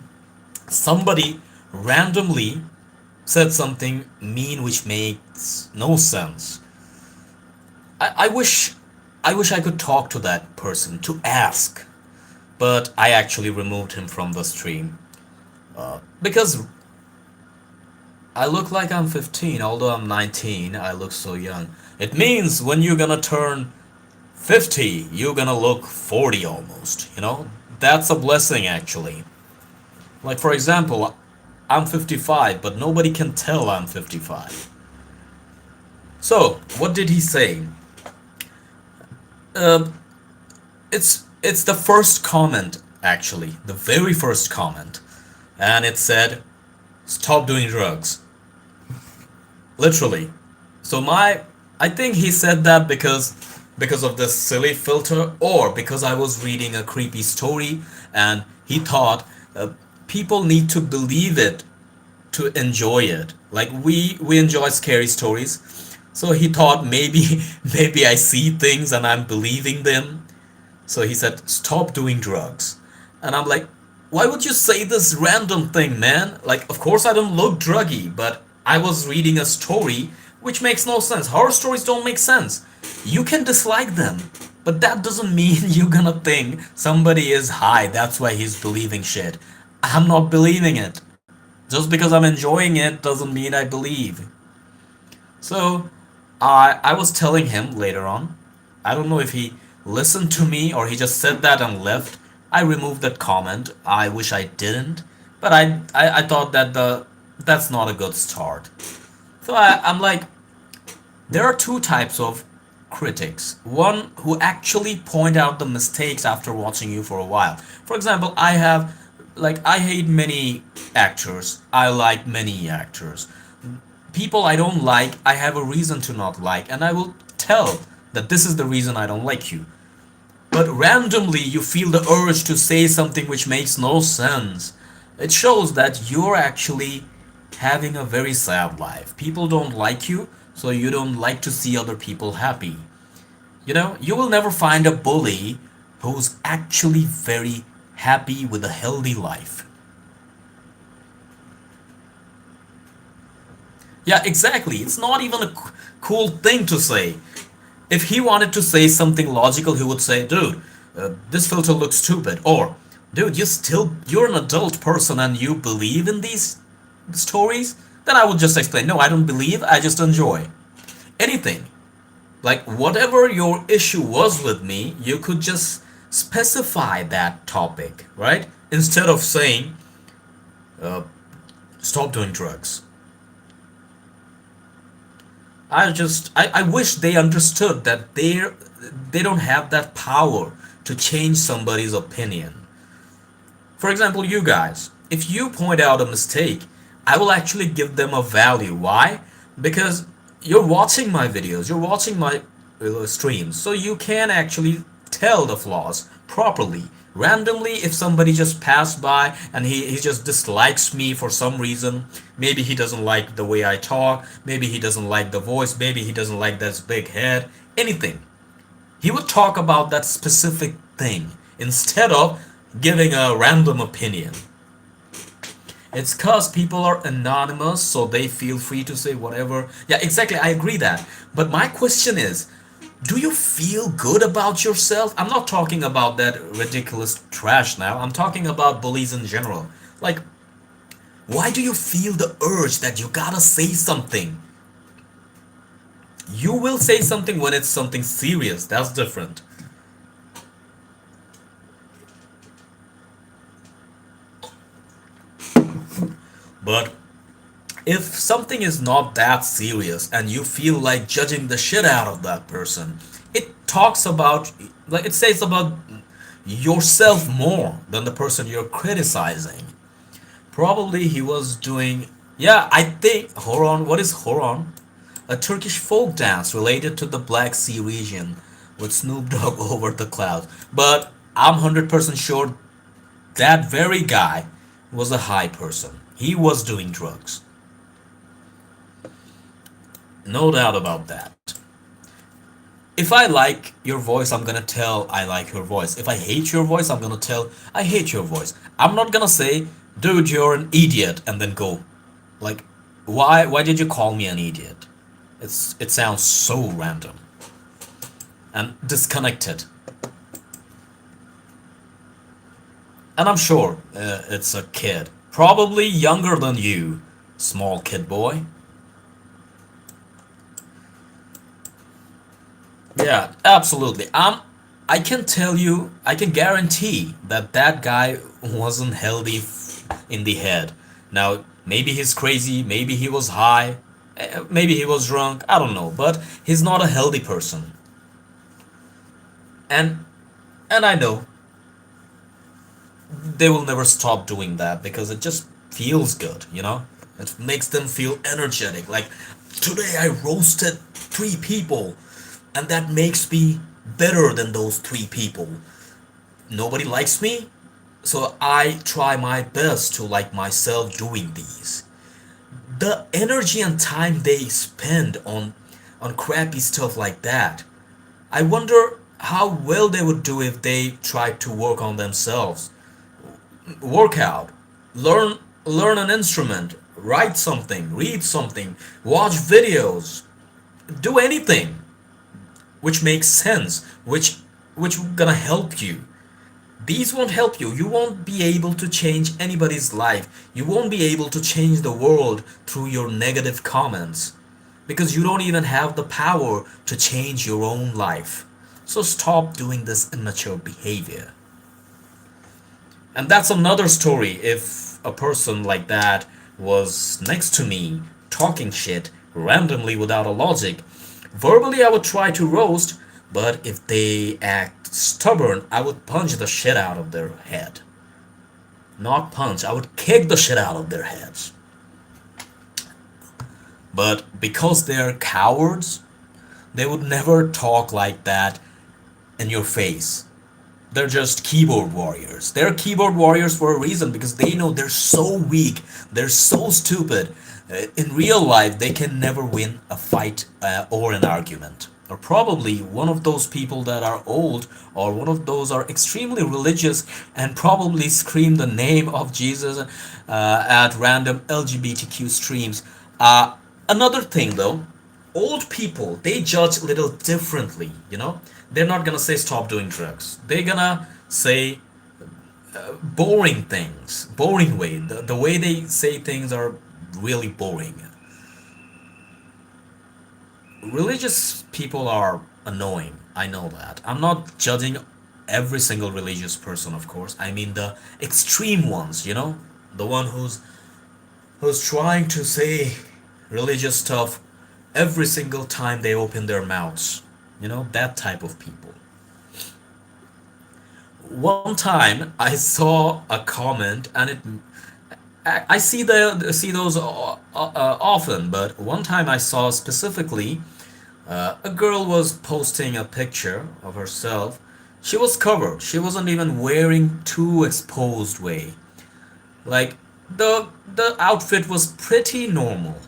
S1: somebody randomly said something mean which makes no sense. I wish I could talk to that person to ask, but I actually removed him from the stream because I look like I'm 15, although I'm 19. I look so young. It means when you're gonna turn 50, you're gonna look 40 almost. You know, that's a blessing actually. Like for example, I'm 55, but nobody can tell I'm 55. So, what did he say? Uh, it's the first comment actually, the very first comment, and it said, "Stop doing drugs." Literally. So I think he said that because of this silly filter, or because I was reading a creepy story and he thought people need to believe it to enjoy it. Like we enjoy scary stories. So he thought maybe maybe I see things and I'm believing them. So he said, "Stop doing drugs." And I'm like, "Why would you say this random thing, man? Like, of course I don't look druggy, but I was reading a story which makes no sense. Horror stories don't make sense. You can dislike them, but that doesn't mean you're gonna think somebody is high. That's why he's believing shit. I'm not believing it. Just because I'm enjoying it doesn't mean I believe." So I was telling him later on. I don't know if he listened to me or he just said that and left. I removed that comment. I wish I didn't, but I thought that that's not a good start. So I'm like, there are two types of critics. One who actually point out the mistakes after watching you for a while. For example, I hate many actors. I like many actors. People I don't like, I have a reason to not like, and I will tell that this is the reason I don't like you. But randomly you feel the urge to say something which makes no sense. It shows that you're actually having a very sad life. People don't like you, so you don't like to see other people happy. You know, you will never find a bully who's actually very happy with a healthy life. Yeah, exactly. It's not even a cool thing to say. If he wanted to say something logical, he would say, dude, this filter looks stupid. Or, dude, you're an adult person and you believe in these stories? Then I would just explain, no, I don't believe, I just enjoy. Anything. Like, whatever your issue was with me, you could just specify that topic, right? Instead of saying, uh, stop doing drugs. I wish they understood that they don't have that power to change somebody's opinion. For example, you guys, if you point out a mistake, I will actually give them a value. Why? Because you're watching my videos, you're watching my streams, so you can actually tell the flaws properly. Randomly, if somebody just passed by and he just dislikes me for some reason, maybe he doesn't like the way I talk, maybe he doesn't like the voice, maybe he doesn't like this big head, anything. He would talk about that specific thing instead of giving a random opinion. It's cause people are anonymous, so they feel free to say whatever. Yeah, exactly, I agree that. But my question is, do you feel good about yourself? I'm not talking about that ridiculous trash now. I'm talking about bullies in general. Like, why do you feel the urge that you gotta say something? You will say something when it's something serious. That's different. But if something is not that serious and you feel like judging the shit out of that person, it talks about, like, it says about yourself more than the person you're criticizing. Probably he was doing, yeah, I think, Horon, what is Horon? A Turkish folk dance related to the Black Sea region with Snoop Dogg over the clouds. But I'm 100% sure that very guy was a high person. He was doing drugs. No doubt about that. If I like your voice, I'm gonna tell I like your voice. If I hate your voice, I'm gonna tell I hate your voice. I'm not gonna say, dude, you're an idiot, and then go. Like, why did you call me an idiot? It sounds so random and disconnected. And I'm sure it's a kid, probably younger than you, small kid boy. Yeah, absolutely. I can tell you, I can guarantee that that guy wasn't healthy in the head. Now, maybe he's crazy, maybe he was high, maybe he was drunk, I don't know, but he's not a healthy person. And and I know they will never stop doing that because it just feels good, you know? It makes them feel energetic. Like, today I roasted 3 people, and that makes me better than those 3 people. Nobody likes me, so I try my best to like myself doing these. The energy and time they spend on crappy stuff like that, I wonder how well they would do if they tried to work on themselves. Work out, learn an instrument, write something, read something, watch videos, do anything which makes sense, which gonna help you. These won't help you. You won't be able to change anybody's life. You won't be able to change the world through your negative comments because you don't even have the power to change your own life. So stop doing this immature behavior. And that's another story if a person like that was next to me talking shit randomly without a logic. Verbally, I would try to roast, but if they act stubborn, I would punch the shit out of their head. Not punch, I would kick the shit out of their heads. But because they're cowards, they would never talk like that in your face. They're just keyboard warriors. They're keyboard warriors for a reason because they know they're so weak, they're so stupid. In real life, they can never win a fight or an argument. or probably one of those people that are old, or one of those are extremely religious and probably scream the name of Jesus at random LGBTQ streams. Another thing though, old people, they judge a little differently, you know? They're not gonna say stop doing drugs. They're gonna say boring things, boring way. The way they say things are really boring. Religious people are annoying. I know that. I'm not judging every single religious person, of course. I mean the extreme ones, you know? The one who's trying to say religious stuff every single time they open their mouths. You know, that type of people. One time I saw a comment and I see those often, but one time I saw specifically a girl was posting a picture of herself. She was covered. She wasn't even wearing too exposed way. Like the outfit was pretty normal.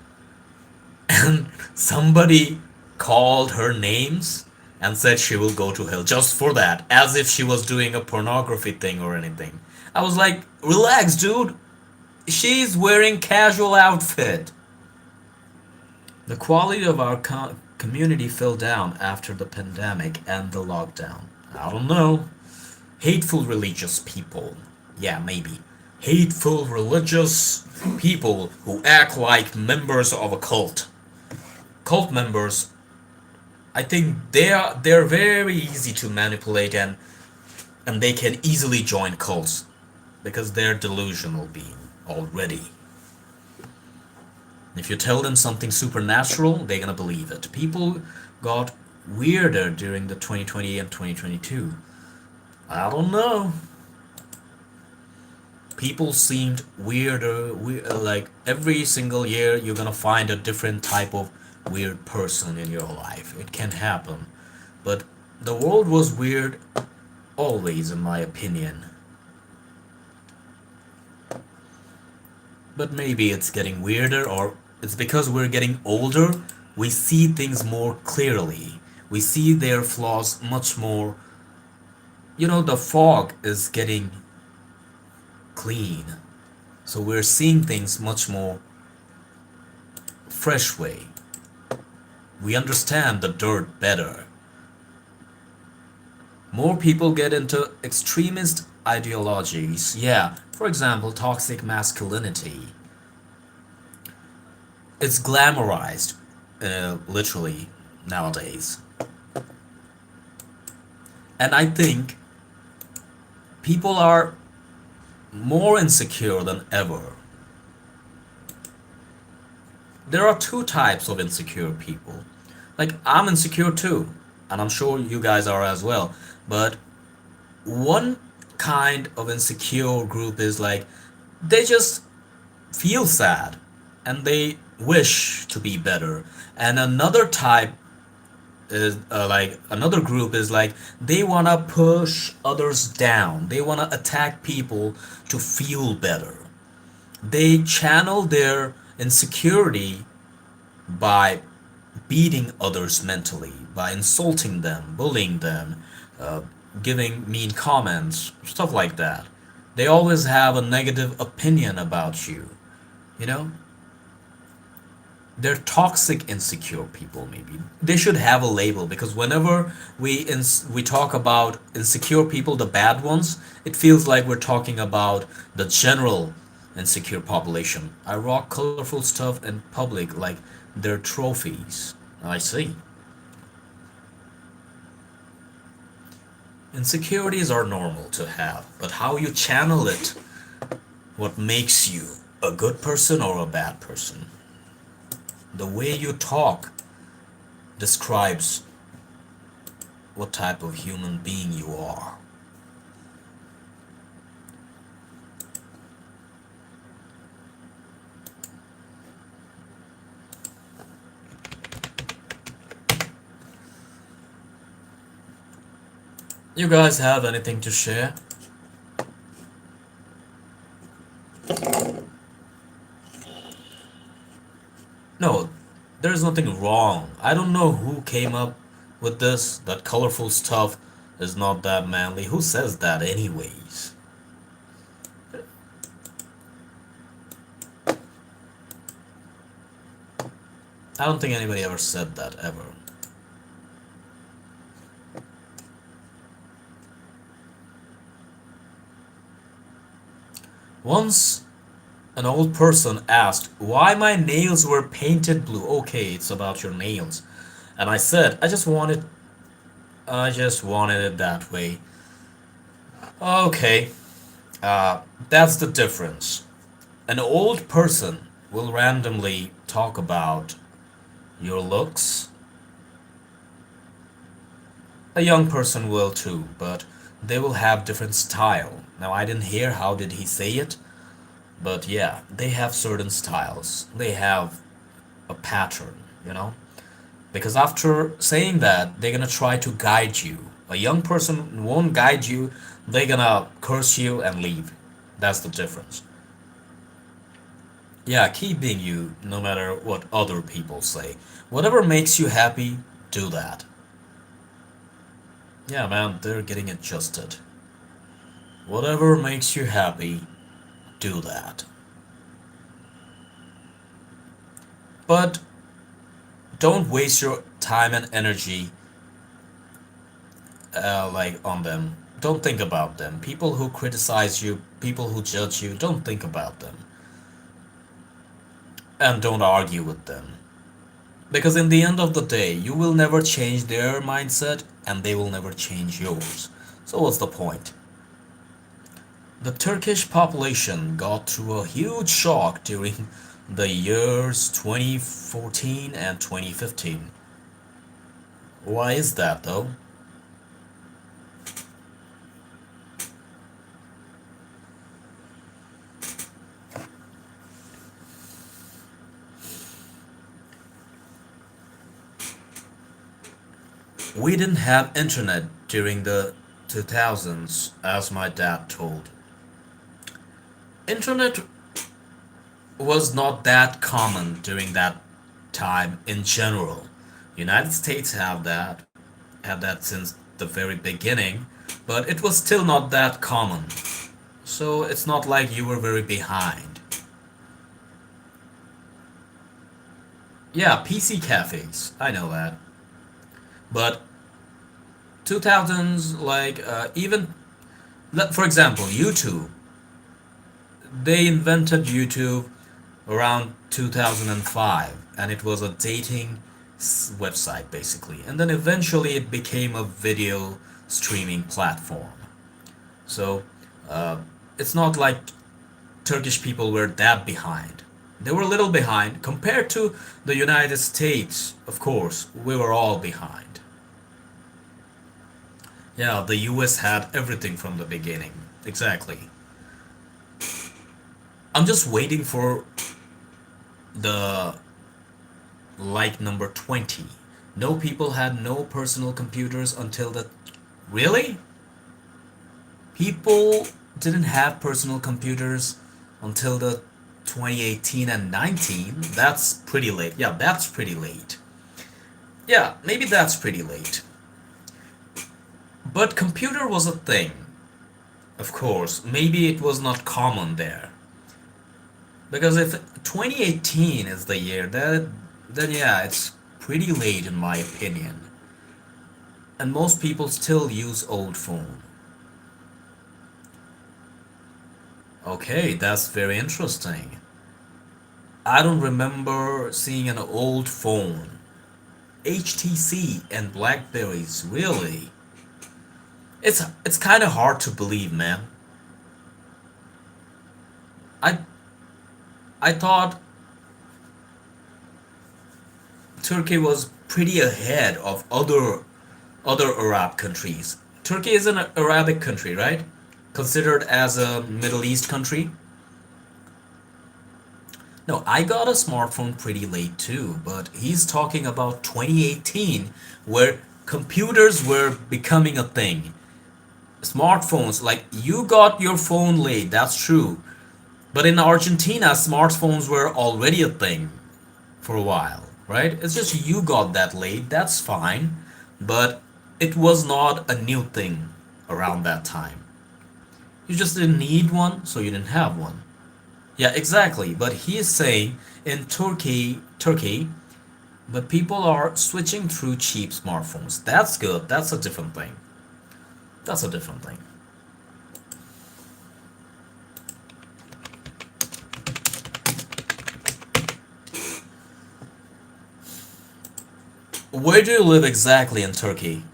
S1: And somebody called her names and said she will go to hell just for that, as if she was doing a pornography thing or anything. I was like, relax, dude. She's wearing casual outfit. The quality of our community fell down after the pandemic and the lockdown. I don't know. Hateful religious people. Yeah, maybe. Hateful religious people who act like members of a cult. Cult members, I think they're very easy to manipulate, and they can easily join cults because they're delusional being already. If you tell them something supernatural, they're gonna believe it. People got weirder during the 2020 and 2022. I don't know. People seemed weirder. Like every single year, you're gonna find a different type of weird person in your life. It can happen. But the world was weird always, in my opinion. But maybe it's getting weirder, or it's because we're getting older. We see things more clearly. We see their flaws much more. You know, the fog is getting clean. So we're seeing things much more fresh way. We understand the dirt better. More people get into extremist ideologies. Yeah, for example, toxic masculinity. It's glamorized, literally, nowadays. And I think people are more insecure than ever. There are two types of insecure people. Like, I'm insecure too, and I'm sure you guys are as well. But one kind of insecure group is like, they just feel sad and they wish to be better. And another type is like, another group is like, they want to push others down, they want to attack people to feel better. They channel their insecurity by beating others mentally, by insulting them, bullying them, uh, giving mean comments, stuff like that. They always have a negative opinion about you, you know? They're toxic insecure people. Maybe they should have a label, because whenever we talk about insecure people, the bad ones, it feels like we're talking about the general insecure population. I rock colorful stuff in public like they're trophies. I see. Insecurities are normal to have, but how you channel it, what makes you a good person or a bad person. The way you talk describes what type of human being you are. You guys have anything to share? No, there's nothing wrong. I don't know who came up with this, that colorful stuff is not that manly. Who says that anyways? I don't think anybody ever said that ever. Once an old person asked why my nails were painted blue. Okay, it's about your nails. And I said, I just wanted it that way. Okay, that's the difference. An old person will randomly talk about your looks. A young person will too, but they will have different style. Now I didn't hear how did he say it, but yeah, they have certain styles. They have a pattern, you know? Because after saying that, they're gonna try to guide you. A young person won't guide you, they're gonna curse you and leave. That's the difference. Yeah, keep being you no matter what other people say. Whatever makes you happy, do that. Yeah, man, they're getting adjusted. Whatever makes you happy, do that. But don't waste your time and energy like on them. Don't think about them. People who criticize you, people who judge you, don't think about them. And don't argue with them. Because in the end of the day, you will never change their mindset and they will never change yours. So what's the point? The Turkish population got through a huge shock during the years 2014 and 2015. Why is that though? We didn't have internet during the 2000s, as my dad told. Internet was not that common during that time in general. United States had that since the very beginning, but it was still not that common. So it's not like you were very behind. Yeah, PC cafes, I know that. But 2000s, like even for example, YouTube. They invented YouTube around 2005, and it was a dating website basically. And then eventually it became a video streaming platform. So uh, it's not like Turkish people were that behind. They were a little behind compared to the United States. Of course, we were all behind. Yeah, the US had everything from the beginning. Exactly. I'm just waiting for the like number 20. No people had no personal computers until the. Really? People didn't have personal computers until the 2018 and 19. That's pretty late. Yeah, that's pretty late. Yeah, maybe that's pretty late. But computer was a thing. Of course, maybe it was not common there. Because if 2018 is the year, then yeah, it's pretty late in my opinion. And most people still use old phone. Okay, that's very interesting. I don't remember seeing an old phone. HTC and Blackberries, really? It's kind of hard to believe, man. I I thought Turkey was pretty ahead of other Arab countries. Turkey is an Arabic country, right? Considered as a Middle East country. No, I got a smartphone pretty late too, but he's talking about 2018 where computers were becoming a thing. Smartphones, like you got your phone late, that's true. But in Argentina, smartphones were already a thing for a while, right? It's just you got that late, that's fine. but it was not a new thing around that time. You just didn't need one, so you didn't have one. Yeah, exactly. But he is saying in Turkey, but people are switching through cheap smartphones. That's good. That's a different thing. That's a different thing. Where do you live exactly in Turkey?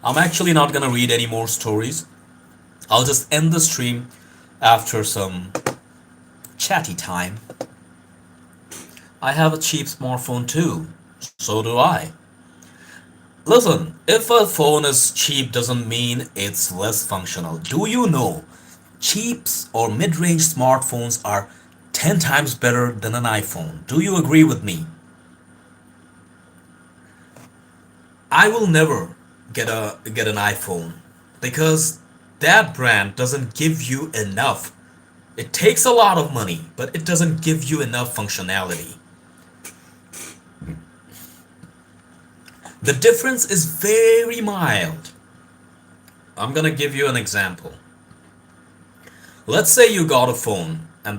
S1: I'm actually not gonna read any more stories. I'll just end the stream after some chatty time. I have a cheap smartphone too. So do I. Listen, if a phone is cheap doesn't mean it's less functional. Do you know cheap or mid-range smartphones are 10 times better than an iPhone? Do you agree with me? I will never get an iPhone because that brand doesn't give you enough. It takes a lot of money, but it doesn't give you enough functionality. The difference is very mild. I'm gonna give you an example. Let's say you got a phone and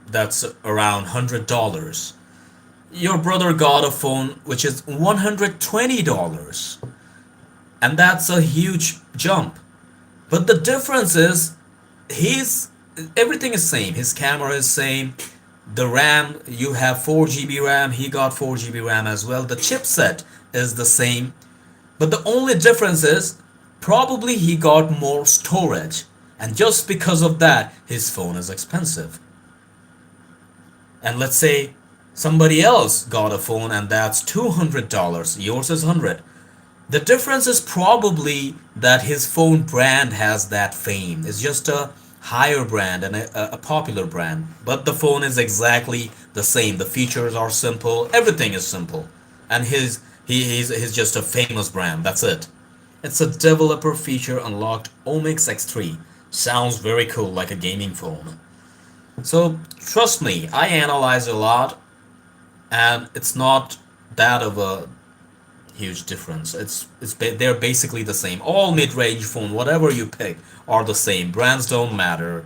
S1: that's around $100. Your brother got a phone which is $120, and that's a huge jump. But the difference is he's everything is same. His camera is same. The RAM, you have 4 GB RAM, he got 4 GB RAM as well. The chipset is the same. But the only difference is probably he got more storage. And just because of that, his phone is expensive. And let's say somebody else got a phone and that's $200. Yours is 100. The difference is probably that his phone brand has that fame. It's just a higher brand and a popular brand. But the phone is exactly the same. The features are simple. Everything is simple. And he's just a famous brand. That's it. It's a developer feature unlocked Omix X3. Sounds very cool, like a gaming phone. So trust me, I analyze a lot, and it's not that of a huge difference. They're basically the same. All mid-range phone, whatever you pick, are the same. Brands don't matter.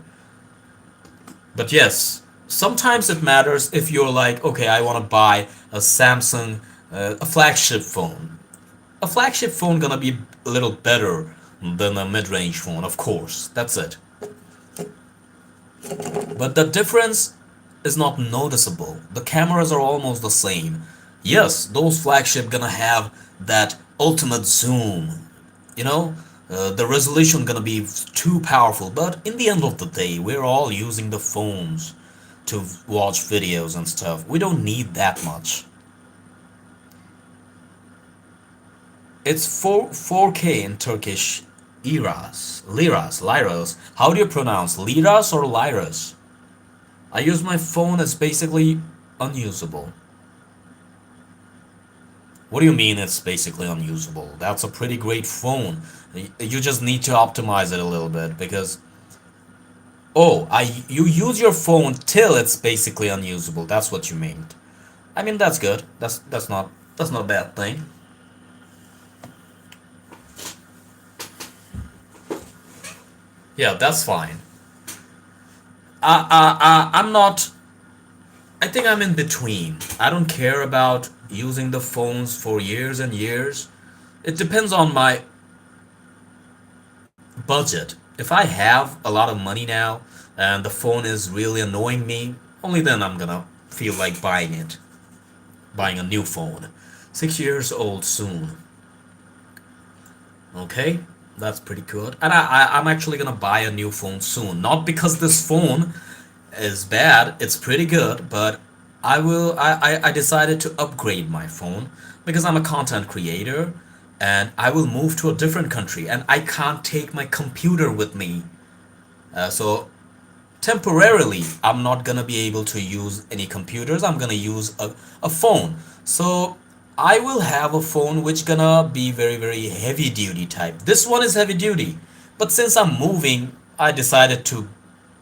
S1: But yes, sometimes it matters if you're like, okay, I want to buy a Samsung, a flagship phone. A flagship phone gonna be a little better than a mid-range phone, of course. That's it. But the difference is not noticeable. The cameras are almost the same. Yes, those flagship gonna have that ultimate zoom. You know, the resolution gonna be too powerful. But in the end of the day, we're all using the phones to watch videos and stuff. We don't need that much. It's 4K in Turkish liras. How do you pronounce liras or liras? I use my phone as basically unusable. What do you mean it's basically unusable? That's a pretty great phone. You just need to optimize it a little bit because you use your phone till it's basically unusable. That's what you mean. I mean that's good. That's not a bad thing. Yeah, that's fine. I'm not. I think I'm in between. I don't care about using the phones for years and years. It depends on my budget. If I have a lot of money now and the phone is really annoying me, only then I'm gonna feel like buying it. Buying a new phone. 6 years old soon. Okay, that's pretty good. And I'm actually gonna buy a new phone soon. Not because this phone is bad, it's pretty good, but I decided to upgrade my phone because I'm a content creator and I will move to a different country and I can't take my computer with me. So temporarily I'm not gonna be able to use any computers. I'm gonna use a phone. So I will have a phone which gonna be very heavy duty type. This one is heavy duty, but since I'm moving, I decided to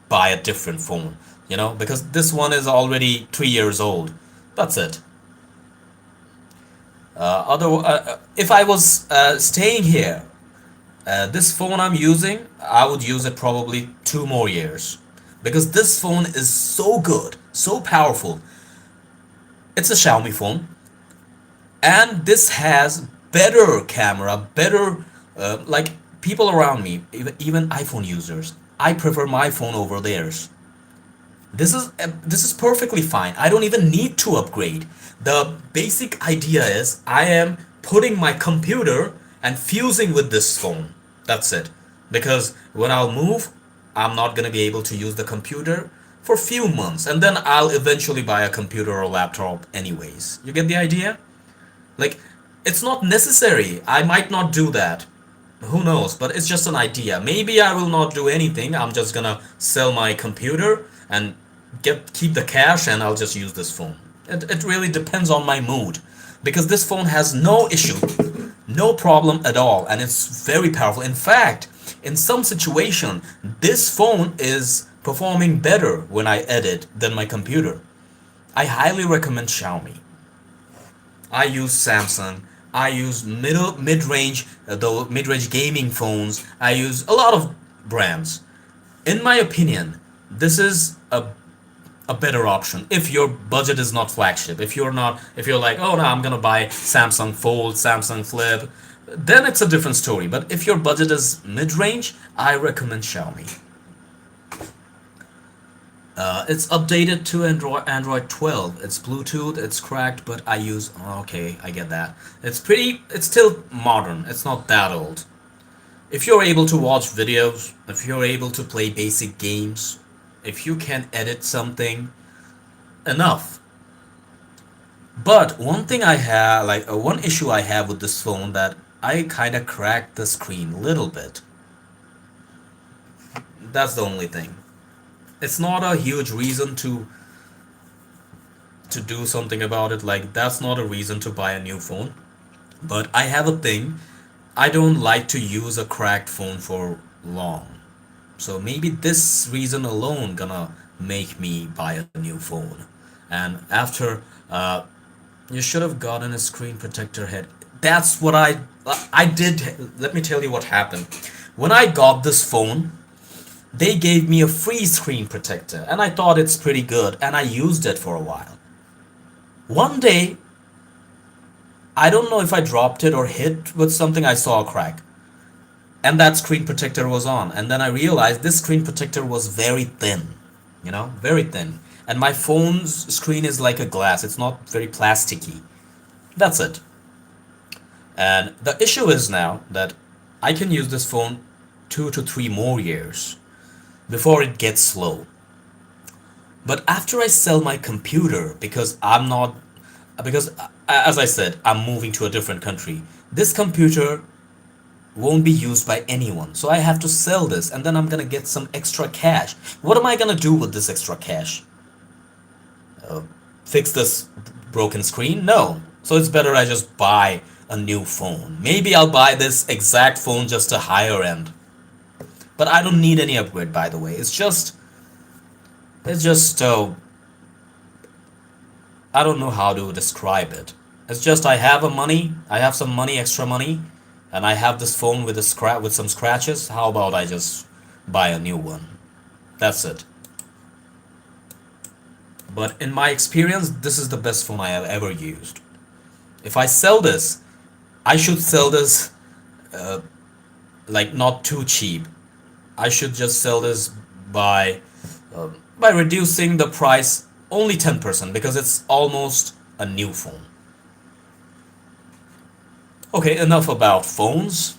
S1: buy a different phone. because this one is already 3 years old. That's it. If I was staying here, this phone I'm using, I would use it probably 2 more years. Because this phone is so good, so powerful. It's a Xiaomi phone, and this has better camera, better, like people around me, even iPhone users. I prefer my phone over theirs. This is perfectly fine. I don't even need to upgrade. The basic idea is I am putting my computer and fusing with this phone. That's it. Because when I'll move, I'm not going to be able to use the computer for few months, and then I'll eventually buy a computer or laptop anyways. You get the idea? Like, it's not necessary. I might not do that. Who knows? But it's just an idea. Maybe I will not do anything. I'm just gonna sell my computer and keep the cash, and I'll just use this phone. It really depends on my mood. Because this phone has no issue, no problem at all, and it's very powerful. In fact, in some situation, this phone is performing better when I edit than my computer. I highly recommend Xiaomi. I use Samsung. I use mid-range, though mid-range gaming phones. I use a lot of brands. In my opinion, this is a better option if your budget is not flagship. If you're like, oh no, I'm gonna buy Samsung Fold, Samsung Flip, then it's a different story. But if your budget is mid-range, I recommend Xiaomi. It's updated to Android 12. It's Bluetooth, it's cracked, but I use... Okay, I get that. It's still modern. It's not that old. If you're able to watch videos, if you're able to play basic games, if you can edit something, enough. But one thing I have, one issue I have with this phone, that I kind of cracked the screen a little bit. That's the only thing. It's not a huge reason to do something about it. Like, that's not a reason to buy a new phone. But I have a thing. I don't like to use a cracked phone for long. So maybe this reason alone gonna make me buy a new phone. And after, you should have gotten a screen protector head. That's what I did. Let me tell you what happened. When I got this phone, they gave me a free screen protector, and I thought it's pretty good, and I used it for a while. One day, I don't know if I dropped it or hit with something, I saw a crack. And that screen protector was on. And then I realized this screen protector was very thin. Very thin. And my phone's screen is like a glass, it's not very plasticky. That's it. And the issue is now that I can use this phone 2 to 3 more years before it gets slow. But after I sell my computer, because as I said, I'm moving to a different country, this computer won't be used by anyone. So I have to sell this, and then I'm gonna get some extra cash. What am I gonna do with this extra cash? Fix this broken screen? No. So it's better I just buy a new phone. Maybe I'll buy this exact phone, just a higher end. But I don't need any upgrade, by the way. It's just I don't know how to describe it. It's just I have some money, extra money, and I have this phone with some scratches. How about I just buy a new one? That's it. But in my experience, this is the best phone I have ever used. If I sell this, I should sell this like not too cheap. I should just sell this by by reducing the price only 10%, because it's almost a new phone. Okay, enough about phones.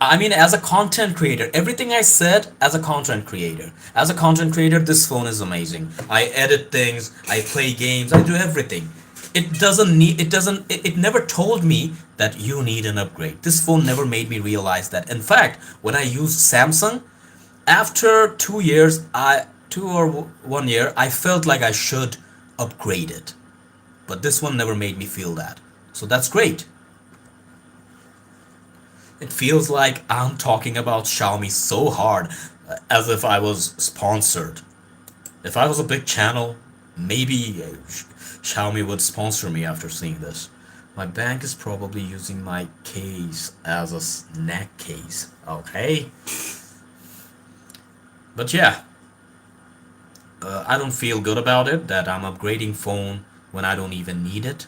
S1: I mean, as a content creator, everything I said as a content creator. As a content creator, this phone is amazing. I edit things, I play games, I do everything. It never told me that you need an upgrade. This phone never made me realize that. In fact, when I used Samsung, after 2 years, 1 year, I felt like I should upgrade it. But this one never made me feel that. So that's great. It feels like I'm talking about Xiaomi so hard, as if I was sponsored. If I was a big channel, maybe Xiaomi would sponsor me after seeing this. My bank is probably using my case as a snack case. Okay? But yeah, I don't feel good about it that I'm upgrading phone when I don't even need it.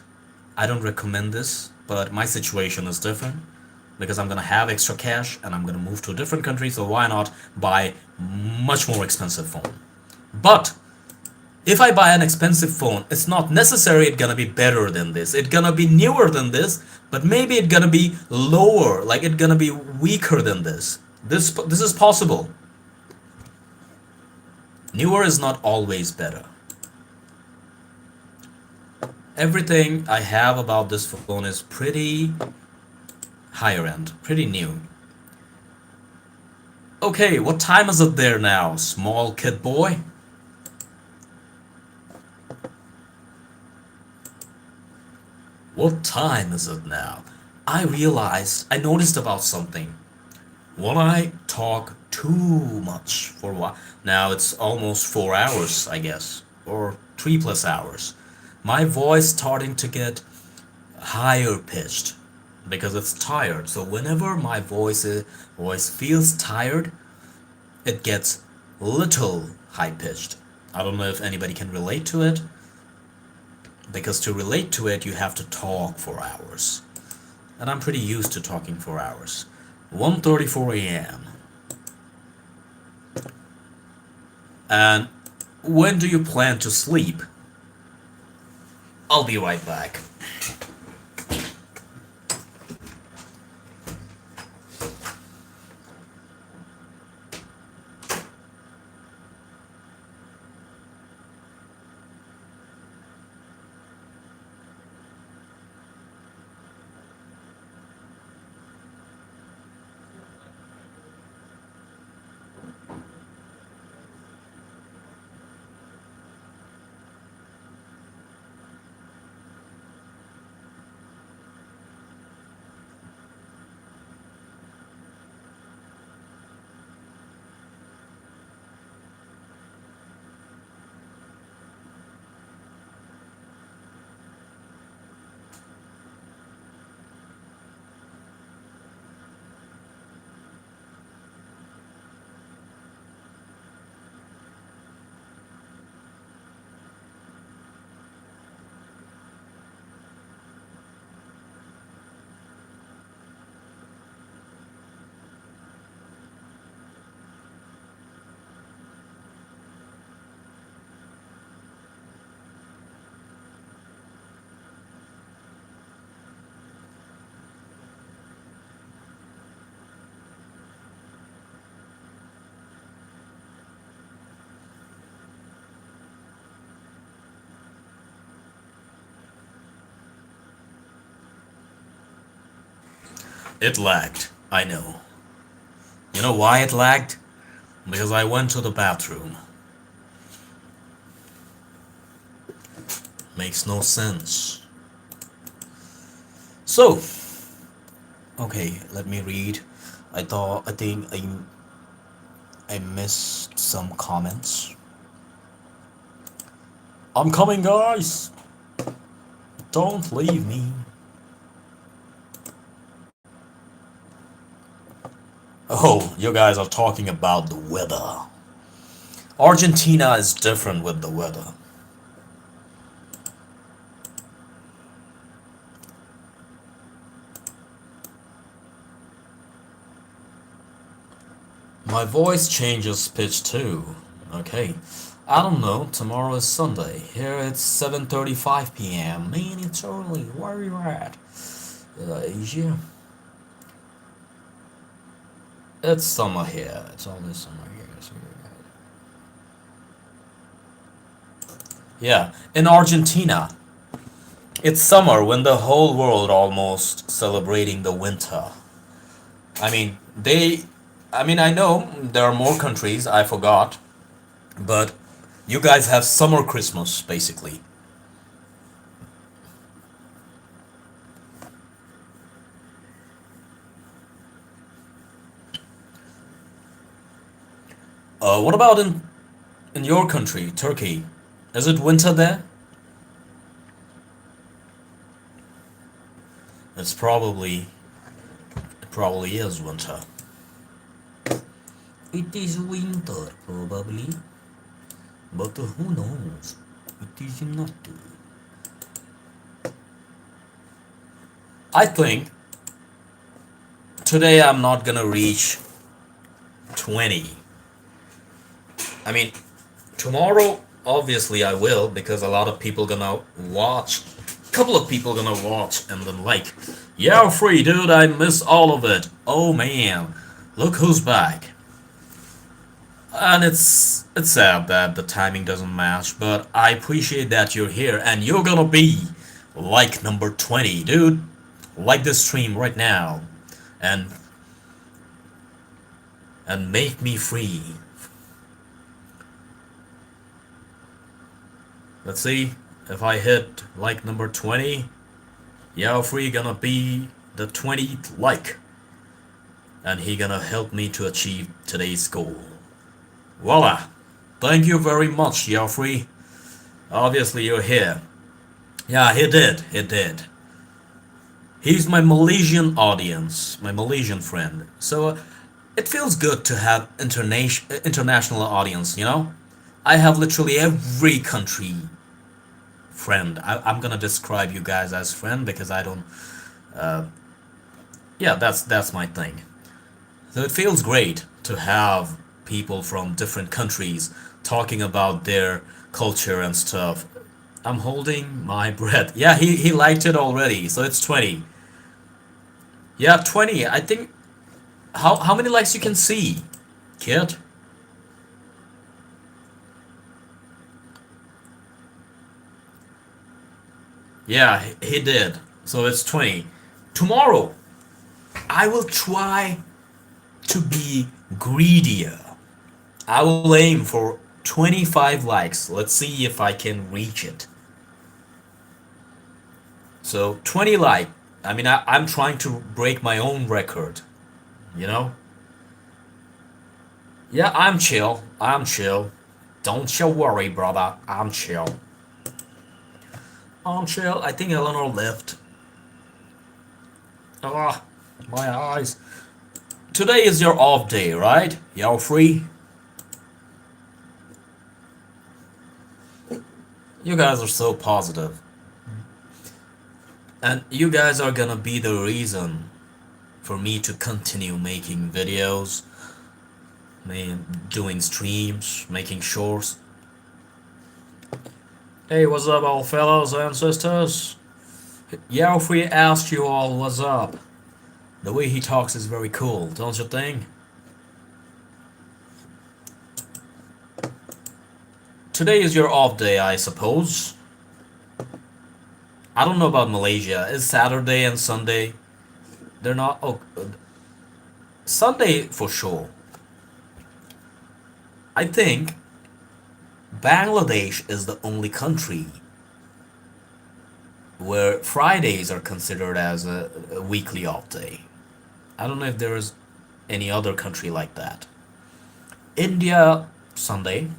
S1: I don't recommend this, but my situation is different because I'm gonna have extra cash and I'm gonna move to a different country, so why not buy much more expensive phone? But if I buy an expensive phone, it's not necessary it's gonna be better than this. It's gonna be newer than this, but maybe it's gonna be lower, like it's gonna be weaker than this. This is possible. Newer is not always better. Everything I have about this phone is pretty higher end, pretty new. Okay, what time is it there now, small kid boy? What time is it now? I noticed about something. When I talk too much for a while, now it's almost 4 hours, I guess, or 3 plus hours. My voice starting to get higher pitched because it's tired. So whenever my voice feels tired, it gets little high pitched. I don't know if anybody can relate to it, because to relate to it you have to talk for hours. And I'm pretty used to talking for hours. 1:34 a.m. And when do you plan to sleep? I'll be right back. It lagged, I know. You know why it lagged? Because I went to the bathroom. Makes no sense. So, okay, let me read. I think I missed some comments. I'm coming, guys! Don't leave me. Oh, you guys are talking about the weather. Argentina is different with the weather. My voice changes pitch too. Okay. I don't know, tomorrow is Sunday. Here it's 7:35 p.m. Man, it's early. Where are you at? Asia? It's summer here. It's always summer here. Yeah, in Argentina, it's summer when the whole world almost celebrating the winter. I mean, I know there are more countries, I forgot, but you guys have summer Christmas, basically. What about in In your country, Turkey, is it winter there? It's probably it probably is winter. It is winter, probably, but who knows? It is not. I think today I'm not gonna reach 20. I mean, tomorrow obviously I will because a lot of people gonna watch. Couple of people gonna watch and then like, yeah, free dude, I miss all of it. Oh man, look who's back. And it's sad that the timing doesn't match, but I appreciate that you're here and you're gonna be like number 20, dude. Like this stream right now, and make me free. Let's see if I hit like number 20. Yeah, free gonna be the 20th like, and he gonna help me to achieve today's goal. Voila! Thank you very much, Geoffrey. Obviously you're here. Yeah, he did. He did. He's my Malaysian audience, my Malaysian friend. So it feels good to have international audience, you know? I have literally every country friend. I'm gonna describe you guys as friend because I don't. Yeah, that's my thing. So it feels great to have people from different countries talking about their culture and stuff. I'm holding my breath. Yeah, he liked it already, so it's 20. Yeah, 20. I think. How many likes you can see, kid? Yeah, he did. So it's 20. Tomorrow, I will try to be greedier. I will aim for 25 likes. Let's see if I can reach it. So 20 like. I mean, I'm trying to break my own record. You know? Yeah, I'm chill. I'm chill. Don't you worry, brother. I'm chill. I'm chill. I think Eleanor left. Ah, my eyes. Today is your off day, right? You're free? You guys are so positive. And you guys are gonna be the reason for me to continue making videos, doing streams, making shorts. Hey, what's up, all fellows and sisters? Yeah, if we asked you all what's up. The way he talks is very cool, don't you think? Today is your off day, I suppose. I don't know about Malaysia. Is Saturday and Sunday? They're not. Oh, Sunday for sure. I think Bangladesh is the only country where Fridays are considered as a weekly off day. I don't know if there is any other country like that. India, Sunday.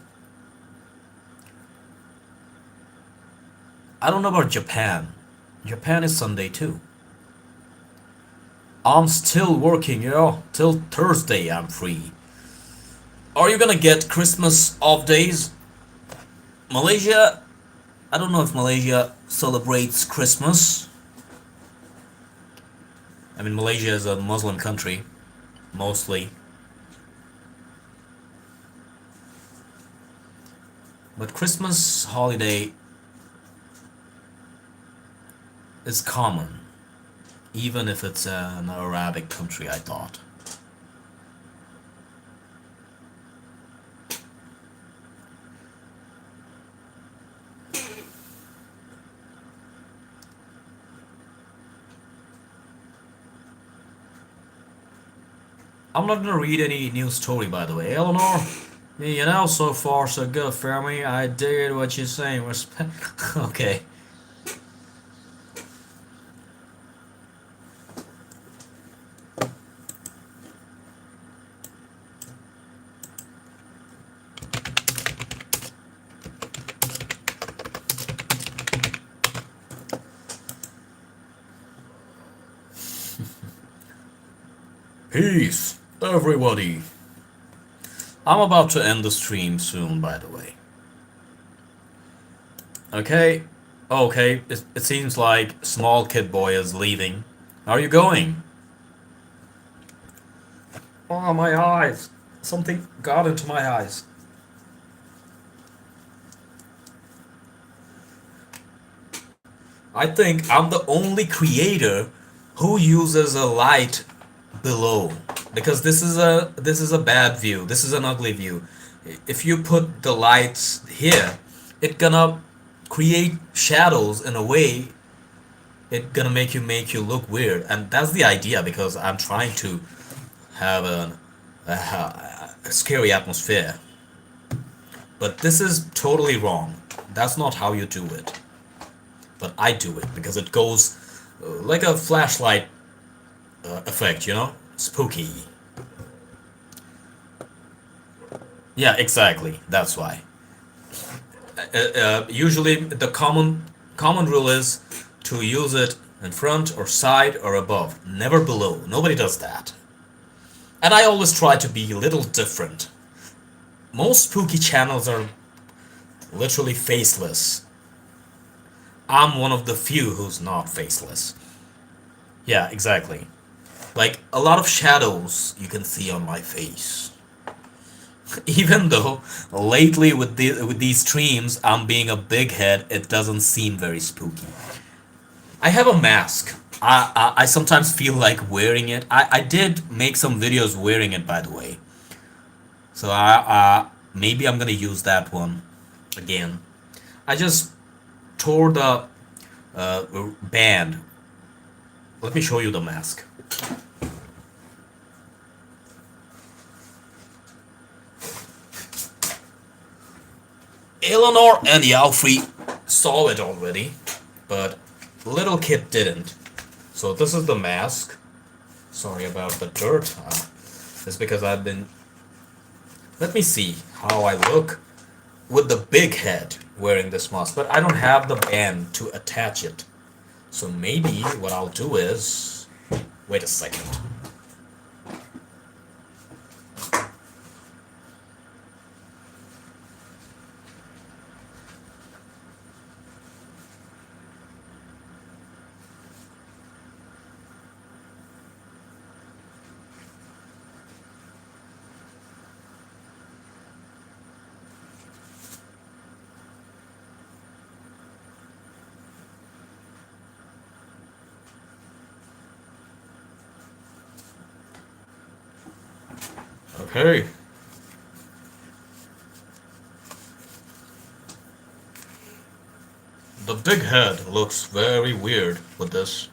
S1: I don't know about Japan. Japan is Sunday too. I'm still working, yo. Till Thursday I'm free. Are you gonna get Christmas off days? Malaysia, I don't know if Malaysia celebrates Christmas. I mean, Malaysia is a Muslim country, mostly. But Christmas holiday is common, even if it's an Arabic country, I thought. I'm not gonna read any news story, by the way. Eleanor, you know, so far so good, family. I dig what you're saying. Respect. Okay. Peace, everybody. I'm about to end the stream soon, by the way. Okay? Okay, it seems like small kid boy is leaving. Are you going? Oh, my eyes. Something got into my eyes. I think I'm the only creator who uses a light below, because this is a bad view. This is an ugly view. If you put the lights here, it gonna create shadows in a way. It gonna make you look weird, and that's the idea, because I'm trying to have a scary atmosphere. But this is totally wrong. That's not how you do it. But I do it because it goes like a flashlight effect, you know? Spooky. Yeah, exactly. That's why. Usually, the common rule is to use it in front or side or above, never below. Nobody does that. And I always try to be a little different. Most spooky channels are literally faceless. I'm one of the few who's not faceless. Yeah, exactly. Like a lot of shadows you can see on my face. Even though lately with these streams I'm being a big head, it doesn't seem very spooky. I have a mask. I sometimes feel like wearing it. I did make some videos wearing it, by the way. So maybe I'm gonna use that one again. I just tore the band. Let me show you the mask. Eleanor and Yalfrey saw it already, but little kid didn't. So this is the mask. Sorry about the dirt. It's because I've been... Let me see how I look with the big head wearing this mask, but I don't have the band to attach it. So maybe what I'll do is... Wait a second. Okay. The big head looks very weird with this.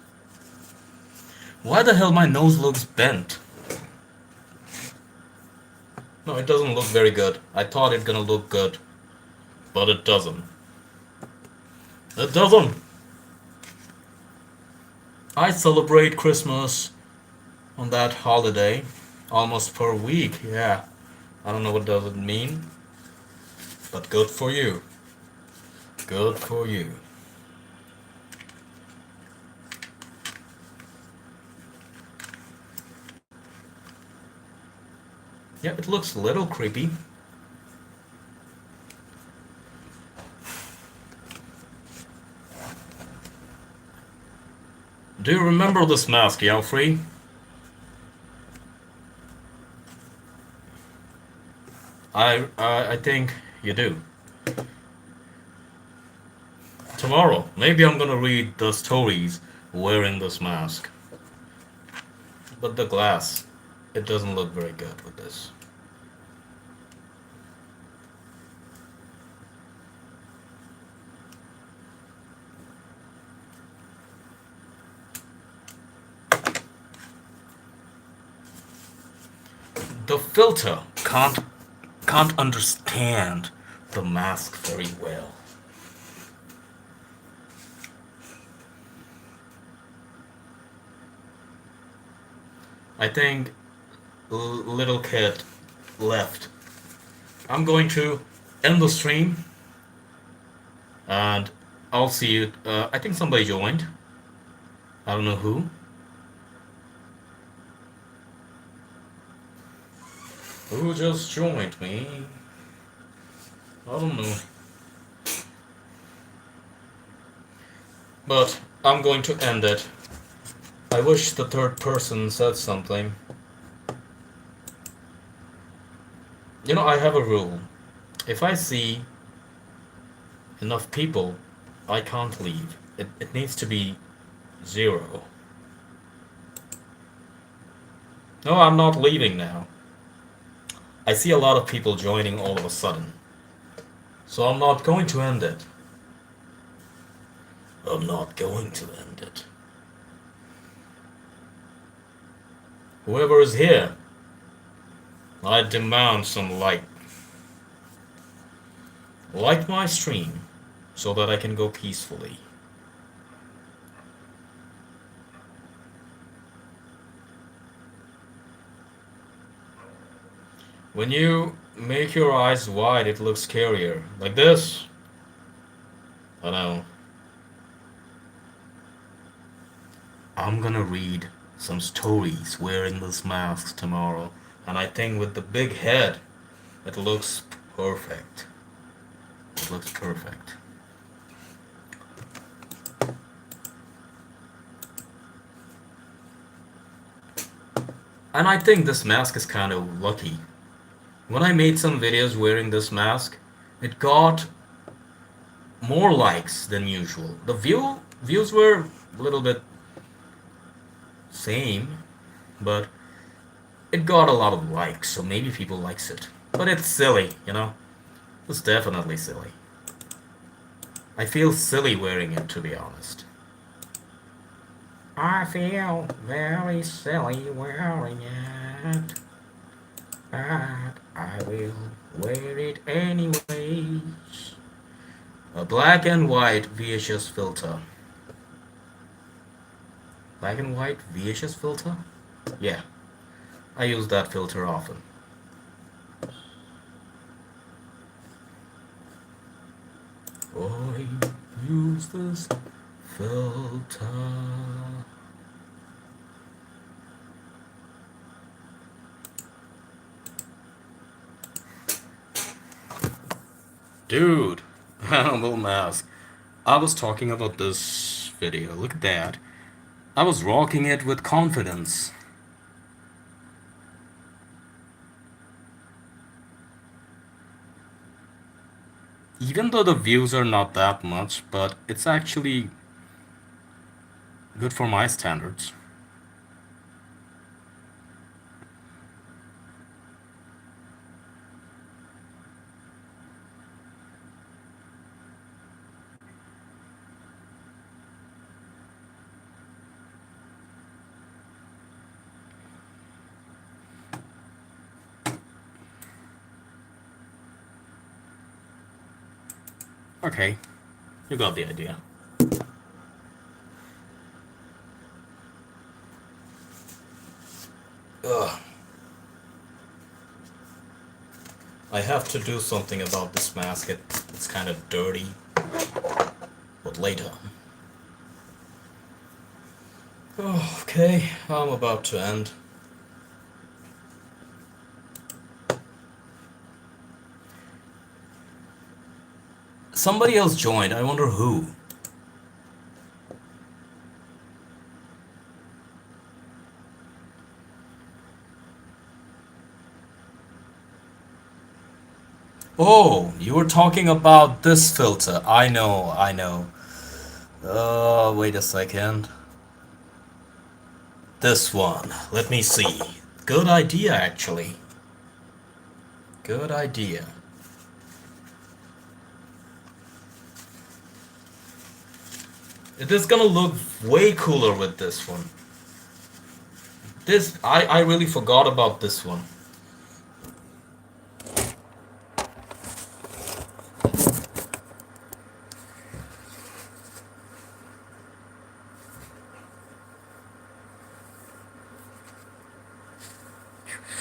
S1: Why the hell my nose looks bent? No, it doesn't look very good. I thought it gonna look good, but it doesn't. It doesn't! I celebrate Christmas on that holiday almost per week, yeah. I don't know what does it mean, but good for you. Good for you. Yeah, it looks a little creepy. Do you remember this mask, Yalfrey? I think you do. Tomorrow, maybe I'm gonna read the stories wearing this mask. But the glass, it doesn't look very good with this. The filter can't understand the mask very well. I think little kid left. I'm going to end the stream, and I'll see you. I think somebody joined. I don't know who. Who just joined me? I don't know. But I'm going to end it. I wish the third person said something. You know, I have a rule. If I see enough people, I can't leave. It needs to be 0. No, I'm not leaving now. I see a lot of people joining all of a sudden. So I'm not going to end it. I'm not going to end it. Whoever is here, I demand some light. Light my stream so that I can go peacefully. When you make your eyes wide, it looks scarier. Like this. I know. I'm gonna read some stories wearing this mask tomorrow. And I think with the big head, it looks perfect. It looks perfect. And I think this mask is kind of lucky. When I made some videos wearing this mask, it got more likes than usual. The views were a little bit same, but it got a lot of likes, so maybe people likes it. But it's silly, you know? It's definitely silly. I feel silly wearing it, to be honest. I feel very silly wearing it, but I will wear it anyways. A black and white VHS filter. Black and white VHS filter? Yeah, I use that filter often. I use this filter. Dude, Animal Mask. I was talking about this video. Look at that. I was rocking it with confidence. Even though the views are not that much, but it's actually good for my standards. Okay, you got the idea. Ugh. I have to do something about this mask. It's kind of dirty. But later. Oh, okay, I'm about to end. Somebody else joined. I wonder who. Oh, you were talking about this filter. I know, I know. Wait a second. This one. Let me see. Good idea, actually. Good idea. It is gonna look way cooler with this one. I really forgot about this one.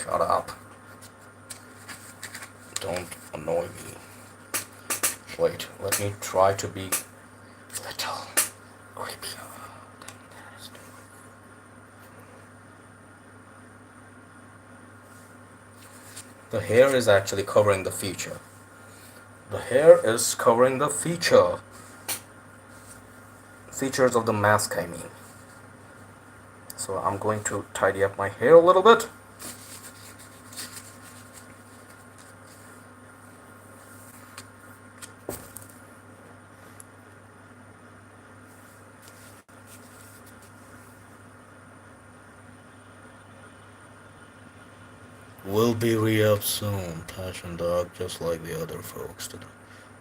S1: Shut up. Don't annoy me. Wait, let me try to be little creepier than this. The hair is actually covering the feature. The hair is covering the features of the mask, I mean. So I'm going to tidy up my hair a little bit. We'll be re-up soon, Passion Dog, just like the other folks did.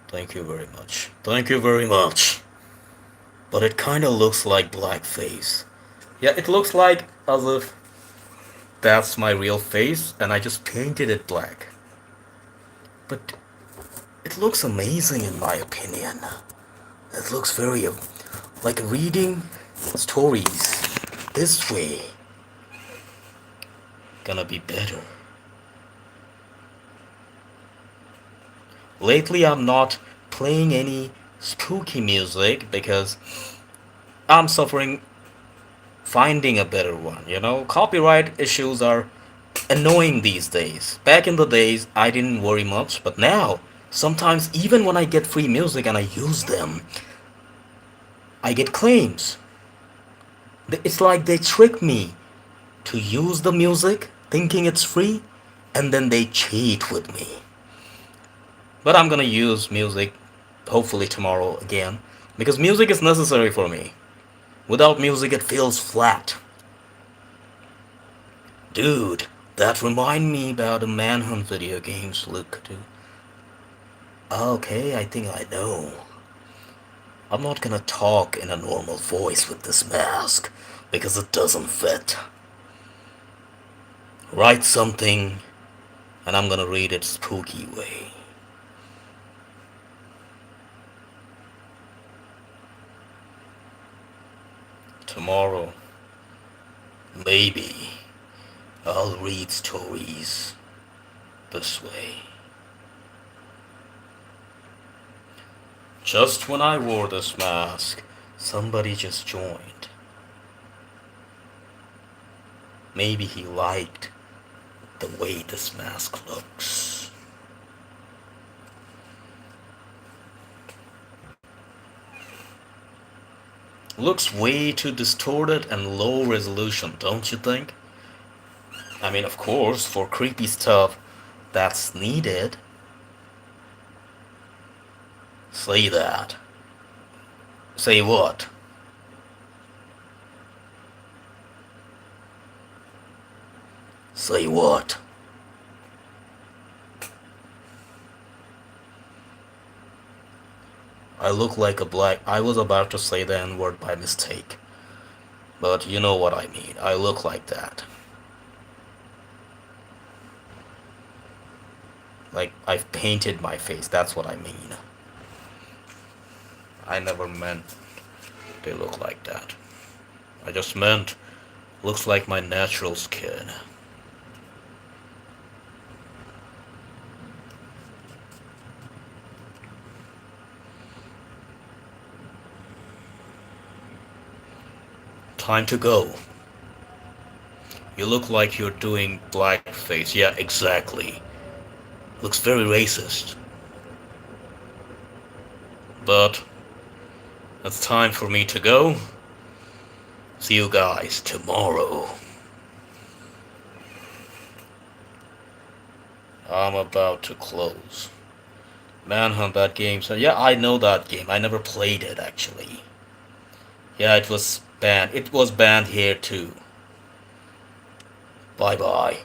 S1: Thank you very much. Thank you very much. But it kinda looks like blackface. Yeah, it looks like as if that's my real face and I just painted it black. But it looks amazing in my opinion. It looks very like reading stories this way. Gonna be better. Lately I'm not playing any spooky music because I'm suffering finding a better one, you know? Copyright issues are annoying these days. Back in the days, I didn't worry much, but now, sometimes even when I get free music and I use them, I get claims. It's like they trick me to use the music thinking it's free, and then they cheat with me. But I'm gonna use music hopefully tomorrow again because music is necessary for me. Without music, it feels flat. Dude, that remind me about the Manhunt video games, Luke, too. Okay, I think I know. I'm not gonna talk in a normal voice with this mask because it doesn't fit. Write something and I'm gonna read it spooky way. Tomorrow, maybe I'll read stories this way. Just when I wore this mask, somebody just joined. Maybe he liked the way this mask looks. Looks way too distorted and low resolution, don't you think? I mean, of course, for creepy stuff, that's needed. Say that. Say what? Say what? I look like a black. I was about to say the N word by mistake. But you know what I mean. I look like that. Like I've painted my face. That's what I mean. I never meant they look like that. I just meant looks like my natural skin. Time to go. You look like you're doing blackface. Yeah, exactly. Looks very racist. But it's time for me to go. See you guys tomorrow. I'm about to close. Manhunt, that game. So yeah, I know that game. I never played it actually. Yeah, it was banned. It was banned here too. Bye bye.